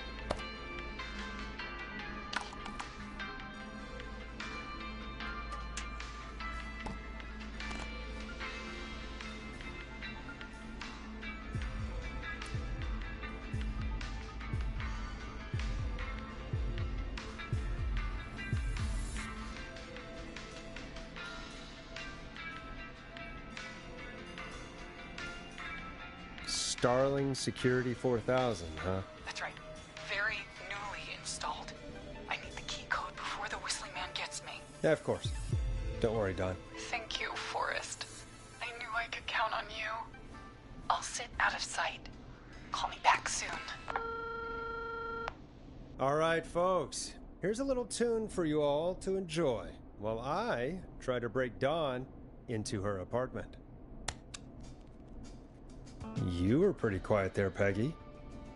Starling Security 4000, huh? That's right. Very newly installed. I need the key code before the Whistling Man gets me. Yeah, of course. Don't worry, Don. Thank you, Forrest. I knew I could count on you. I'll sit out of sight. Call me back soon. All right, folks. Here's a little tune for you all to enjoy while I try to break Dawn into her apartment. You were pretty quiet there, Peggy.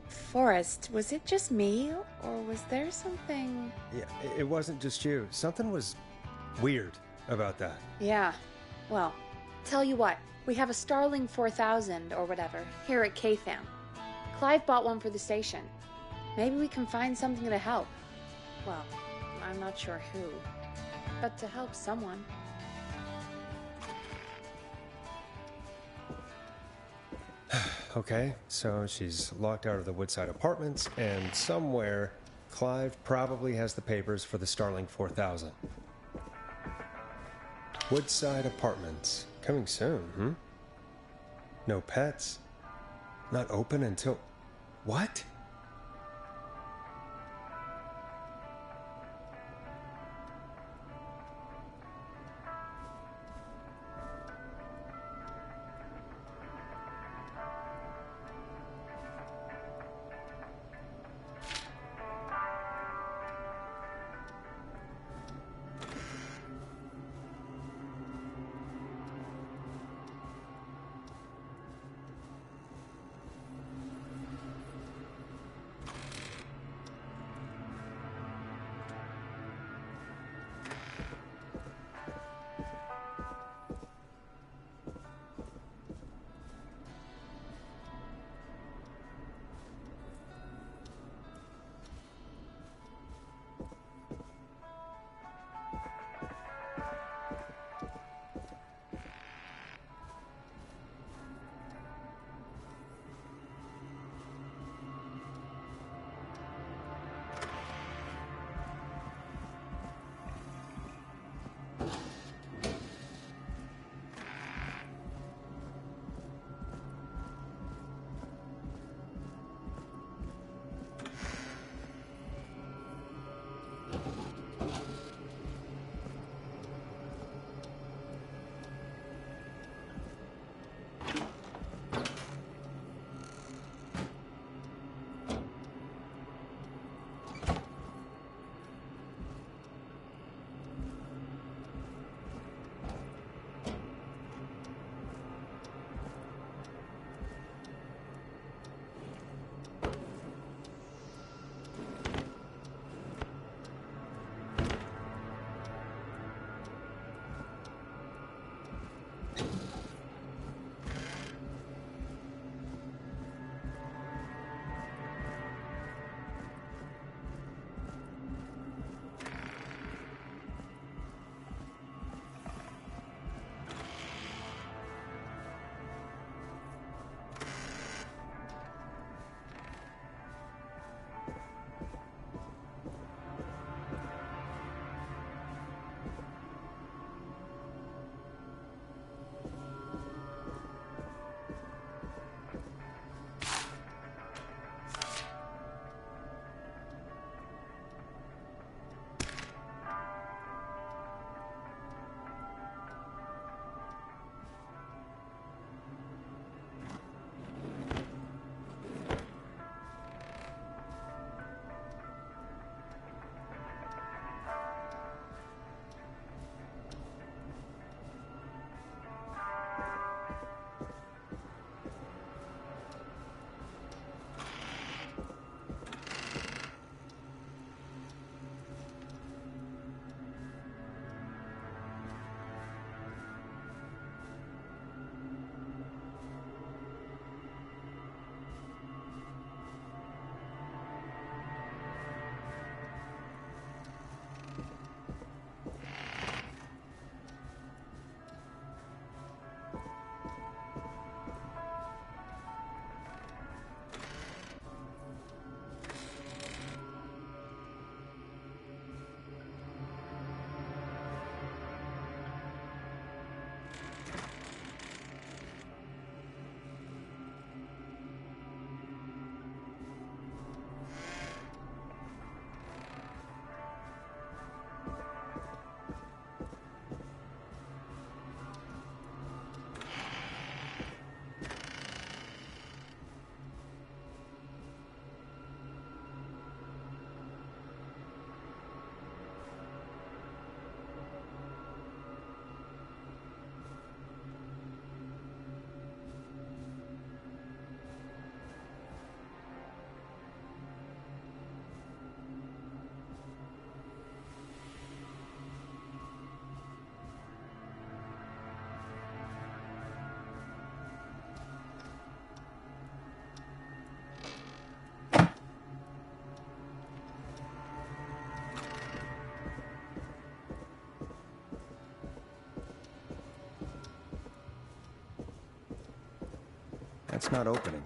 Forrest, was it just me, or was there something... Yeah, it wasn't just you. Something was weird about that. Yeah. Well, tell you what. We have a Starling 4000, or whatever, here at KFAM. Clive bought one for the station. Maybe we can find something to help. Well, I'm not sure who. But to help someone. Okay, so she's locked out of the Woodside Apartments, and somewhere, Clive probably has the papers for the Starling 4000. Woodside Apartments. Coming soon, No pets. Not open until... What? That's not opening.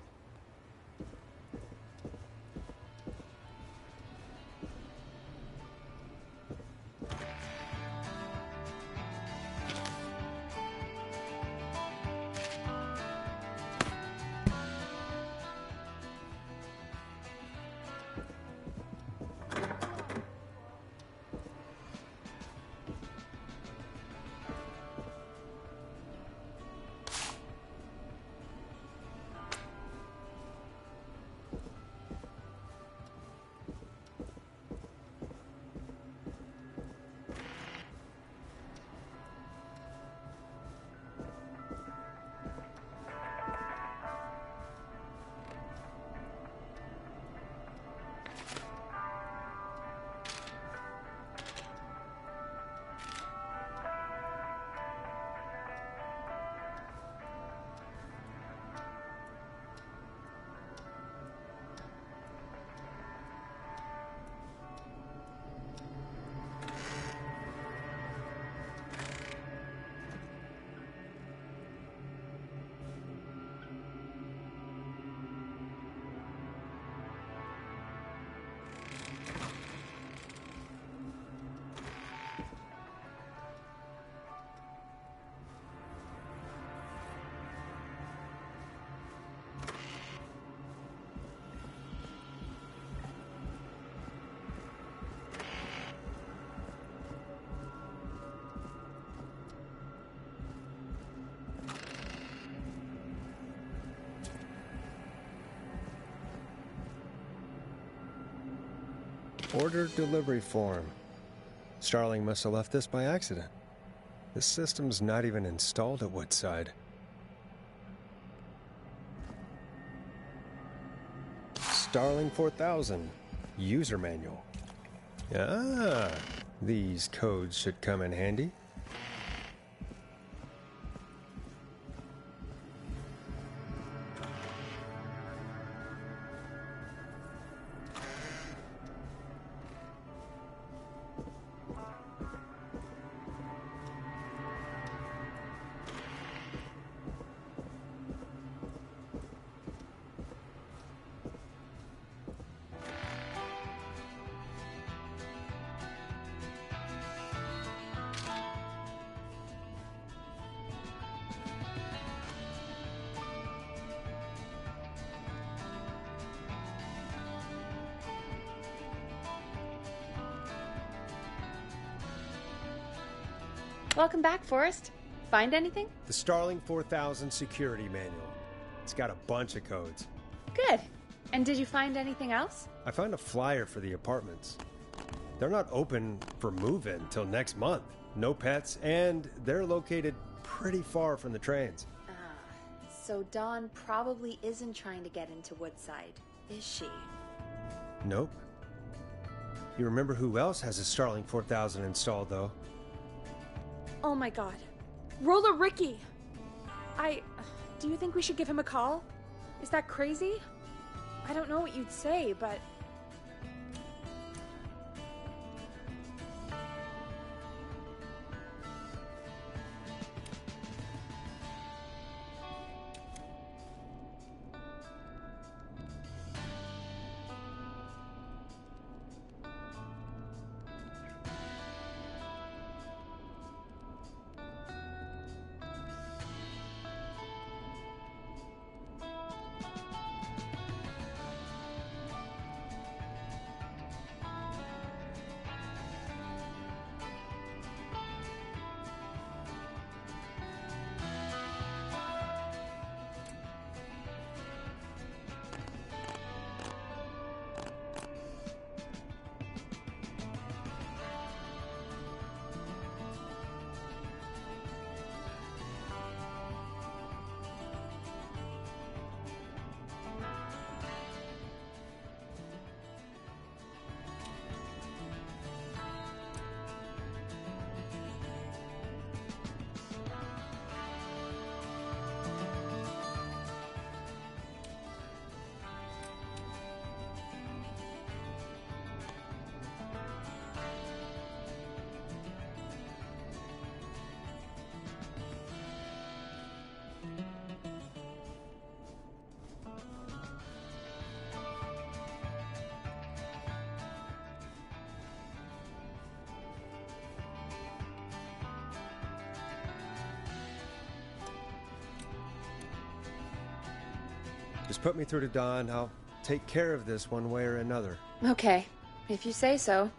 Order delivery form. Starling must have left this by accident. This system's not even installed at Woodside. Starling 4000. User manual. Ah, these codes should come in handy. Welcome back, Forrest. Find anything? The Starling 4000 security manual. It's got a bunch of codes. Good. And did you find anything else? I found a flyer for the apartments. They're not open for move-in till next month. No pets, and they're located pretty far from the trains. So Dawn probably isn't trying to get into Woodside, is she? Nope. You remember who else has a Starling 4000 installed, though? Oh my god. Roller Ricky! Do you think we should give him a call? Is that crazy? I don't know what you'd say, but... Just put me through to Don. I'll take care of this one way or another. Okay, if you say so.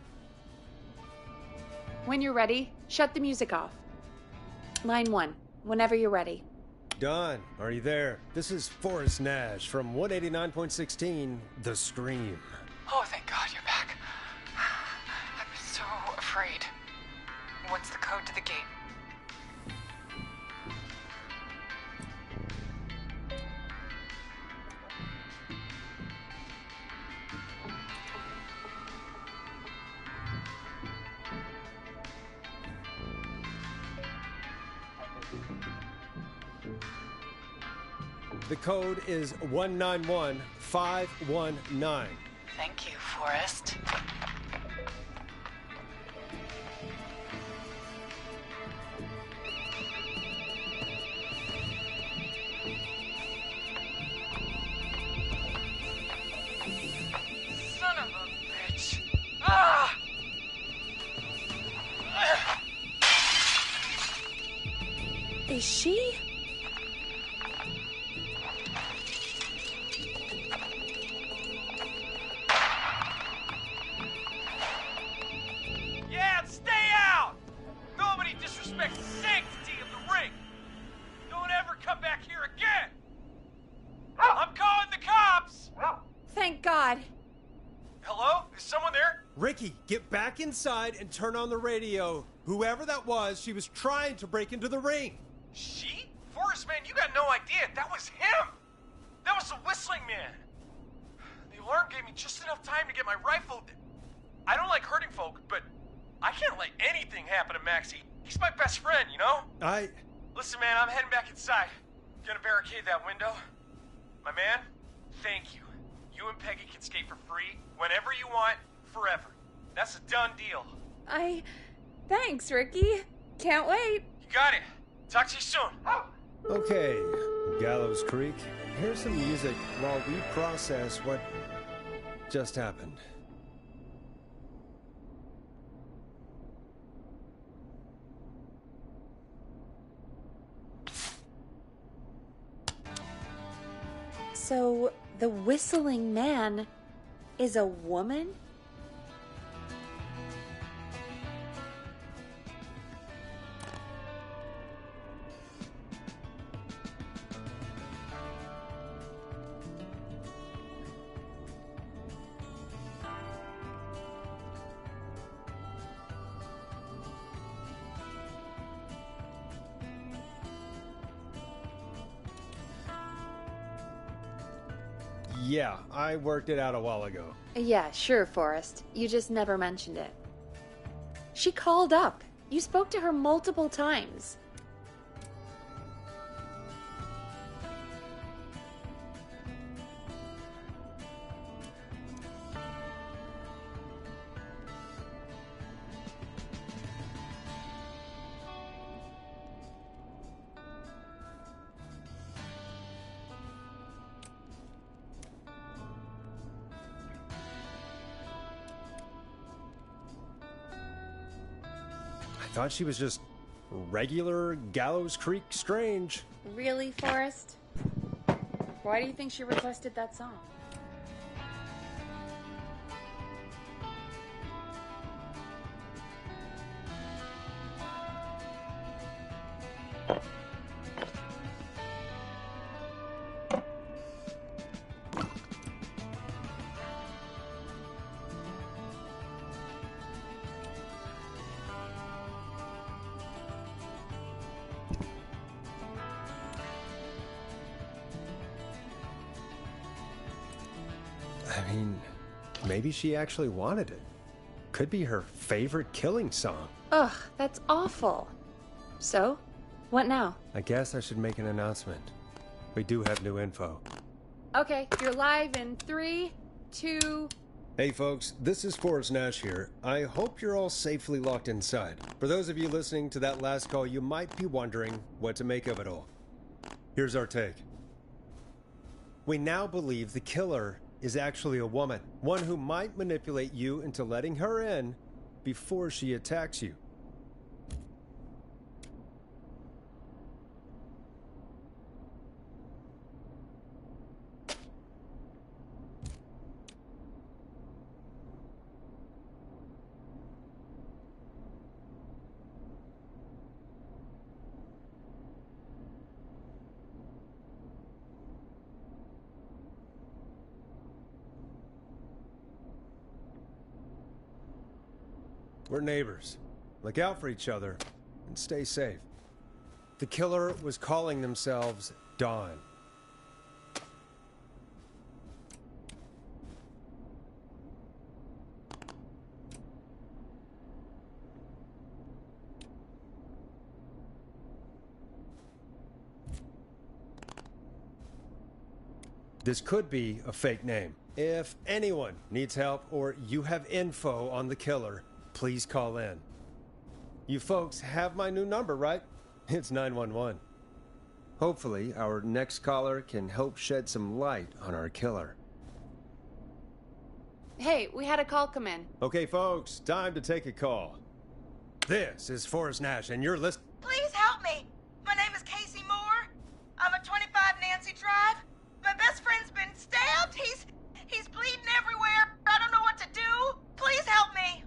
When you're ready, shut the music off. Line 1, whenever you're ready. Don, are you there? This is Forrest Nash from 189.16, The Scream. Oh, thank God you're back. I was so afraid. What's the code to the gate? The code is 191519. Thank you, Forrest. Son of a bitch. Ah! Is she? Yeah, stay out! Nobody disrespects the sanctity of the ring! Don't ever come back here again! I'm calling the cops! Thank God. Hello? Is someone there? Ricky, get back inside and turn on the radio. Whoever that was, she was trying to break into the ring. She? Forrest, man, you got no idea. That was him! That was the whistling man! The alarm gave me just enough time to get my rifle. I don't like hurting folk, but I can't let anything happen to Maxie. He's my best friend, you know? Listen, man, I'm heading back inside. Gonna barricade that window. My man, thank you. You and Peggy can skate for free, whenever you want, forever. That's a done deal. Thanks, Ricky. Can't wait. You got it. Talk to you soon. Okay, Gallows Creek, here's some music while we process what just happened. So, the whistling man is a woman? Yeah, I worked it out a while ago. Yeah, sure, Forrest. You just never mentioned it. She called up. You spoke to her multiple times. I thought she was just regular Gallows Creek Strange. Really, Forrest? Why do you think she requested that song? I mean, maybe she actually wanted it. Could be her favorite killing song. Ugh, that's awful. So, what now? I guess I should make an announcement. We do have new info. Okay, you're live in 3, 2... Hey folks, this is Forrest Nash here. I hope you're all safely locked inside. For those of you listening to that last call, you might be wondering what to make of it all. Here's our take. We now believe the killer is actually a woman. One who might manipulate you into letting her in before she attacks you. We're neighbors. Look out for each other and stay safe. The killer was calling themselves Dawn. This could be a fake name. If anyone needs help or you have info on the killer, please call in. You folks have my new number, right? It's 911. Hopefully, our next caller can help shed some light on our killer. Hey, we had a call come in. Okay, folks, time to take a call. This is Forrest Nash, and you're listening. Please help me. My name is Casey Moore. I'm at 25 Nancy Drive. My best friend's been stabbed. He's bleeding everywhere. I don't know what to do. Please help me.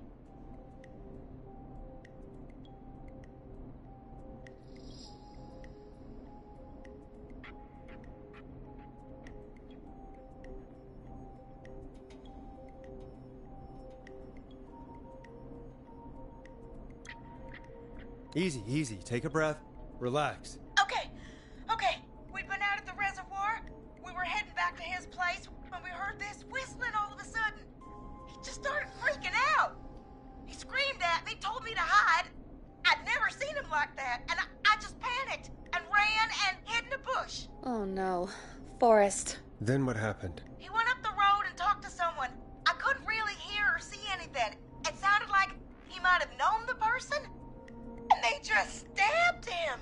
Easy, easy. Take a breath. Relax. Okay. We'd been out at the reservoir. We were heading back to his place when we heard this whistling all of a sudden. He just started freaking out. He screamed at me, told me to hide. I'd never seen him like that, and I just panicked and ran and hid in a bush. Oh no. Forrest. Then what happened? He went up the road and talked to someone. I couldn't really hear or see anything. It sounded like he might have known the person, and they just stabbed him.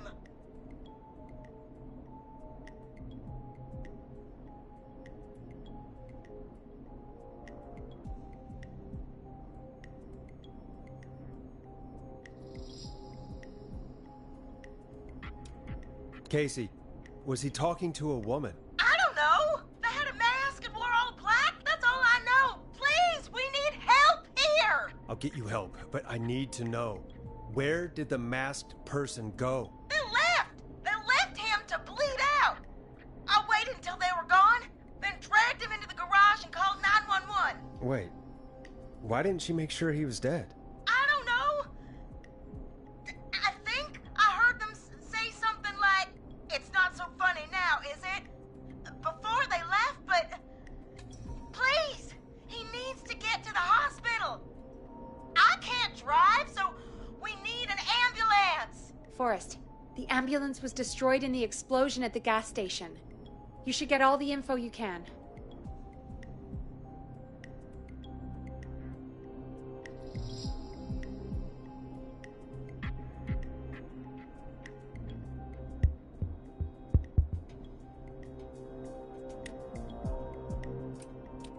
Casey, was he talking to a woman? I don't know. They had a mask and wore all black. That's all I know. Please, we need help here. I'll get you help, but I need to know. Where did the masked person go? They left him to bleed out. I waited until they were gone, then dragged him into the garage and called 911. Wait, why didn't she make sure he was dead? I don't know. I think I heard them say something like, "It's not so funny now, is it?" before they left, but please, he needs to get to the hospital. I can't drive, so we need an ambulance. Forrest, the ambulance was destroyed in the explosion at the gas station. You should get all the info you can.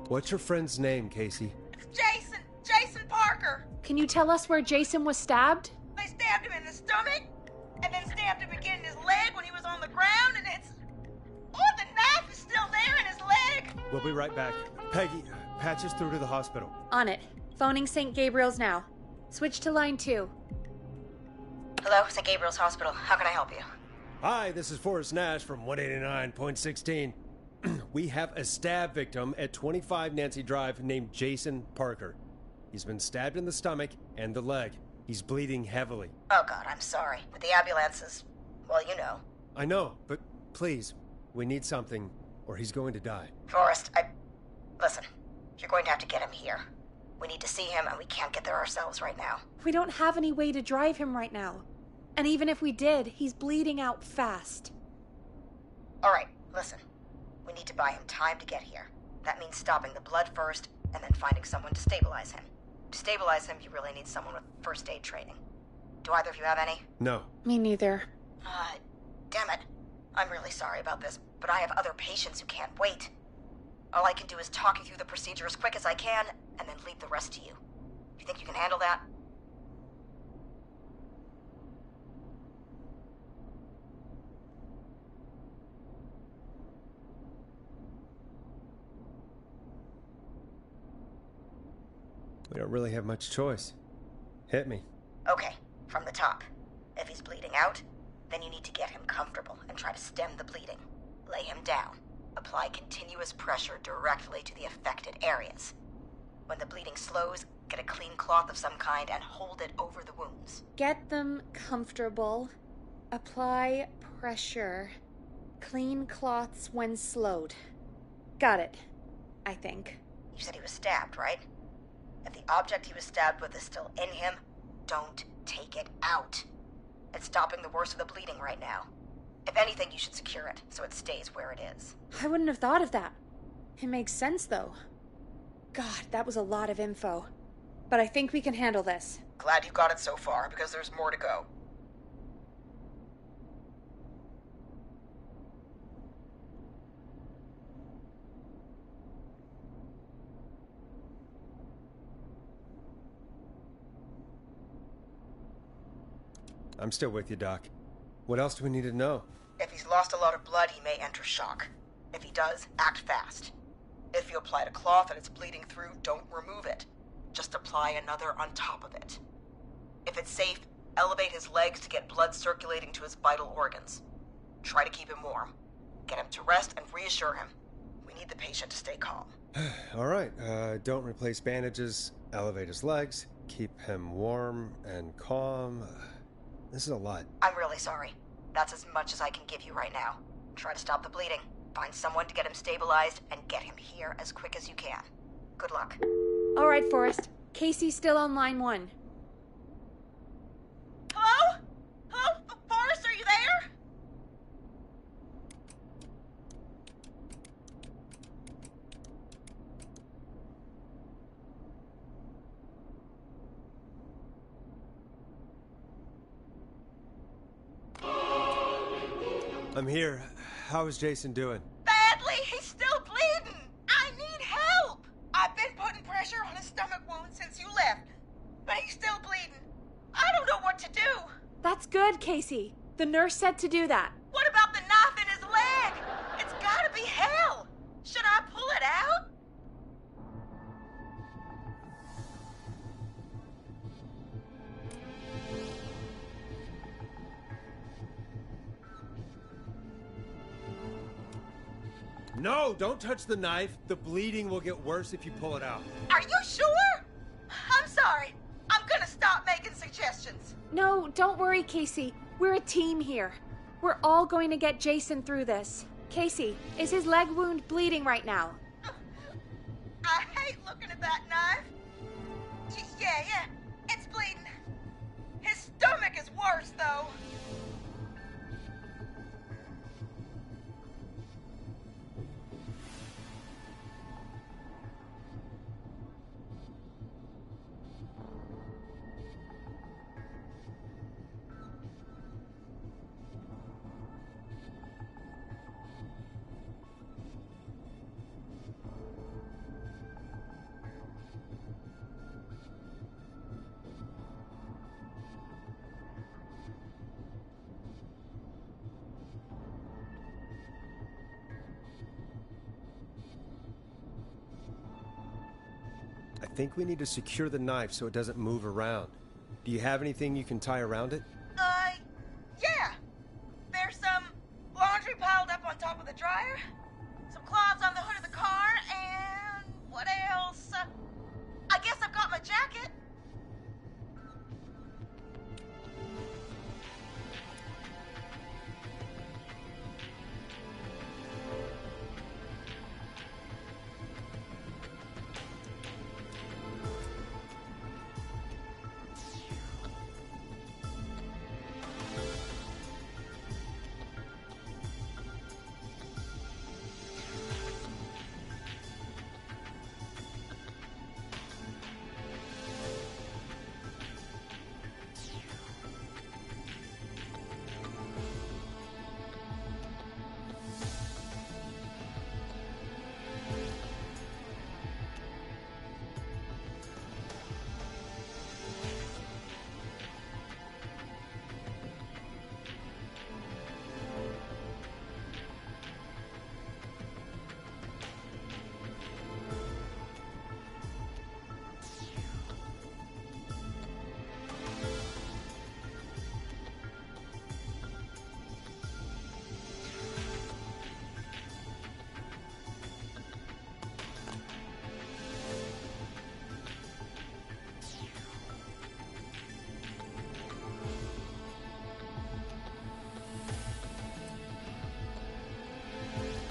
What's your friend's name, Casey? It's Jason Parker. Can you tell us where Jason was stabbed? They stabbed him in the stomach, and then stabbed him again in his leg when he was on the ground, and it's... Oh, the knife is still there in his leg. We'll be right back. Peggy, patch us through to the hospital. On it. Phoning St. Gabriel's now. Switch to line 2. Hello, St. Gabriel's Hospital. How can I help you? Hi, this is Forrest Nash from 189.16. We have a stab victim at 25 Nancy Drive named Jason Parker. He's been stabbed in the stomach and the leg. He's bleeding heavily. Oh, God, I'm sorry. But the ambulance is... well, you know. I know, but please, we need something, or he's going to die. Forrest, listen, you're going to have to get him here. We need to see him, and we can't get there ourselves right now. We don't have any way to drive him right now. And even if we did, he's bleeding out fast. All right, listen. We need to buy him time to get here. That means stopping the blood first, and then finding someone to stabilize him. To stabilize him, you really need someone with first aid training. Do either of you have any? No. Me neither. Damn it. I'm really sorry about this, but I have other patients who can't wait. All I can do is talk you through the procedure as quick as I can, and then leave the rest to you. You think you can handle that? We don't really have much choice. Hit me. Okay, from the top. If he's bleeding out, then you need to get him comfortable and try to stem the bleeding. Lay him down. Apply continuous pressure directly to the affected areas. When the bleeding slows, Get a clean cloth of some kind and hold it over the wounds. Get them comfortable. Apply pressure. Clean cloths when slowed. Got it, I think. You said he was stabbed, right? If the object he was stabbed with is still in him, don't take it out. It's stopping the worst of the bleeding right now. If anything, you should secure it so it stays where it is. I wouldn't have thought of that. It makes sense, though. God, that was a lot of info. But I think we can handle this. Glad you got it so far, because there's more to go. I'm still with you, Doc. What else do we need to know? If he's lost a lot of blood, he may enter shock. If he does, act fast. If you applied a cloth and it's bleeding through, don't remove it. Just apply another on top of it. If it's safe, elevate his legs to get blood circulating to his vital organs. Try to keep him warm. Get him to rest and reassure him. We need the patient to stay calm. All right, don't replace bandages, elevate his legs, keep him warm and calm. This is a lot. I'm really sorry. That's as much as I can give you right now. Try to stop the bleeding. Find someone to get him stabilized and get him here as quick as you can. Good luck. All right, Forrest. Casey's still on line 1. Hello? Hello? Forrest, are you there? I'm here. How is Jason doing? Badly. He's still bleeding. I need help. I've been putting pressure on his stomach wound since you left, but he's still bleeding. I don't know what to do. That's good, Casey. The nurse said to do that. What about the knife in his leg? It's gotta be hell. Should I pull it out? No, don't touch the knife. The bleeding will get worse if you pull it out. Are you sure? I'm sorry. I'm gonna stop making suggestions. No, don't worry, Casey. We're a team here. We're all going to get Jason through this. Casey, is his leg wound bleeding right now? I hate looking at that knife. Yeah, it's bleeding. His stomach is worse, though. I think we need to secure the knife so it doesn't move around. Do you have anything you can tie around it? Yeah. There's some laundry piled up on top of the dryer, some cloths on the hood of the car, and what else? I guess I've got my jacket.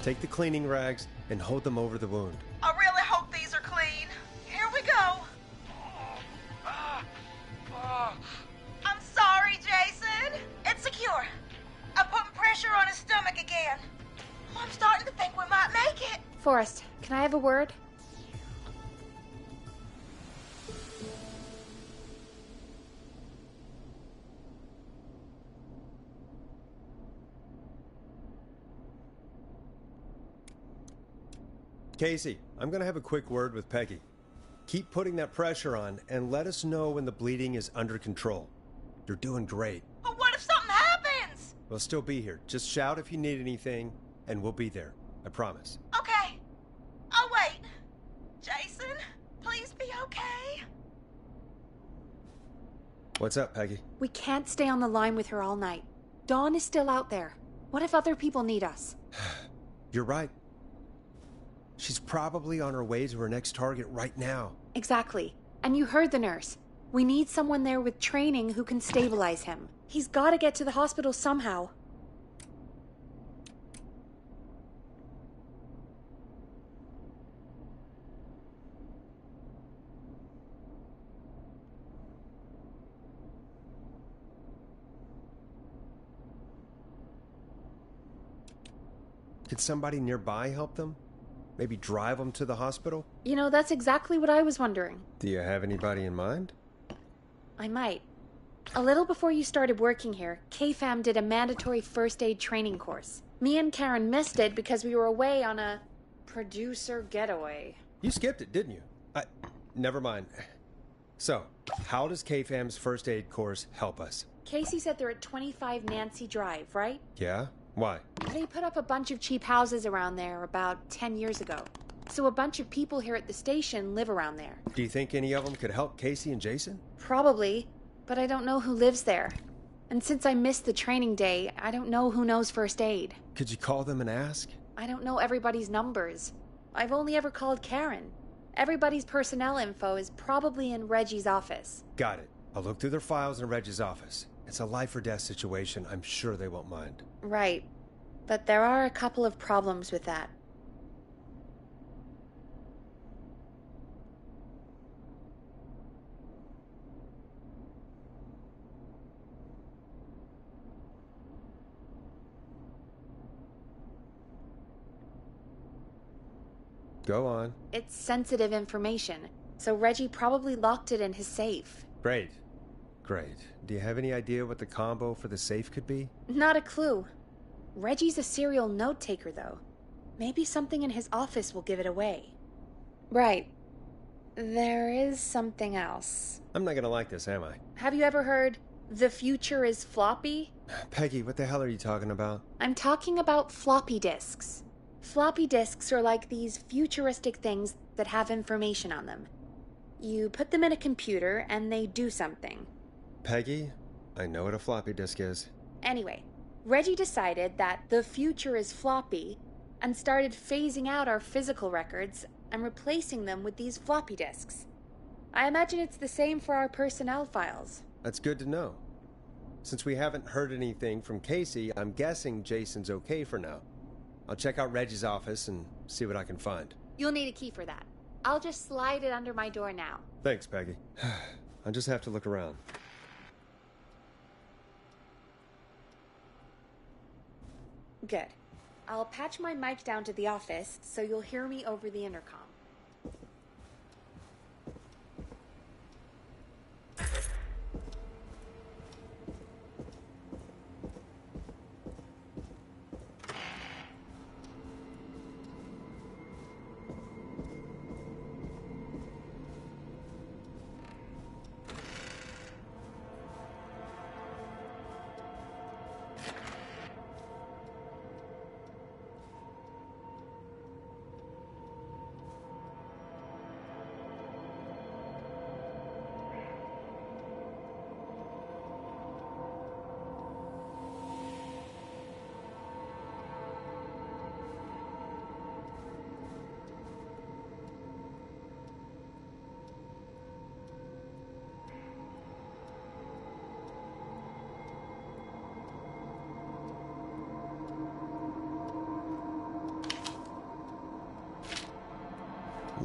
Take the cleaning rags and hold them over the wound. I really hope these are clean. Here we go. I'm sorry, Jason. It's secure. I'm putting pressure on his stomach again. I'm starting to think we might make it. Forrest, can I have a word? Casey, I'm gonna have a quick word with Peggy. Keep putting that pressure on and let us know when the bleeding is under control. You're doing great. But what if something happens? We'll still be here. Just shout if you need anything, and we'll be there. I promise. Okay. I'll wait. Jason, please be okay. What's up, Peggy? We can't stay on the line with her all night. Dawn is still out there. What if other people need us? You're right. She's probably on her way to her next target right now. Exactly. And you heard the nurse. We need someone there with training who can stabilize him. He's got to get to the hospital somehow. Could somebody nearby help them? Maybe drive them to the hospital? You know, that's exactly what I was wondering. Do you have anybody in mind? I might. A little before you started working here, KFAM did a mandatory first aid training course. Me and Karen missed it because we were away on a producer getaway. You skipped it, didn't you? Never mind. So, how does KFAM's first aid course help us? Casey said they're at 25 Nancy Drive, right? Yeah? Why? They put up a bunch of cheap houses around there about 10 years ago. So a bunch of people here at the station live around there. Do you think any of them could help Casey and Jason? Probably, but I don't know who lives there. And since I missed the training day, I don't know who knows first aid. Could you call them and ask? I don't know everybody's numbers. I've only ever called Karen. Everybody's personnel info is probably in Reggie's office. Got it. I'll look through their files in Reggie's office. It's a life or death situation. I'm sure they won't mind. Right. But there are a couple of problems with that. Go on. It's sensitive information, so Reggie probably locked it in his safe. Great. Great. Do you have any idea what the combo for the safe could be? Not a clue. Reggie's a serial note-taker, though. Maybe something in his office will give it away. Right. There is something else. I'm not gonna like this, am I? Have you ever heard, "The future is floppy"? Peggy, what the hell are you talking about? I'm talking about floppy disks. Floppy disks are like these futuristic things that have information on them. You put them in a computer and they do something. Peggy, I know what a floppy disk is. Anyway, Reggie decided that the future is floppy and started phasing out our physical records and replacing them with these floppy disks. I imagine it's the same for our personnel files. That's good to know. Since we haven't heard anything from Casey, I'm guessing Jason's okay for now. I'll check out Reggie's office and see what I can find. You'll need a key for that. I'll just slide it under my door now. Thanks, Peggy. I'll just have to look around. Good. I'll patch my mic down to the office so you'll hear me over the intercom.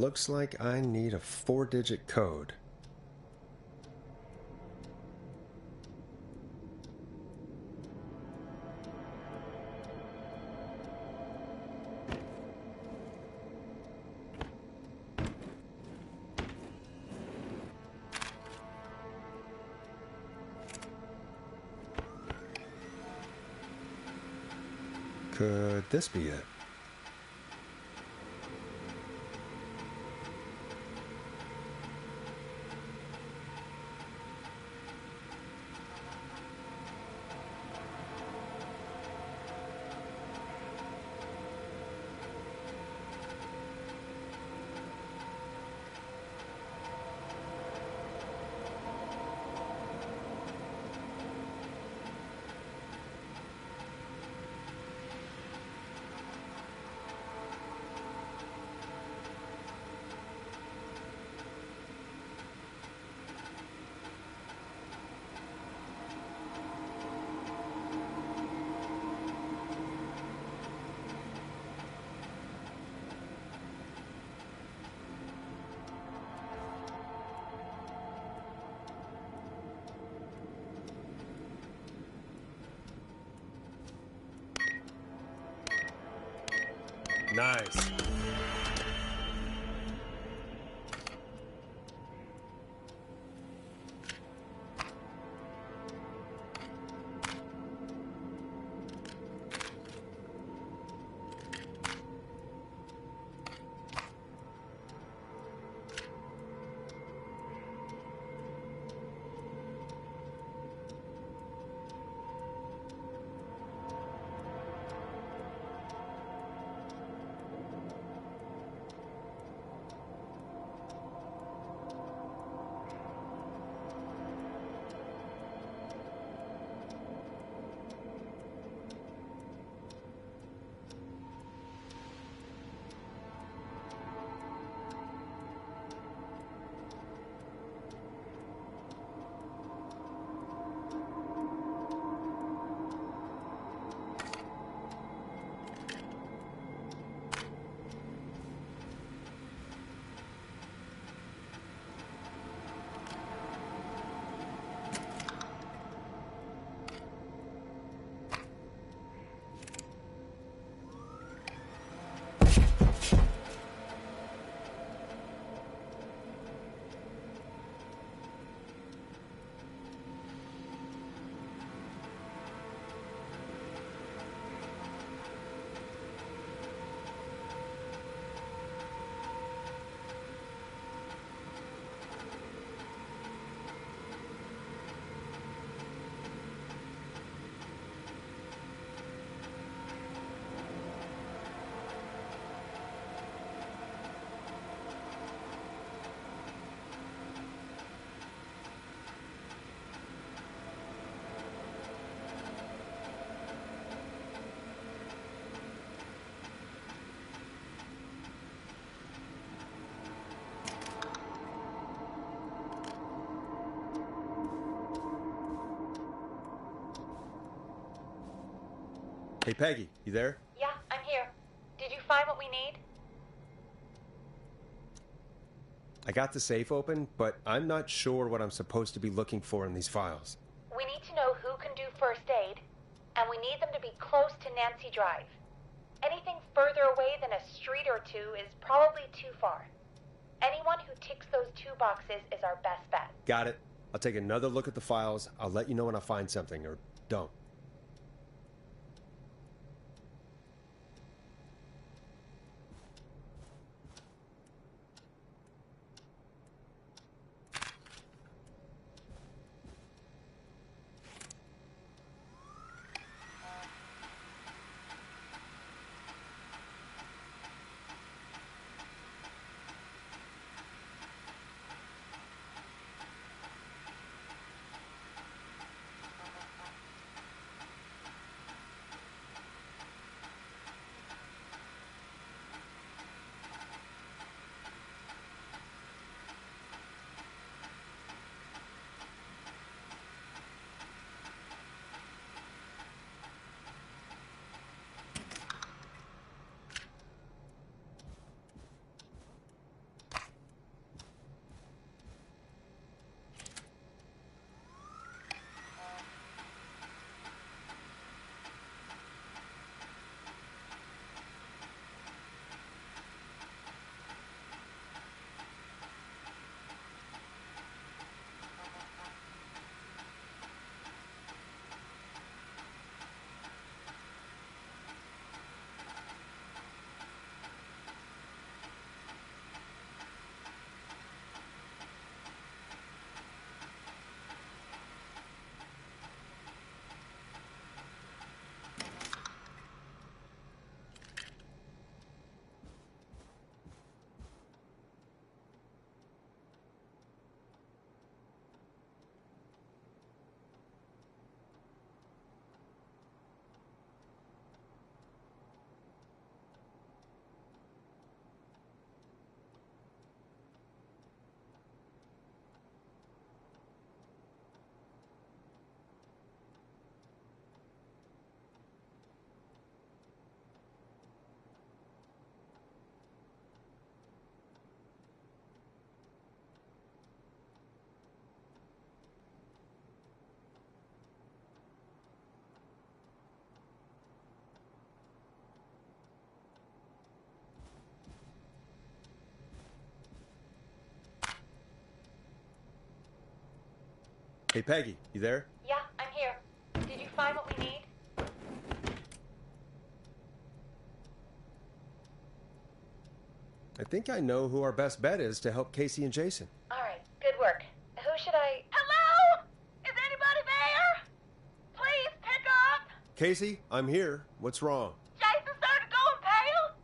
Looks like I need a 4-digit code. Could this be it? Nice. Hey, Peggy, you there? Yeah, I'm here. Did you find what we need? I got the safe open, but I'm not sure what I'm supposed to be looking for in these files. We need to know who can do first aid, and we need them to be close to Nancy Drive. Anything further away than a street or two is probably too far. Anyone who ticks those 2 boxes is our best bet. Got it. I'll take another look at the files. I'll let you know when I find something, or don't. Hey, Peggy, you there? Yeah, I'm here. Did you find what we need? I think I know who our best bet is to help Casey and Jason. All right, good work. Who should I... Hello? Is anybody there? Please pick up. Casey, I'm here. What's wrong? Jason started going pale.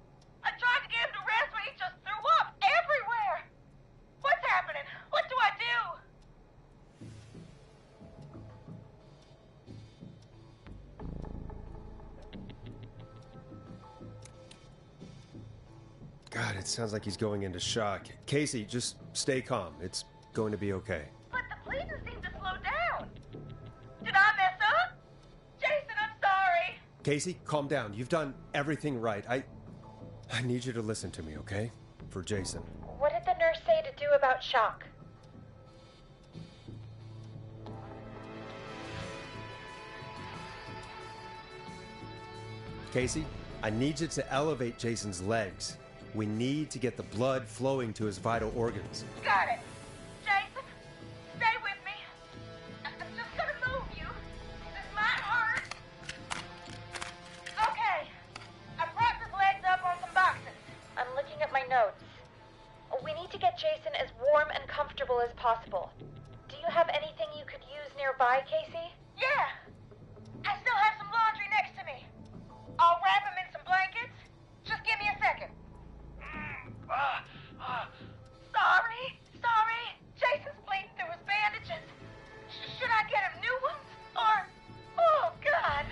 I tried to get him to rest, but he just threw up everywhere. What's happening? What do I do? God, it sounds like he's going into shock. Casey, just stay calm. It's going to be okay. But the bleeding seemed to slow down. Did I mess up? Jason, I'm sorry. Casey, calm down. You've done everything right. I need you to listen to me, okay? For Jason. What did the nurse say to do about shock? Casey, I need you to elevate Jason's legs. We need to get the blood flowing to his vital organs. Got it. Jason, stay with me. I'm just gonna move you. This might hurt. Okay. I propped his legs up on some boxes. I'm looking at my notes. We need to get Jason as warm and comfortable as possible. Do you have anything you could use nearby, Casey? Yeah. I still have some laundry next to me. I'll wrap him in some blankets. Just give me a second. Sorry. Jason's bleeding through his bandages. Should I get him new ones? Or... Oh, God.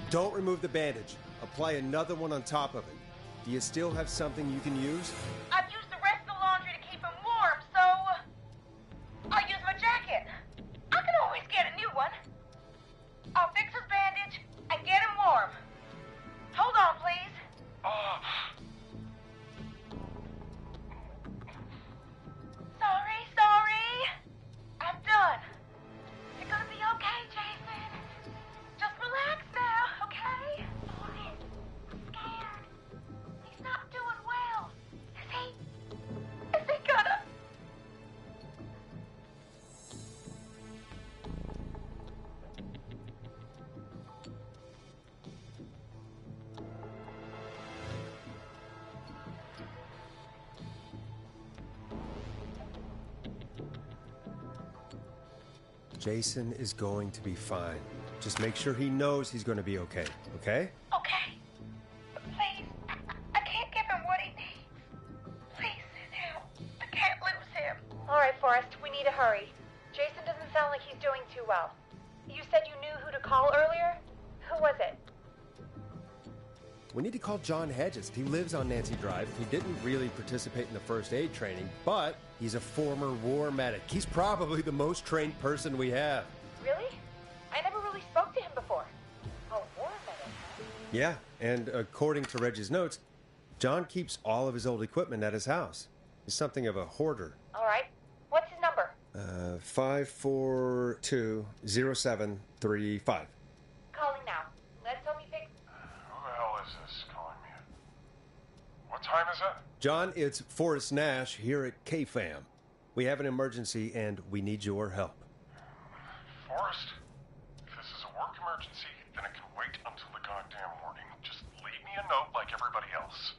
Don't remove the bandage. Apply another one on top of it. Do you still have something you can use? I've used the rest of the laundry to keep him warm, so... I'll use my jacket. I can always get a new one. I'll fix his bandage and get him warm. Hold on, please. Sorry. I'm done. You're gonna be okay, Jason. Just relax now, okay? Sorry. I'm scared. He's not doing well. Is he gonna... Jason is going to be fine. Just make sure he knows he's going to be okay, okay? Okay. But please, I can't give him what he needs. Please sit down. I can't lose him. All right, Forrest, we need to hurry. Jason doesn't sound like he's doing too well. You said you knew who to call earlier? Who was it? We need to call John Hedges. He lives on Nancy Drive. He didn't really participate in the first aid training, but he's a former war medic. He's probably the most trained person we have. Really? I never really spoke to him before. Oh, war medic, huh? Yeah, and according to Reggie's notes, John keeps all of his old equipment at his house. He's something of a hoarder. All right. What's his number? 542-0735. Calling now. Let's hope he picks... Who the hell is this calling me? What time is it? John, it's Forrest Nash here at KFAM. We have an emergency and we need your help. Forrest, if this is a work emergency, then it can wait until the goddamn morning. Just leave me a note like everybody else.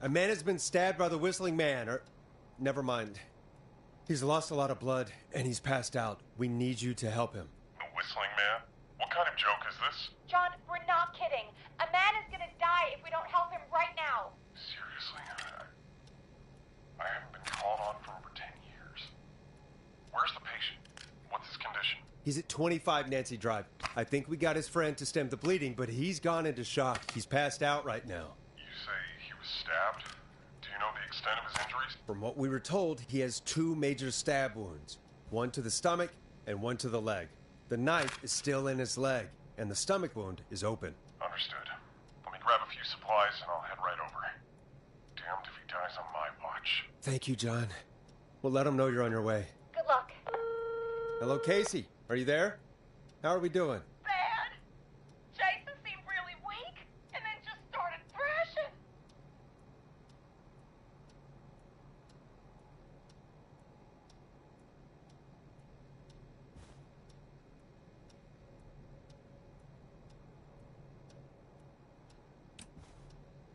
A man has been stabbed by the Whistling Man, or... Never mind. He's lost a lot of blood, and he's passed out. We need you to help him. The Whistling Man? What kind of joke is this? John, we're not kidding. A man is gonna die if we don't help him right now. Seriously? I haven't been called on for over 10 years. Where's the patient? What's his condition? He's at 25 Nancy Drive. I think we got his friend to stem the bleeding, but he's gone into shock. He's passed out right now. You say he was stabbed? Do you know the extent of his injuries? From what we were told, he has 2 major stab wounds. One to the stomach and one to the leg. The knife is still in his leg, and the stomach wound is open. Understood. Let me grab a few supplies and I'll head right over. Damned if he dies on my watch. Thank you, John. We'll let him know you're on your way. Good luck. Hello, Casey. Are you there? How are we doing? Bad. Jason seemed really weak and then just started thrashing.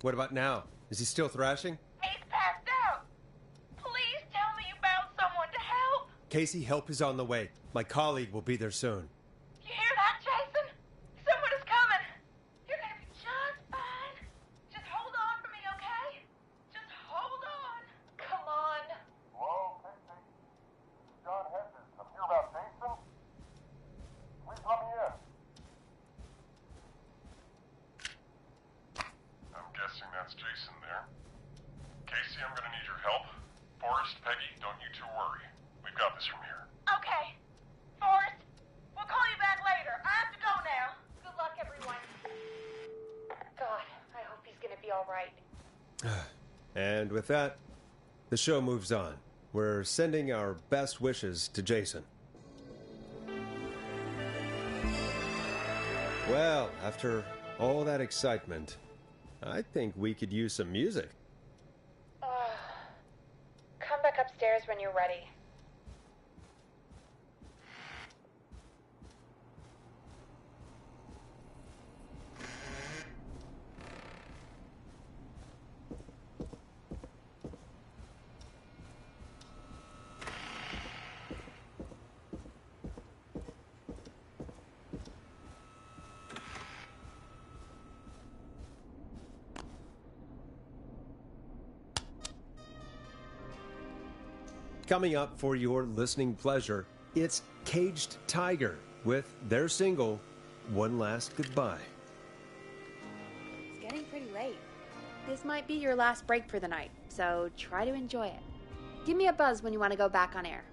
What about now? Is he still thrashing? He's passed out. Please tell me you found someone to help. Casey, help is on the way. My colleague will be there soon. You hear that, Jason? Someone is coming. You're gonna be just fine. Just hold on for me, okay? Just hold on. Come on. Hello, Casey? John Hedges. I'm here about Jason. Please let me in. I'm guessing that's Jason there. Casey, I'm gonna need your help. Forrest, Peggy, don't you two worry. We've got this from here. Okay. Forrest, we'll call you back later. I have to go now. Good luck, everyone. God, I hope he's gonna be all right. And with that, the show moves on. We're sending our best wishes to Jason. Well, after all that excitement, I think we could use some music. Come back upstairs when you're ready. Coming up for your listening pleasure, it's Caged Tiger with their single, One Last Goodbye. It's getting pretty late. This might be your last break for the night, so try to enjoy it. Give me a buzz when you want to go back on air.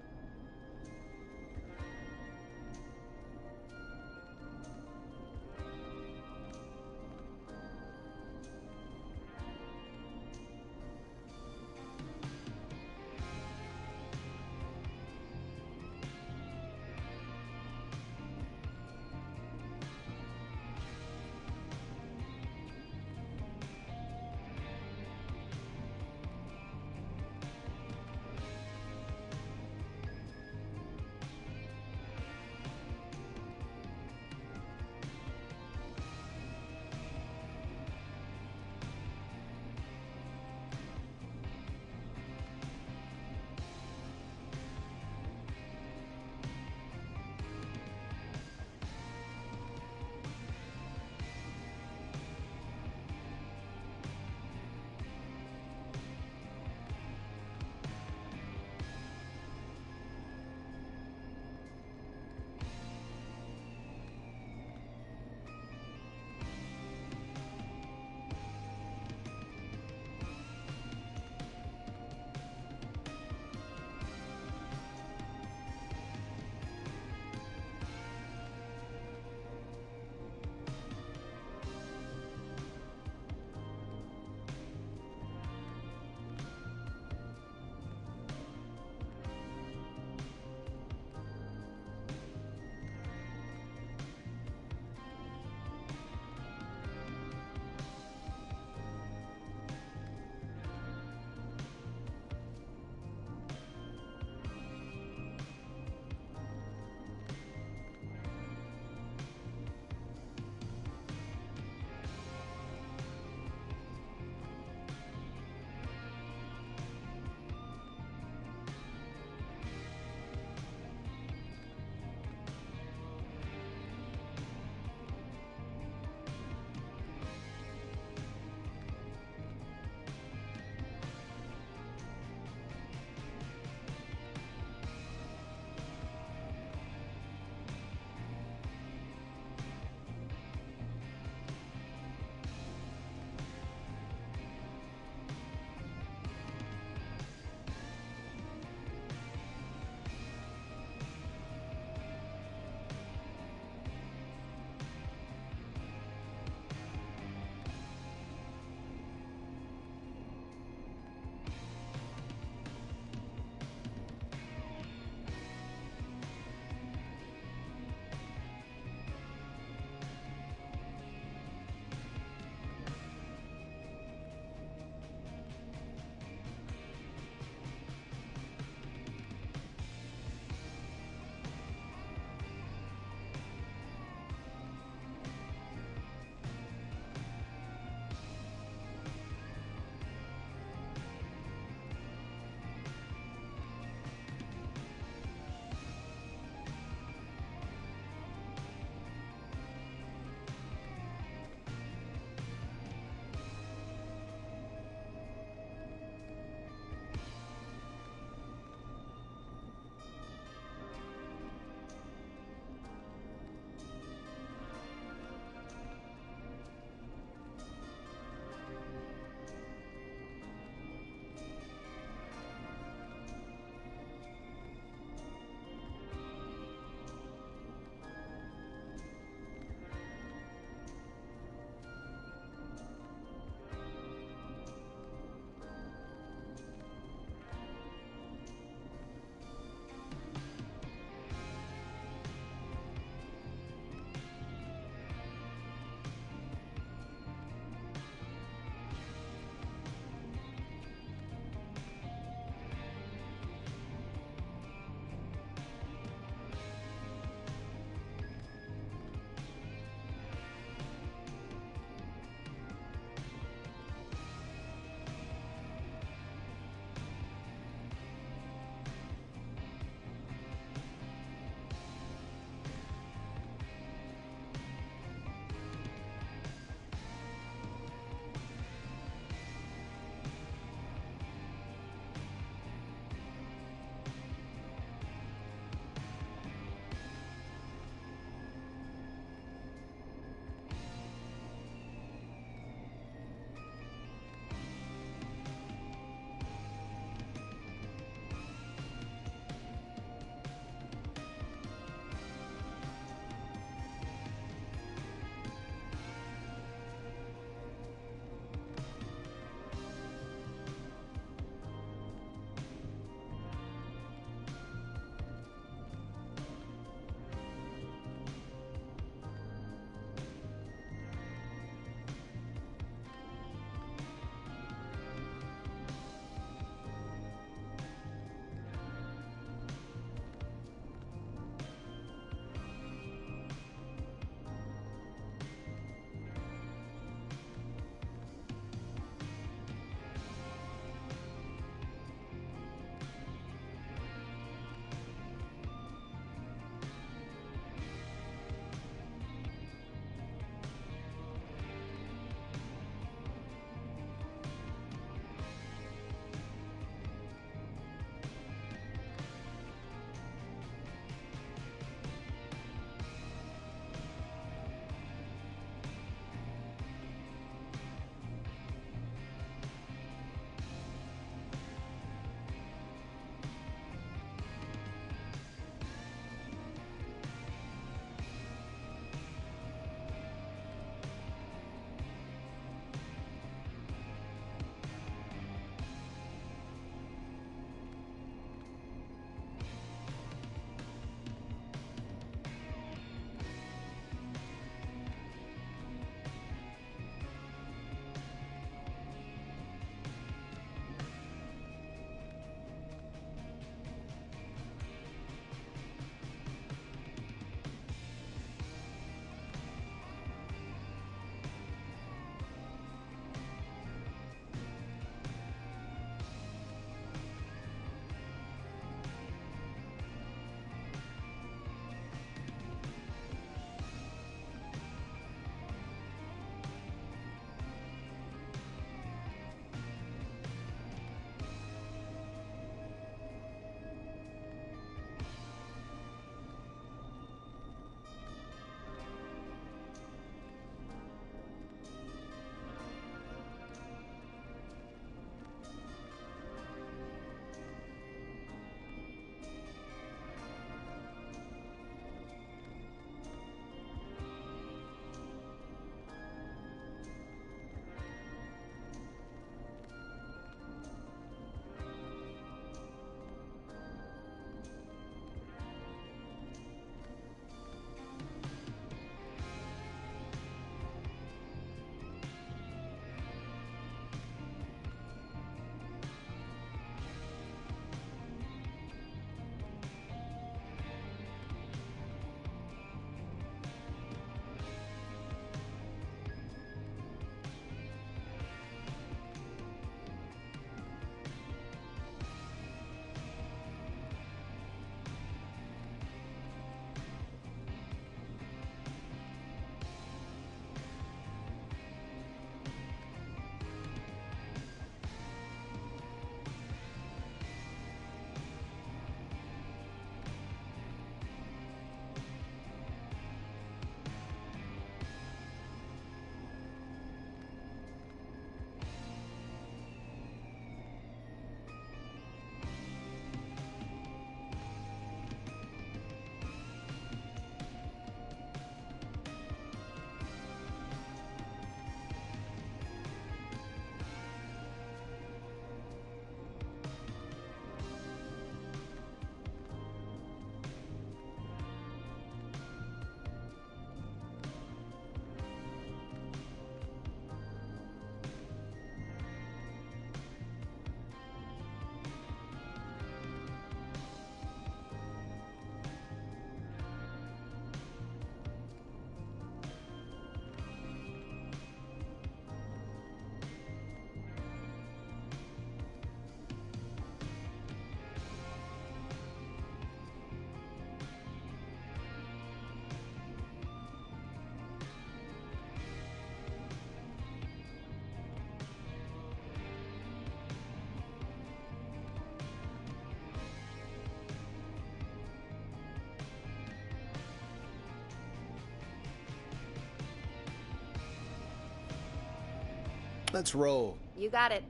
Let's roll. You got it.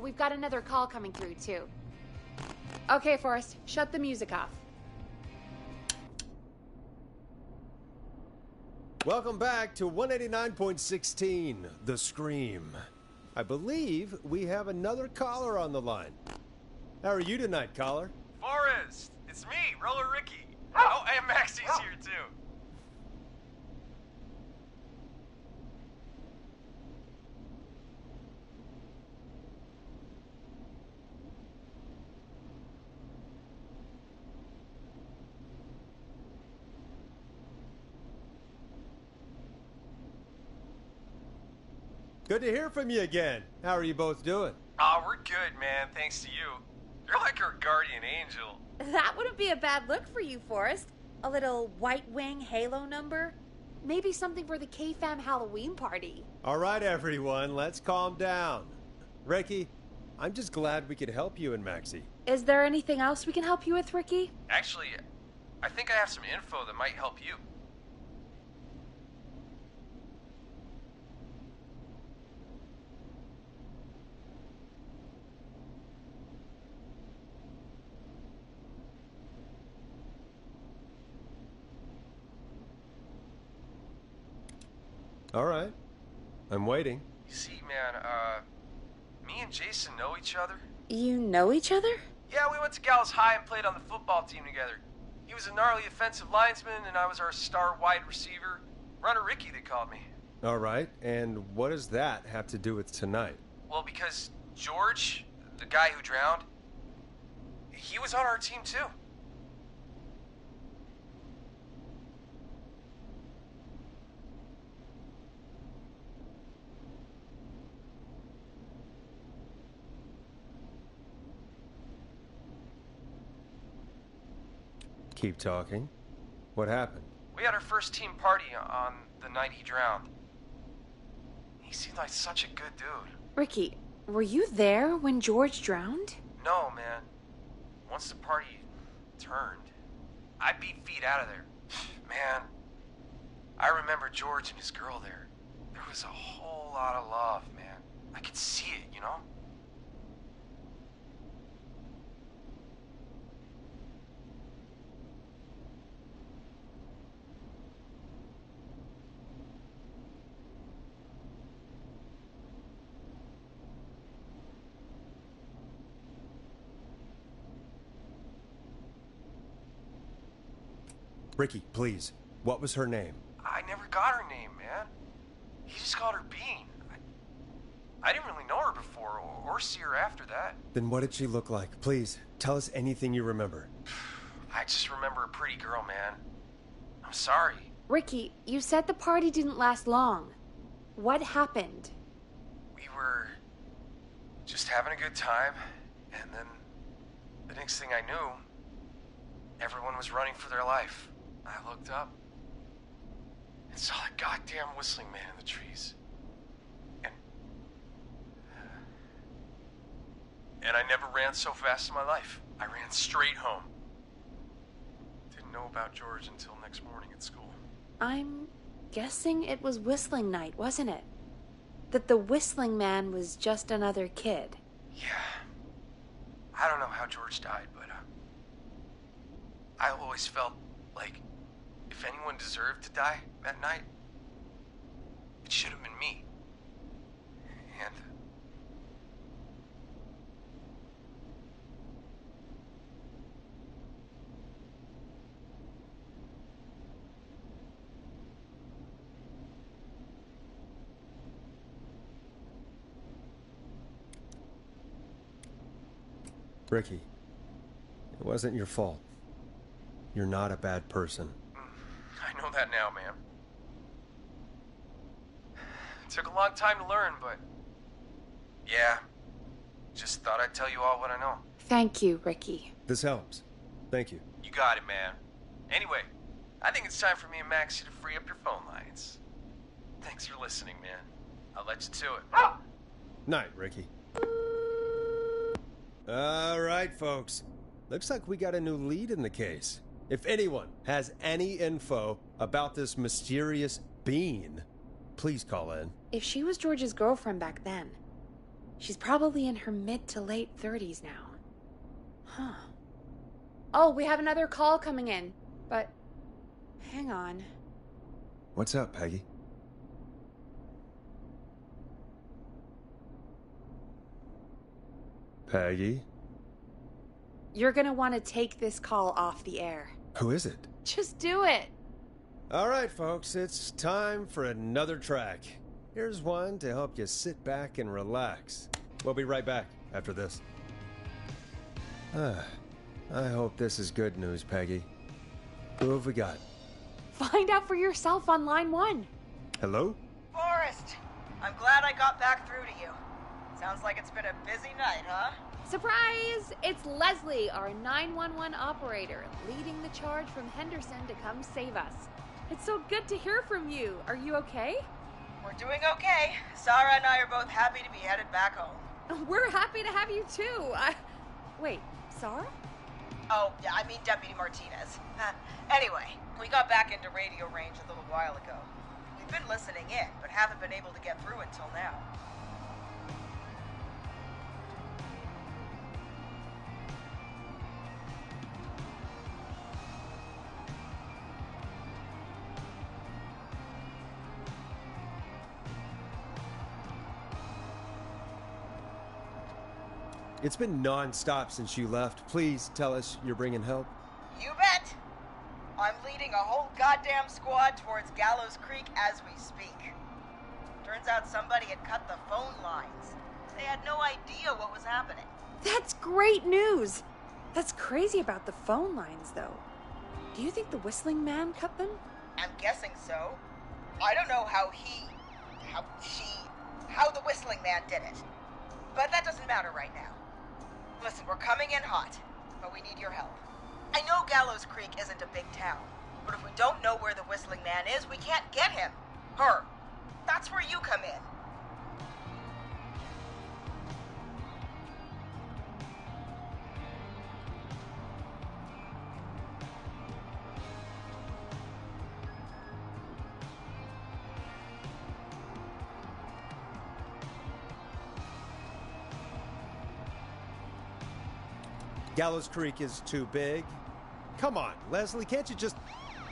We've got another call coming through, too. Okay, Forrest, shut the music off. Welcome back to 189.16, The Scream. I believe we have another caller on the line. How are you tonight, caller? Forrest, it's me, Roller Ricky. Oh, and Maxie's here too. Good to hear from you again. How are you both doing? Oh, we're good, man. Thanks to you. You're like our guardian angel. That wouldn't be a bad look for you, Forrest. A little White Wing Halo number? Maybe something for the K-Fam Halloween party. All right, everyone, let's calm down. Ricky, I'm just glad we could help you and Maxie. Is there anything else we can help you with, Ricky? Actually, I think I have some info that might help you. All right. I'm waiting. You see, man, me and Jason know each other. You know each other? Yeah, we went to Gallows High and played on the football team together. He was a gnarly offensive linesman, and I was our star wide receiver. Runner Ricky, they called me. All right, and what does that have to do with tonight? Well, because George, the guy who drowned, he was on our team too. Keep talking. What happened? We had our first team party on the night he drowned. He seemed like such a good dude. Ricky, were you there when George drowned? No, man. Once the party turned, I beat feet out of there. Man, I remember George and his girl there. There was a whole lot of love, man. I could see it, you know? Ricky, please. What was her name? I never got her name, man. He just called her Bean. I didn't really know her before or see her after that. Then what did she look like? Please, tell us anything you remember. I just remember a pretty girl, man. I'm sorry. Ricky, you said the party didn't last long. What happened? We were just having a good time, and then the next thing I knew, everyone was running for their life. I looked up and saw that goddamn whistling man in the trees. And I never ran so fast in my life. I ran straight home. Didn't know about George until next morning at school. I'm guessing it was whistling night, wasn't it? That the whistling man was just another kid. Yeah. I don't know how George died, but I always felt like if anyone deserved to die that night, it should have been me. And Ricky, it wasn't your fault. You're not a bad person. I know that now, man. It took a long time to learn, but yeah, just thought I'd tell you all what I know. Thank you, Ricky. This helps. Thank you. You got it, man. Anyway, I think it's time for me and Maxie to free up your phone lines. Thanks for listening, man. I'll let you to it. Night, Ricky. All right, folks. Looks like we got a new lead in the case. If anyone has any info about this mysterious bean, please call in. If she was George's girlfriend back then, she's probably in her mid to late 30s now. Huh. Oh, we have another call coming in, but hang on. What's up, Peggy? Peggy? You're gonna want to take this call off the air. Who is it? Just do it. All right, folks, it's time for another track. Here's one to help you sit back and relax. We'll be right back after this. I hope this is good news, Peggy. Who have we got? Find out for yourself on line 1. Hello? Forrest, I'm glad I got back through to you. Sounds like it's been a busy night, huh? Surprise! It's Leslie, our 911 operator, leading the charge from Henderson to come save us. It's so good to hear from you. Are you okay? We're doing okay. Sarah and I are both happy to be headed back home. We're happy to have you too. Wait, Sarah? Oh, yeah, I mean Deputy Martinez. Anyway, we got back into radio range a little while ago. We've been listening in, but haven't been able to get through until now. It's been non-stop since you left. Please tell us you're bringing help. You bet! I'm leading a whole goddamn squad towards Gallows Creek as we speak. Turns out somebody had cut the phone lines. They had no idea what was happening. That's great news! That's crazy about the phone lines, though. Do you think the Whistling Man cut them? I'm guessing so. I don't know how the Whistling Man did it. But that doesn't matter right now. Listen, we're coming in hot, but we need your help. I know Gallows Creek isn't a big town, but if we don't know where the Whistling Man is, we can't get him. Her. That's where you come in. Gallows Creek is too big. Come on, Leslie, can't you just,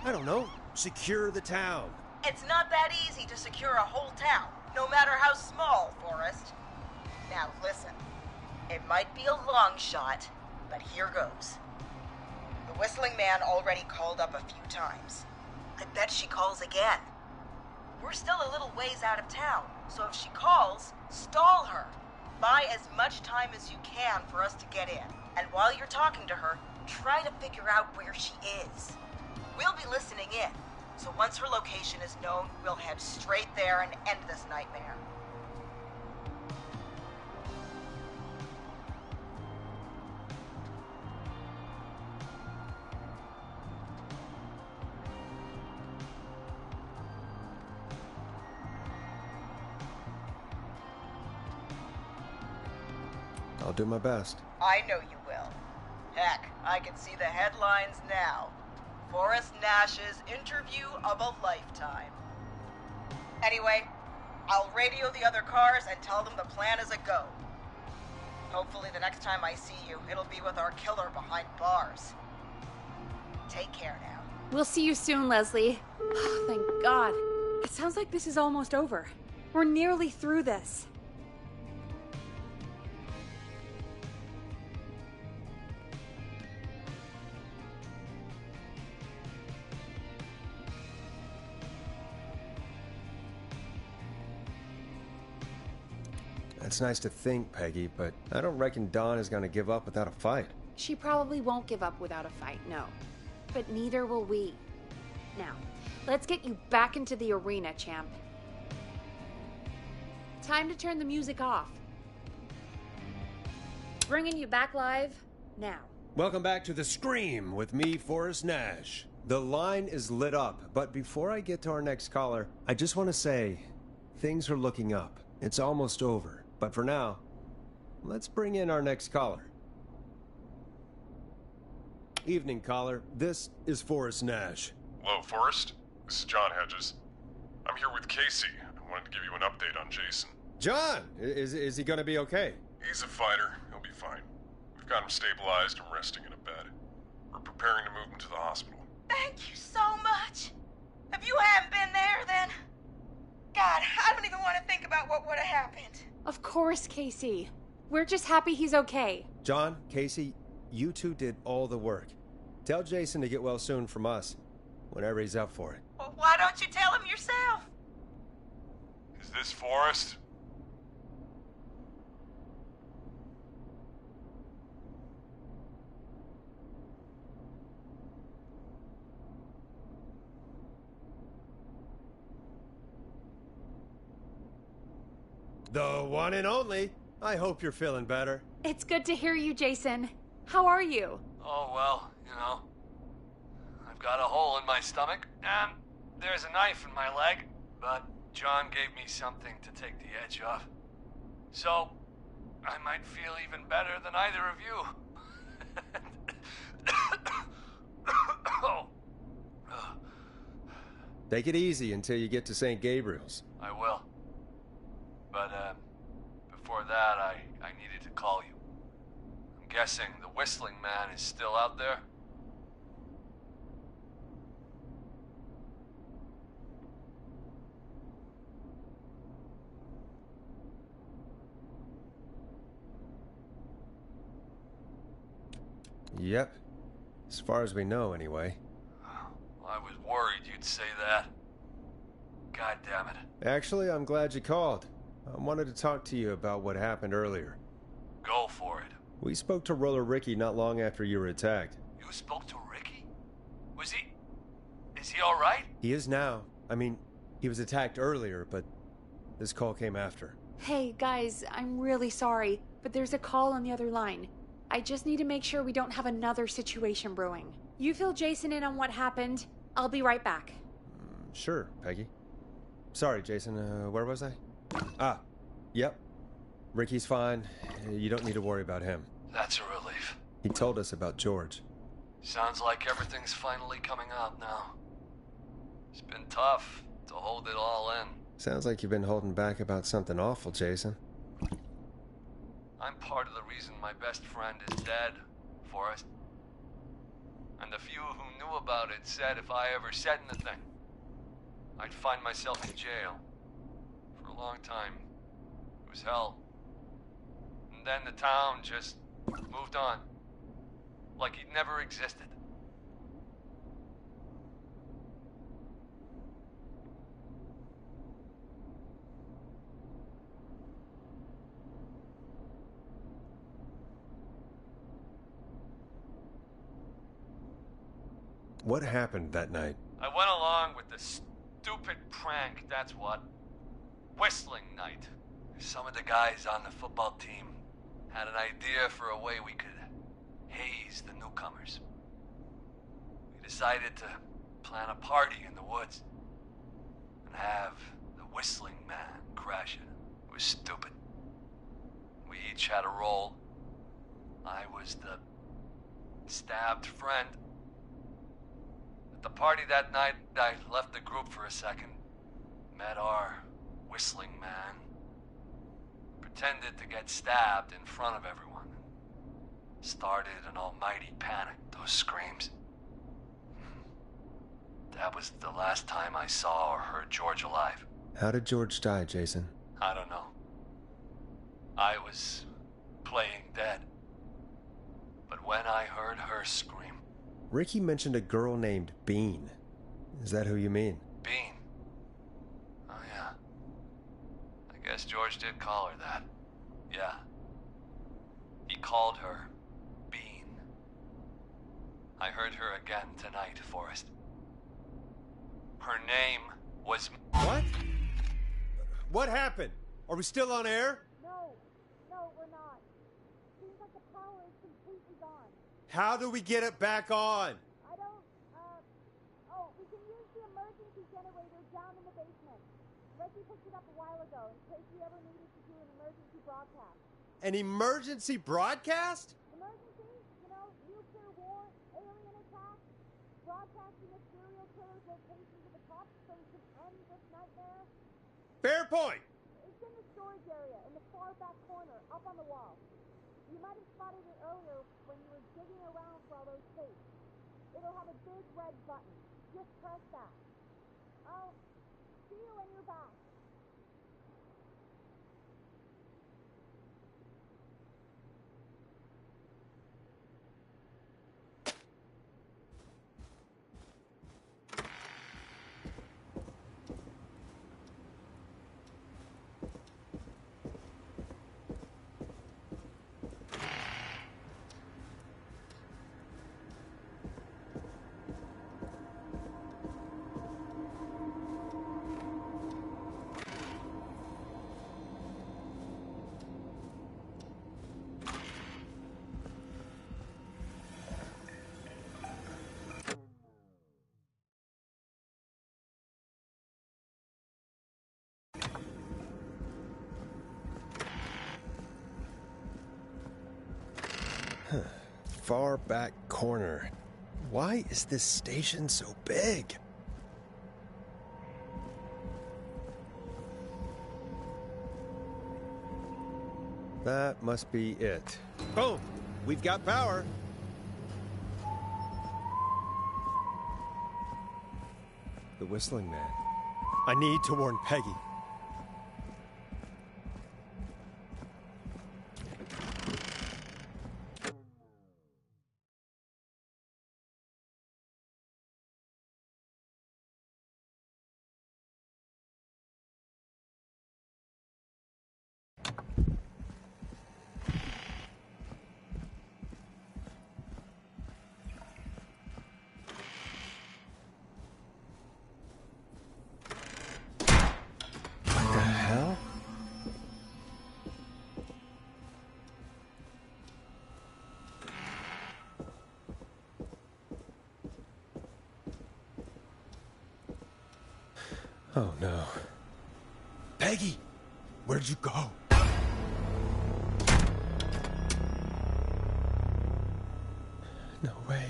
I don't know, secure the town? It's not that easy to secure a whole town, no matter how small, Forrest. Now listen, it might be a long shot, but here goes. The Whistling Man already called up a few times. I bet she calls again. We're still a little ways out of town, so if she calls, stall her. Buy as much time as you can for us to get in. And while you're talking to her, try to figure out where she is. We'll be listening in, so once her location is known, we'll head straight there and end this nightmare. I'll do my best. I know you will. Heck, I can see the headlines now. Forrest Nash's interview of a lifetime. Anyway, I'll radio the other cars and tell them the plan is a go. Hopefully the next time I see you, it'll be with our killer behind bars. Take care now. We'll see you soon, Leslie. Oh, thank God. It sounds like this is almost over. We're nearly through this. It's nice to think, Peggy, but I don't reckon Dawn is gonna give up without a fight. She probably won't give up without a fight, no. But neither will we. Now, let's get you back into the arena, champ. Time to turn the music off. Bringing you back live now. Welcome back to The Scream with me, Forrest Nash. The line is lit up, but before I get to our next caller, I just want to say, things are looking up. It's almost over. But for now, let's bring in our next caller. Evening, caller. This is Forrest Nash. Hello, Forrest. This is John Hedges. I'm here with Casey, I wanted to give you an update on Jason. John, is he gonna be okay? He's a fighter. He'll be fine. We've got him stabilized and resting in a bed. We're preparing to move him to the hospital. Thank you so much. If you hadn't been there, then... God, I don't even want to think about what would have happened. Of course, Casey. We're just happy he's okay. John, Casey, you two did all the work. Tell Jason to get well soon from us, whenever he's up for it. Well, why don't you tell him yourself? Is this Forrest? The one and only. I hope you're feeling better. It's good to hear you, Jason. How are you? Oh, well, you know. I've got a hole in my stomach, and there's a knife in my leg, but John gave me something to take the edge off. So, I might feel even better than either of you. Oh. Take it easy until you get to St. Gabriel's. I will. But, before that, I needed to call you. I'm guessing the Whistling Man is still out there? Yep. As far as we know, anyway. I was worried you'd say that. God damn it. Actually, I'm glad you called. I wanted to talk to you about what happened earlier. Go for it. We spoke to Roller Ricky not long after you were attacked. You spoke to Ricky? Is he alright? He is now. I mean, he was attacked earlier, but this call came after. Hey, guys, I'm really sorry, but there's a call on the other line. I just need to make sure we don't have another situation brewing. You fill Jason in on what happened. I'll be right back. Sure, Peggy. Sorry, Jason, where was I? Ah, yep. Ricky's fine. You don't need to worry about him. That's a relief. He told us about George. Sounds like everything's finally coming out now. It's been tough to hold it all in. Sounds like you've been holding back about something awful, Jason. I'm part of the reason my best friend is dead, Forrest. And the few who knew about it said if I ever said anything, I'd find myself in jail. For a long time. It was hell. And then the town just moved on. Like he'd never existed. What happened that night? I went along with the stupid prank, that's what. Whistling night. Some of the guys on the football team had an idea for a way we could haze the newcomers. We decided to plan a party in the woods and have the Whistling Man crash it. It was stupid. We each had a role. I was the stabbed friend. At the party that night, I left the group for a second, met our Whistling Man, pretended to get stabbed in front of everyone, started an almighty panic, those screams. That was the last time I saw or heard George alive. How did George die, Jason? I don't know. I was playing dead. But when I heard her scream... Ricky mentioned a girl named Bean. Is that who you mean? Bean? Oh, yeah. I guess George did call her that. Yeah. He called her Bean. I heard her again tonight, Forrest. Her name was... What? What happened? Are we still on air? No, we're not. Seems like the power is completely gone. How do we get it back on? I don't, we can use the emergency generator down in the basement. Reggie picked it up a while ago in case we ever needed to do an emergency broadcast. An emergency broadcast? Emergency? You know, nuclear war, alien attack, broadcasting a serial killer's location to the cops so we can end this nightmare. Fair point! It's in the storage area, in the far back corner, up on the wall. You might have spotted it earlier when you were digging around for all those tapes. It'll have a big red button. Just press that. I'll see you when you're back. Far back corner. Why is this station so big? That must be it. Boom! We've got power! The Whistling Man. I need to warn Peggy. Oh no. Peggy! Where'd you go? No way.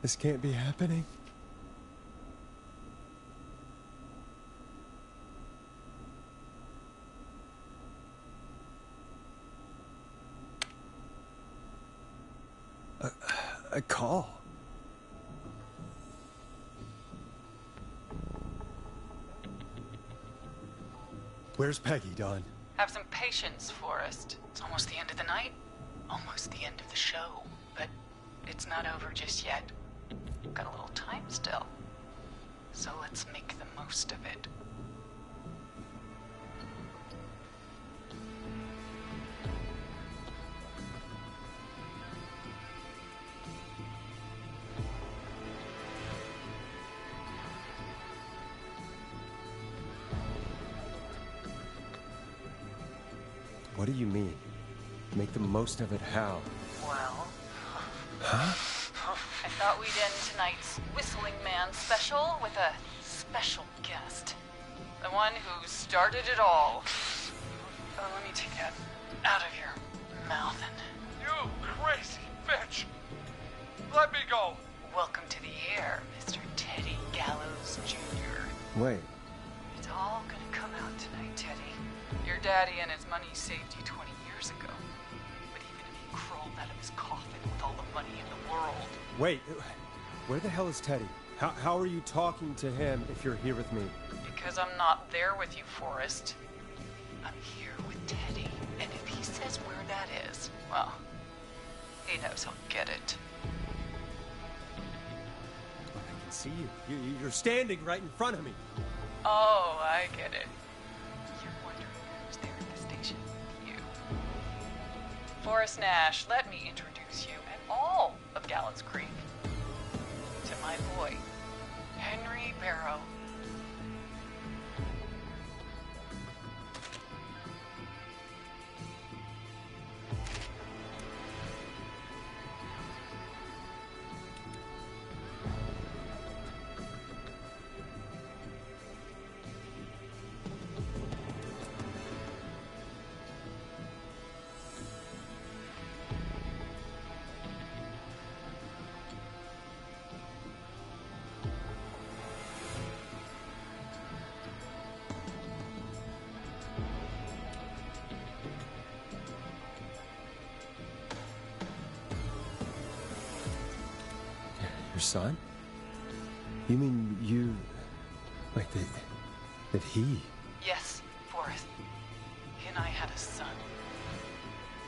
This can't be happening. A call. Where's Peggy, Don? Have some patience, Forrest. It's almost the end of the night. Almost the end of the show. But it's not over just yet. Got a little time still. So let's make the most of it. What do you mean? Make the most of it how? Well... Huh? I thought we'd end tonight's Whistling Man special with a special guest. The one who started it all. Oh, let me take that out of your mouth and... You crazy bitch! Let me go! Welcome to the air, Mr. Teddy Gallows Jr. Wait. It's all gonna come out tonight, Teddy. Your daddy and his money saved you 20 years ago. But even if he crawled out of his coffin with all the money in the world... Wait, where the hell is Teddy? How are you talking to him if you're here with me? Because I'm not there with you, Forrest. I'm here with Teddy. And if he says where that is, well, he knows I'll get it. I can see you. You're standing right in front of me. Oh, I get it. You're wondering who's there at the station. You. Forrest Nash, let me introduce you and all of Gallows Creek to my boy, Henry Barrow. son? You mean you... Like, that he... Yes, Forrest. He and I had a son.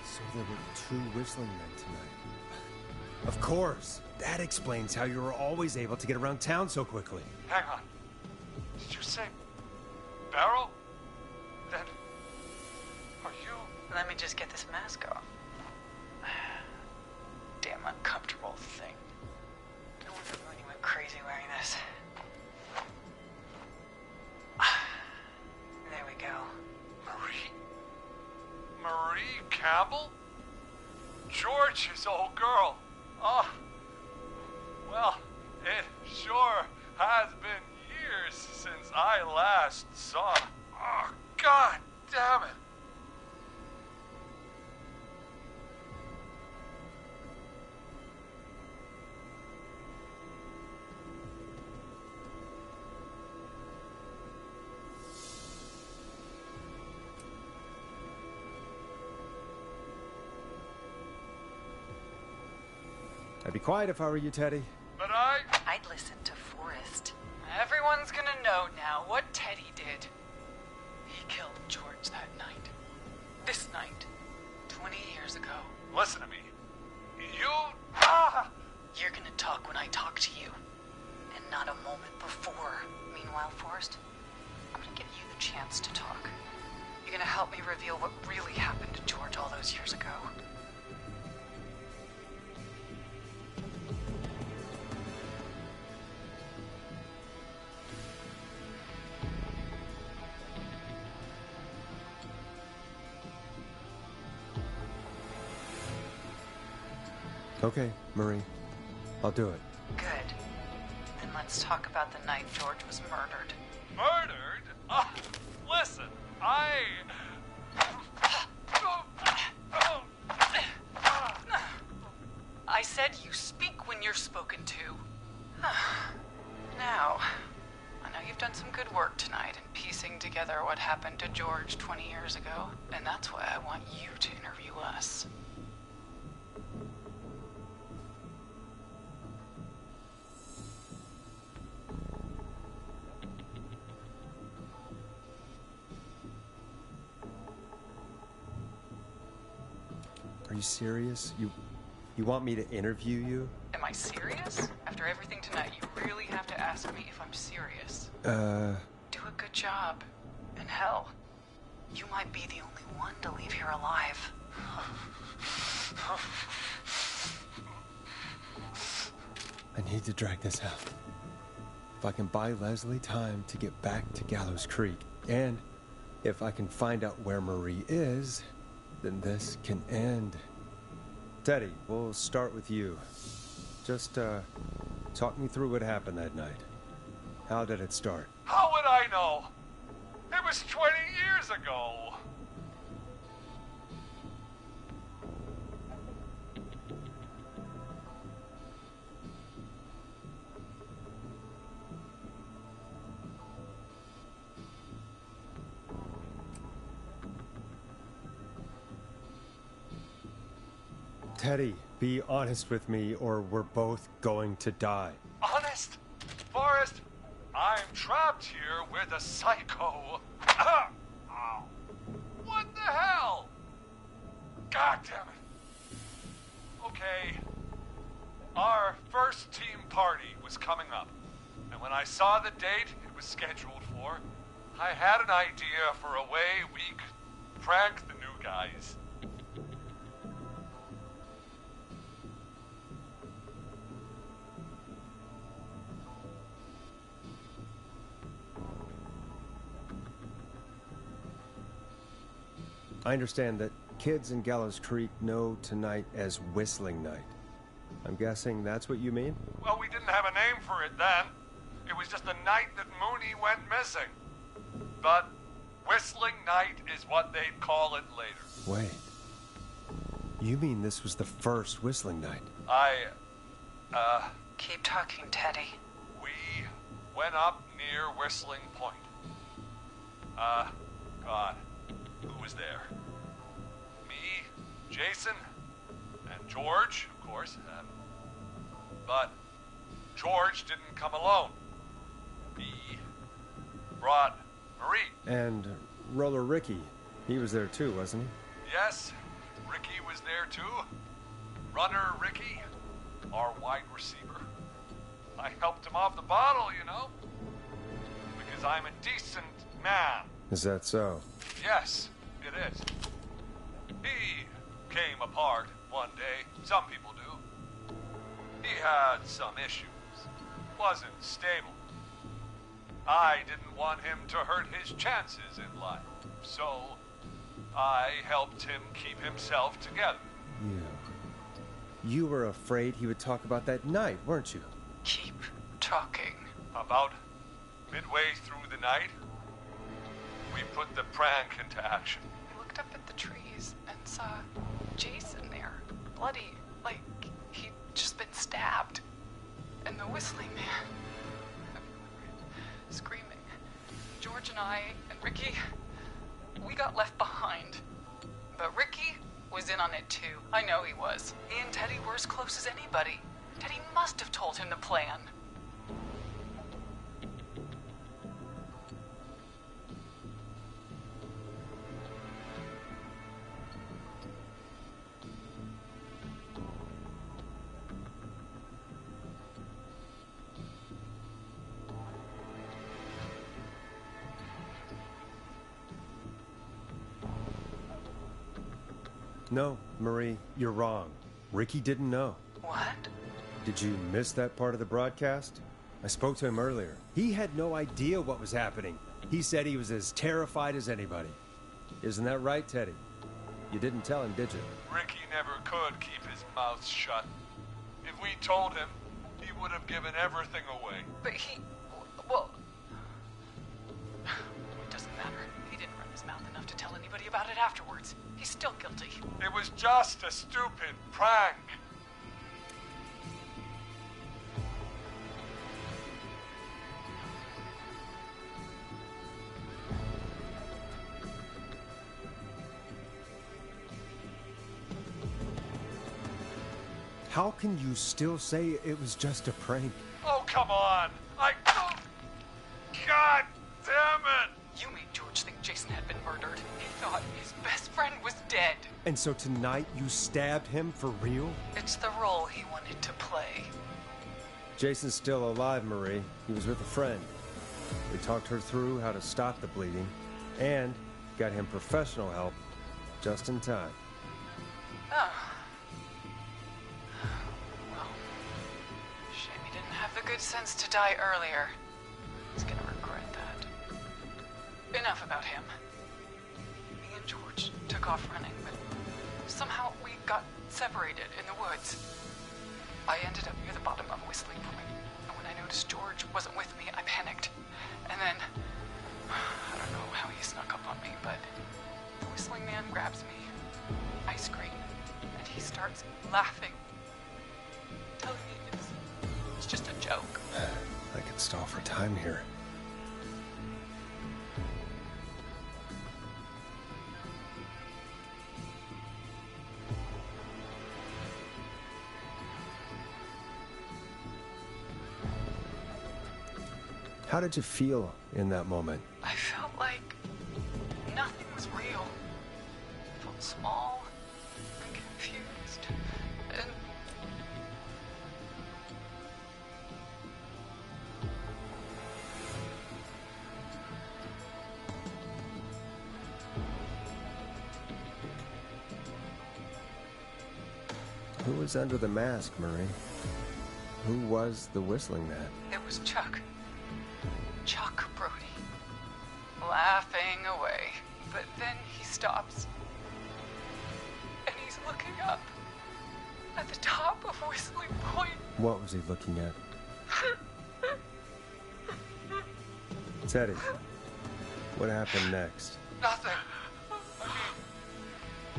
So there were 2 whistling men tonight. Of course! That explains how you were always able to get around town so quickly. Hang on. Did you say Barrow? Then are you? Let me just get this mask off. Damn uncomfortable thing. No wonder Mooney went crazy wearing this. There we go. Marie Campbell? George's old girl. Oh. Well, it sure has been years since I last saw. Oh, God damn it. I'd be quiet if I were you, Teddy. But I'd listen to Forrest. Everyone's gonna know now what Teddy did. He killed George that night. This night. 20 years ago. Listen to me. You... You're gonna talk when I talk to you. And not a moment before. Meanwhile, Forrest, I'm gonna give you the chance to talk. You're gonna help me reveal what really happened to George all those years ago. Okay, Marie. I'll do it. Good. Then let's talk about the night George was murdered. Murdered? Listen, I said you speak when you're spoken to. Now, I know you've done some good work tonight in piecing together what happened to George 20 years ago, and that's why I want you to interview us. Are you serious? You want me to interview you? Am I serious? After everything tonight, you really have to ask me if I'm serious. Do a good job. And hell, you might be the only one to leave here alive. I need to drag this out. If I can buy Leslie time to get back to Gallows Creek, and if I can find out where Marie is, then this can end. Teddy, we'll start with you. Just, talk me through what happened that night. How did it start? how would I know? It was 20 years ago. Teddy, be honest with me or we're both going to die. Honest? Forrest, I'm trapped here with a psycho. What the hell? God damn it. Okay. Our first team party was coming up. And when I saw the date it was scheduled for, I had an idea for a way we could prank the new guys. I understand that kids in Gallows Creek know tonight as Whistling Night. I'm guessing that's what you mean? Well, we didn't have a name for it then. It was just the night that Mooney went missing. But Whistling Night is what they'd call it later. Wait. You mean this was the first Whistling Night? Keep talking, Teddy. We went up near Whistling Point. God, who was there? Me, Jason, and George, of course. But George didn't come alone. He brought Marie. And Roller Ricky, he was there too, wasn't he? Yes, Ricky was there too. Runner Ricky, our wide receiver. I helped him off the bottle, you know. Because I'm a decent man. Is that so? Yes, it is. He came apart one day. Some people do. He had some issues. Wasn't stable. I didn't want him to hurt his chances in life. So, I helped him keep himself together. You were afraid he would talk about that night, weren't you? Keep talking. About midway through the night, we put the prank into action. I looked up at the trees and saw Jason there, bloody, like he'd just been stabbed. And the whistling man, screaming. George and I and Ricky, we got left behind. But Ricky was in on it too. I know he was. He and Teddy were as close as anybody. Teddy must have told him the plan. No, Marie, you're wrong. Ricky didn't know. What? Did you miss that part of the broadcast? I spoke to him earlier. He had no idea what was happening. He said he was as terrified as anybody. Isn't that right, Teddy? You didn't tell him, did you? Ricky never could keep his mouth shut. If we told him, he would have given everything away. But well, it doesn't matter. He didn't run his mouth enough to tell anybody about it afterwards. He's still guilty. It was just a stupid prank. How can you still say it was just a prank? Oh, come on. God damn it! You made George think Jason had been murdered. He thought his best friend was dead. And so tonight you stabbed him for real? It's the role he wanted to play. Jason's still alive, Marie. He was with a friend. We talked her through how to stop the bleeding and got him professional help just in time. Oh. Well, shame he didn't have the good sense to die earlier. He's gonna regret that. Enough about him. Me and George took off running, but somehow we got separated in the woods. I ended up near the bottom of Whistling Point, and when I noticed George wasn't with me, I panicked. And then, I don't know how he snuck up on me, but the Whistling Man grabs me. I scream, and he starts laughing, telling me it's just a joke. I could stall for time here. How did you feel in that moment? I felt like nothing was real. I felt small and confused and... Who was under the mask, Marie? Who was the Whistling Man? It was Chuck. Chuck Brody. Laughing away. But then he stops. And he's looking up. At the top of Whistling Point. What was he looking at? Teddy, what happened next? Nothing.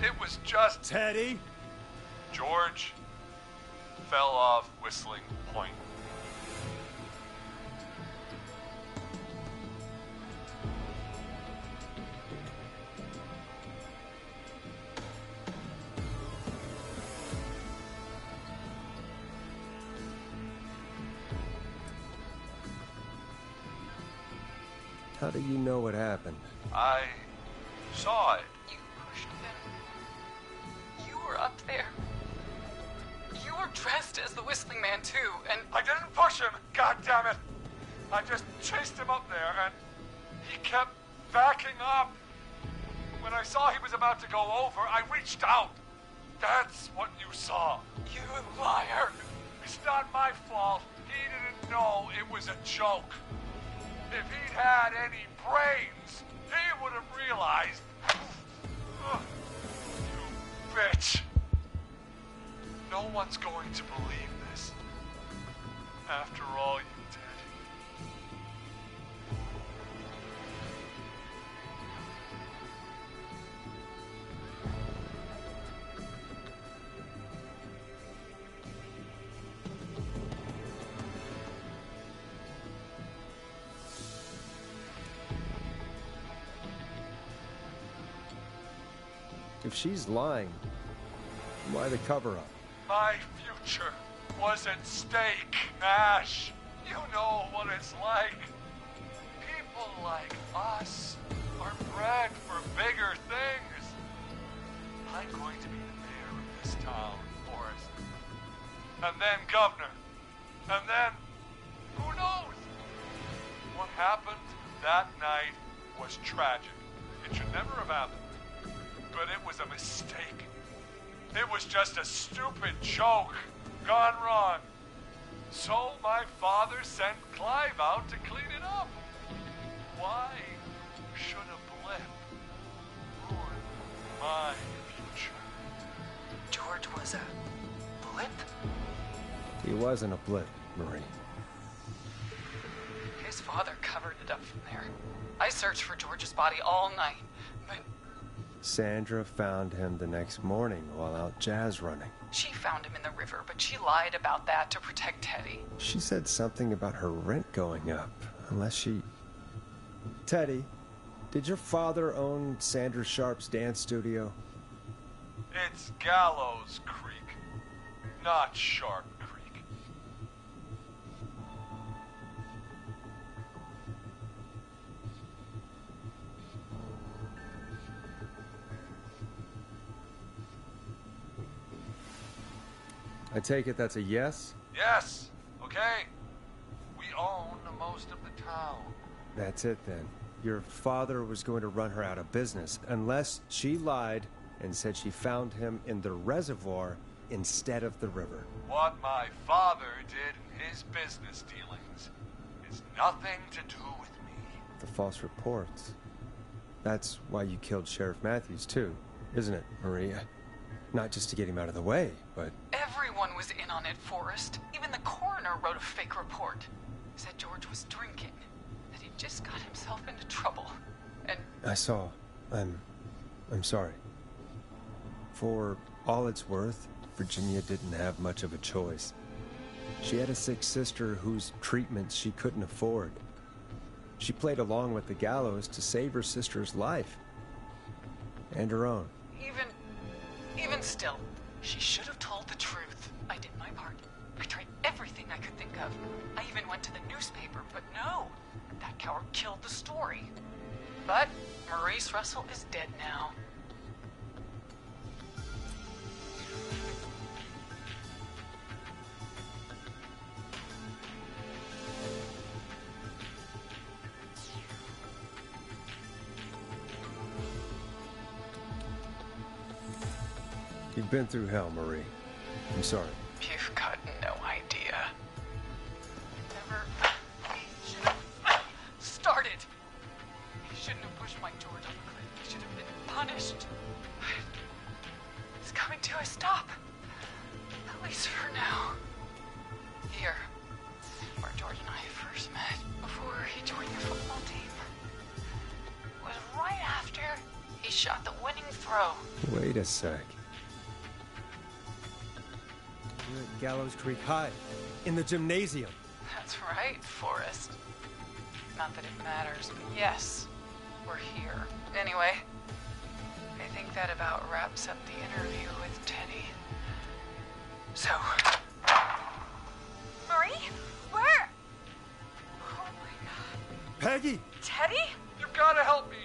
It was just... Teddy? George fell off Whistling Point. How do you know what happened? I saw it. You pushed them. You were up there. You were dressed as the Whistling Man, too, and... I didn't push him, God damn it! I just chased him up there, and he kept backing up. When I saw he was about to go over, I reached out. That's what you saw. You liar. It's not my fault. He didn't know it was a joke. If he'd had any brains, he would have realized. You bitch. No one's going to believe this. After all you did. If she's lying, why the cover-up? My future was at stake, Ash. You know what it's like. People like us are bred for bigger things. I'm going to be the mayor of this town, Forrest. And then governor. And then, who knows? What happened that night was tragic. It should never have happened. But it was a mistake. It was just a stupid joke gone wrong. So my father sent Clive out to clean it up. Why should a blip ruin my future? George was a blip? He wasn't a blip, Marie. His father covered it up from there. I searched for George's body all night, but... Sandra found him the next morning while out jazz running. She found him in the river, but she lied about that to protect Teddy. She said something about her rent going up, unless she... Teddy, did your father own Sandra Sharp's dance studio? It's Gallows Creek, not Sharp Creek. I take it that's a yes? Yes, okay. We own most of the town. That's it then. Your father was going to run her out of business unless she lied and said she found him in the reservoir instead of the river. What my father did in his business dealings is nothing to do with me. The false reports. That's why you killed Sheriff Matthews too, isn't it, Maria? Not just to get him out of the way, but... Everyone was in on it, Forrest. Even the coroner wrote a fake report. Said George was drinking. That he just got himself into trouble. And... I saw. I'm sorry. For all it's worth, Virginia didn't have much of a choice. She had a sick sister whose treatments she couldn't afford. She played along with the gallows to save her sister's life. And her own. Even still, she should have told the truth. I did my part. I tried everything I could think of. I even went to the newspaper, but no. That coward killed the story. But Maurice Russell is dead now. You've been through hell, Marie. I'm sorry. You've got no idea. Never started. He shouldn't have pushed my George off a cliff. He should have been punished. It's coming to a stop. At least for now. Here, where George and I first met, before he joined the football team, was right after he shot the winning throw. Wait a sec. You're at Gallows Creek High, in the gymnasium. That's right, Forrest. Not that it matters, but yes, we're here. Anyway, I think that about wraps up the interview with Teddy. So... Marie? Where? Oh my God. Peggy! Teddy? gotta help me.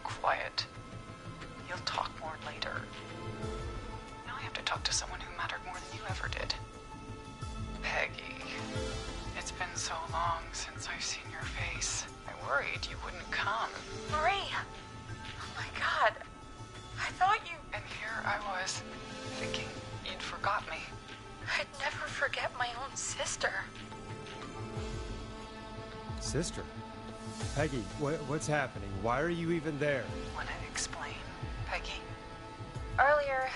Quiet. You'll talk more later. Now I have to talk to someone who mattered more than you ever did. Peggy. It's been so long since I've seen your face. I worried you wouldn't come. Marie! Oh my god. I thought you... And here I was, thinking you'd forgot me. I'd never forget my own sister. Sister? Peggy, what's happening? Why are you even there? Want to explain, Peggy? Earlier,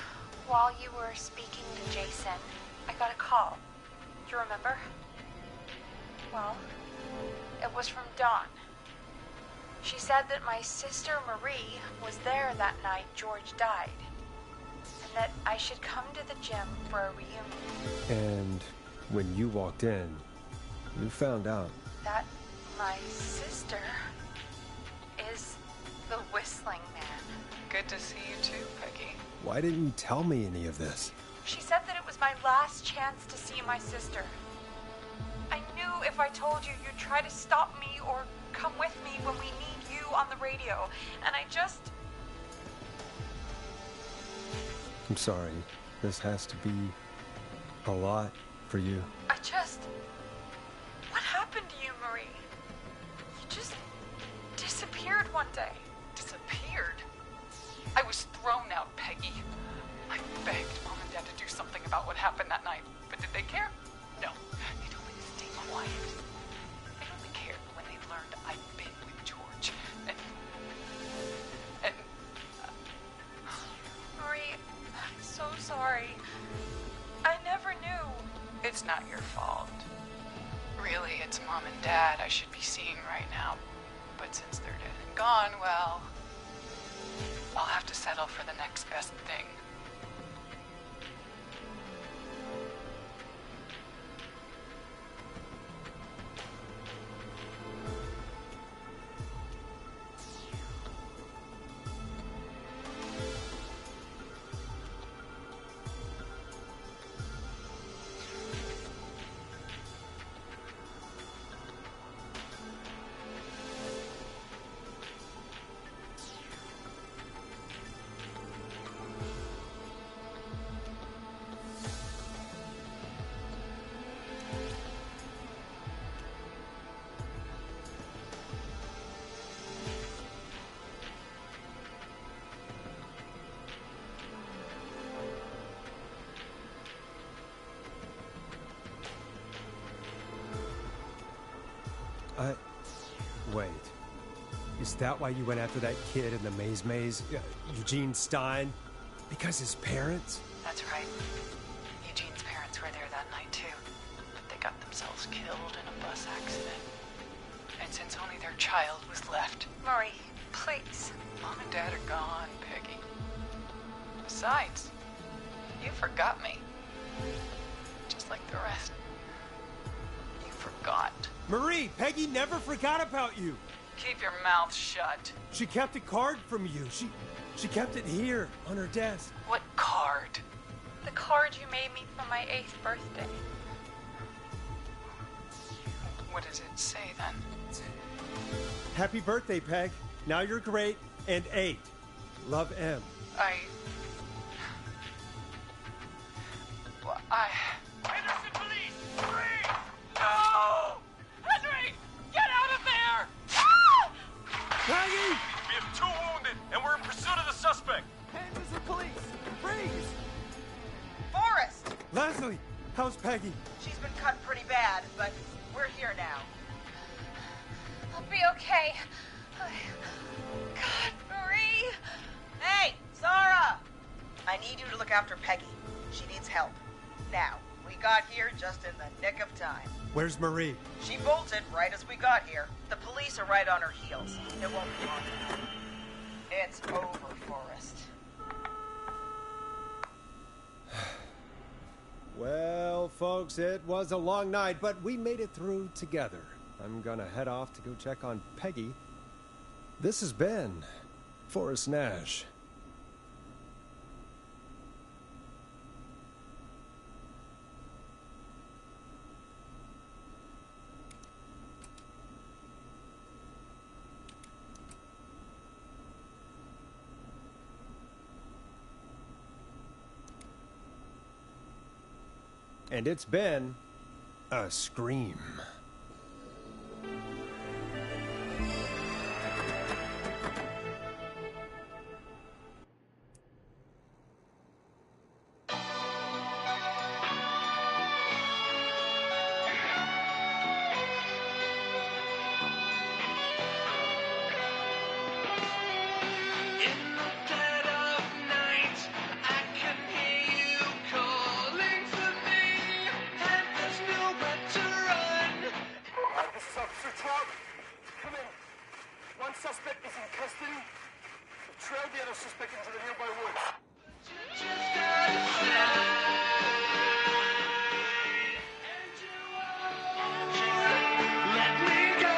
while you were speaking to Jason, I got a call. Do you remember? Well, it was from Dawn. She said that my sister Marie was there that night George died, and that I should come to the gym for a reunion. And when you walked in, you found out. That my sister is the Whistling Man. Good to see you too, Peggy. Why didn't you tell me any of this? She said that it was my last chance to see my sister. I knew if I told you, you'd try to stop me or come with me when we need you on the radio. And I just... I'm sorry. This has to be a lot for you. I just... What happened to you, Marie? You just disappeared one day. Disappeared? I was thrown out, Peggy. I begged Mom and Dad to do something about what happened that night, but did they care? No. They told me to stay quiet. They only cared when they learned I'd been with George. And Marie, I'm so sorry. I never knew. It's not your fault. Really, it's Mom and Dad I should be seeing right now. But since they're dead and gone, well, I'll have to settle for the next best thing. Wait. Is that why you went after that kid in the maze? Eugene Stein? Because his parents? That's right. Eugene's parents were there that night too. But they got themselves killed in a bus accident. And since only their child was left... Marie, please. Mom and Dad are gone, Peggy. Besides, you forgot me. Just like the rest. You forgot. Marie, Peggy never forgot about you. Keep your mouth shut. She kept a card from you. She kept it here on her desk. What card? The card you made me for my 8th birthday. What does it say then? Happy birthday, Peg. Now you're great and 8. Love, M. Henderson police! Freeze! No! Henry! Get out of there! Peggy! We have 2 wounded, and we're in pursuit of the suspect. Henderson police! Freeze! Forrest! Leslie, how's Peggy? She's been cut pretty bad, but we're here now. I'll be okay. God, Marie! Hey, Zara! I need you to look after Peggy. She needs help. Now, we got here just in the nick of time. Where's Marie? She bolted right as we got here. The police are right on her heels. It won't be long. It's over, Forrest. Well, folks, it was a long night, but we made it through together. I'm gonna head off to go check on Peggy. This has been Forrest Nash. And it's been a scream. Suspect is in custody. We've trailed the other suspect into the nearby woods. Let me go.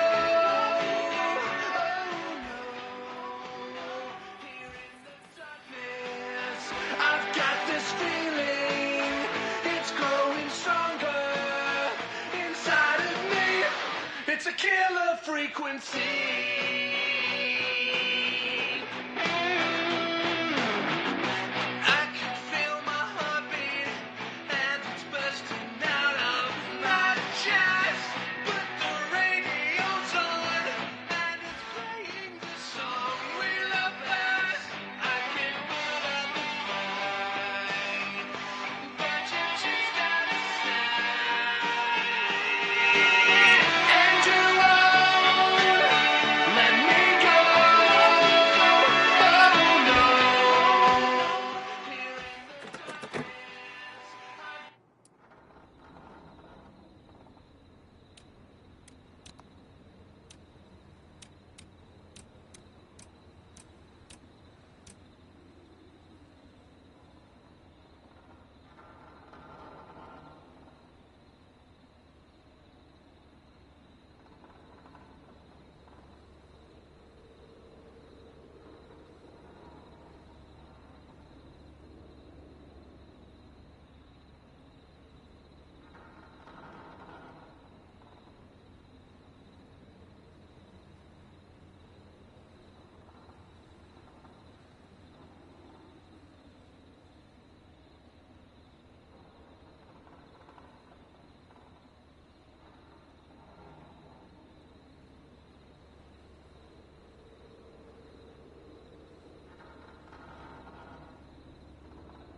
Here in the darkness, I've got this feeling. It's growing stronger inside of me. It's a killer frequency.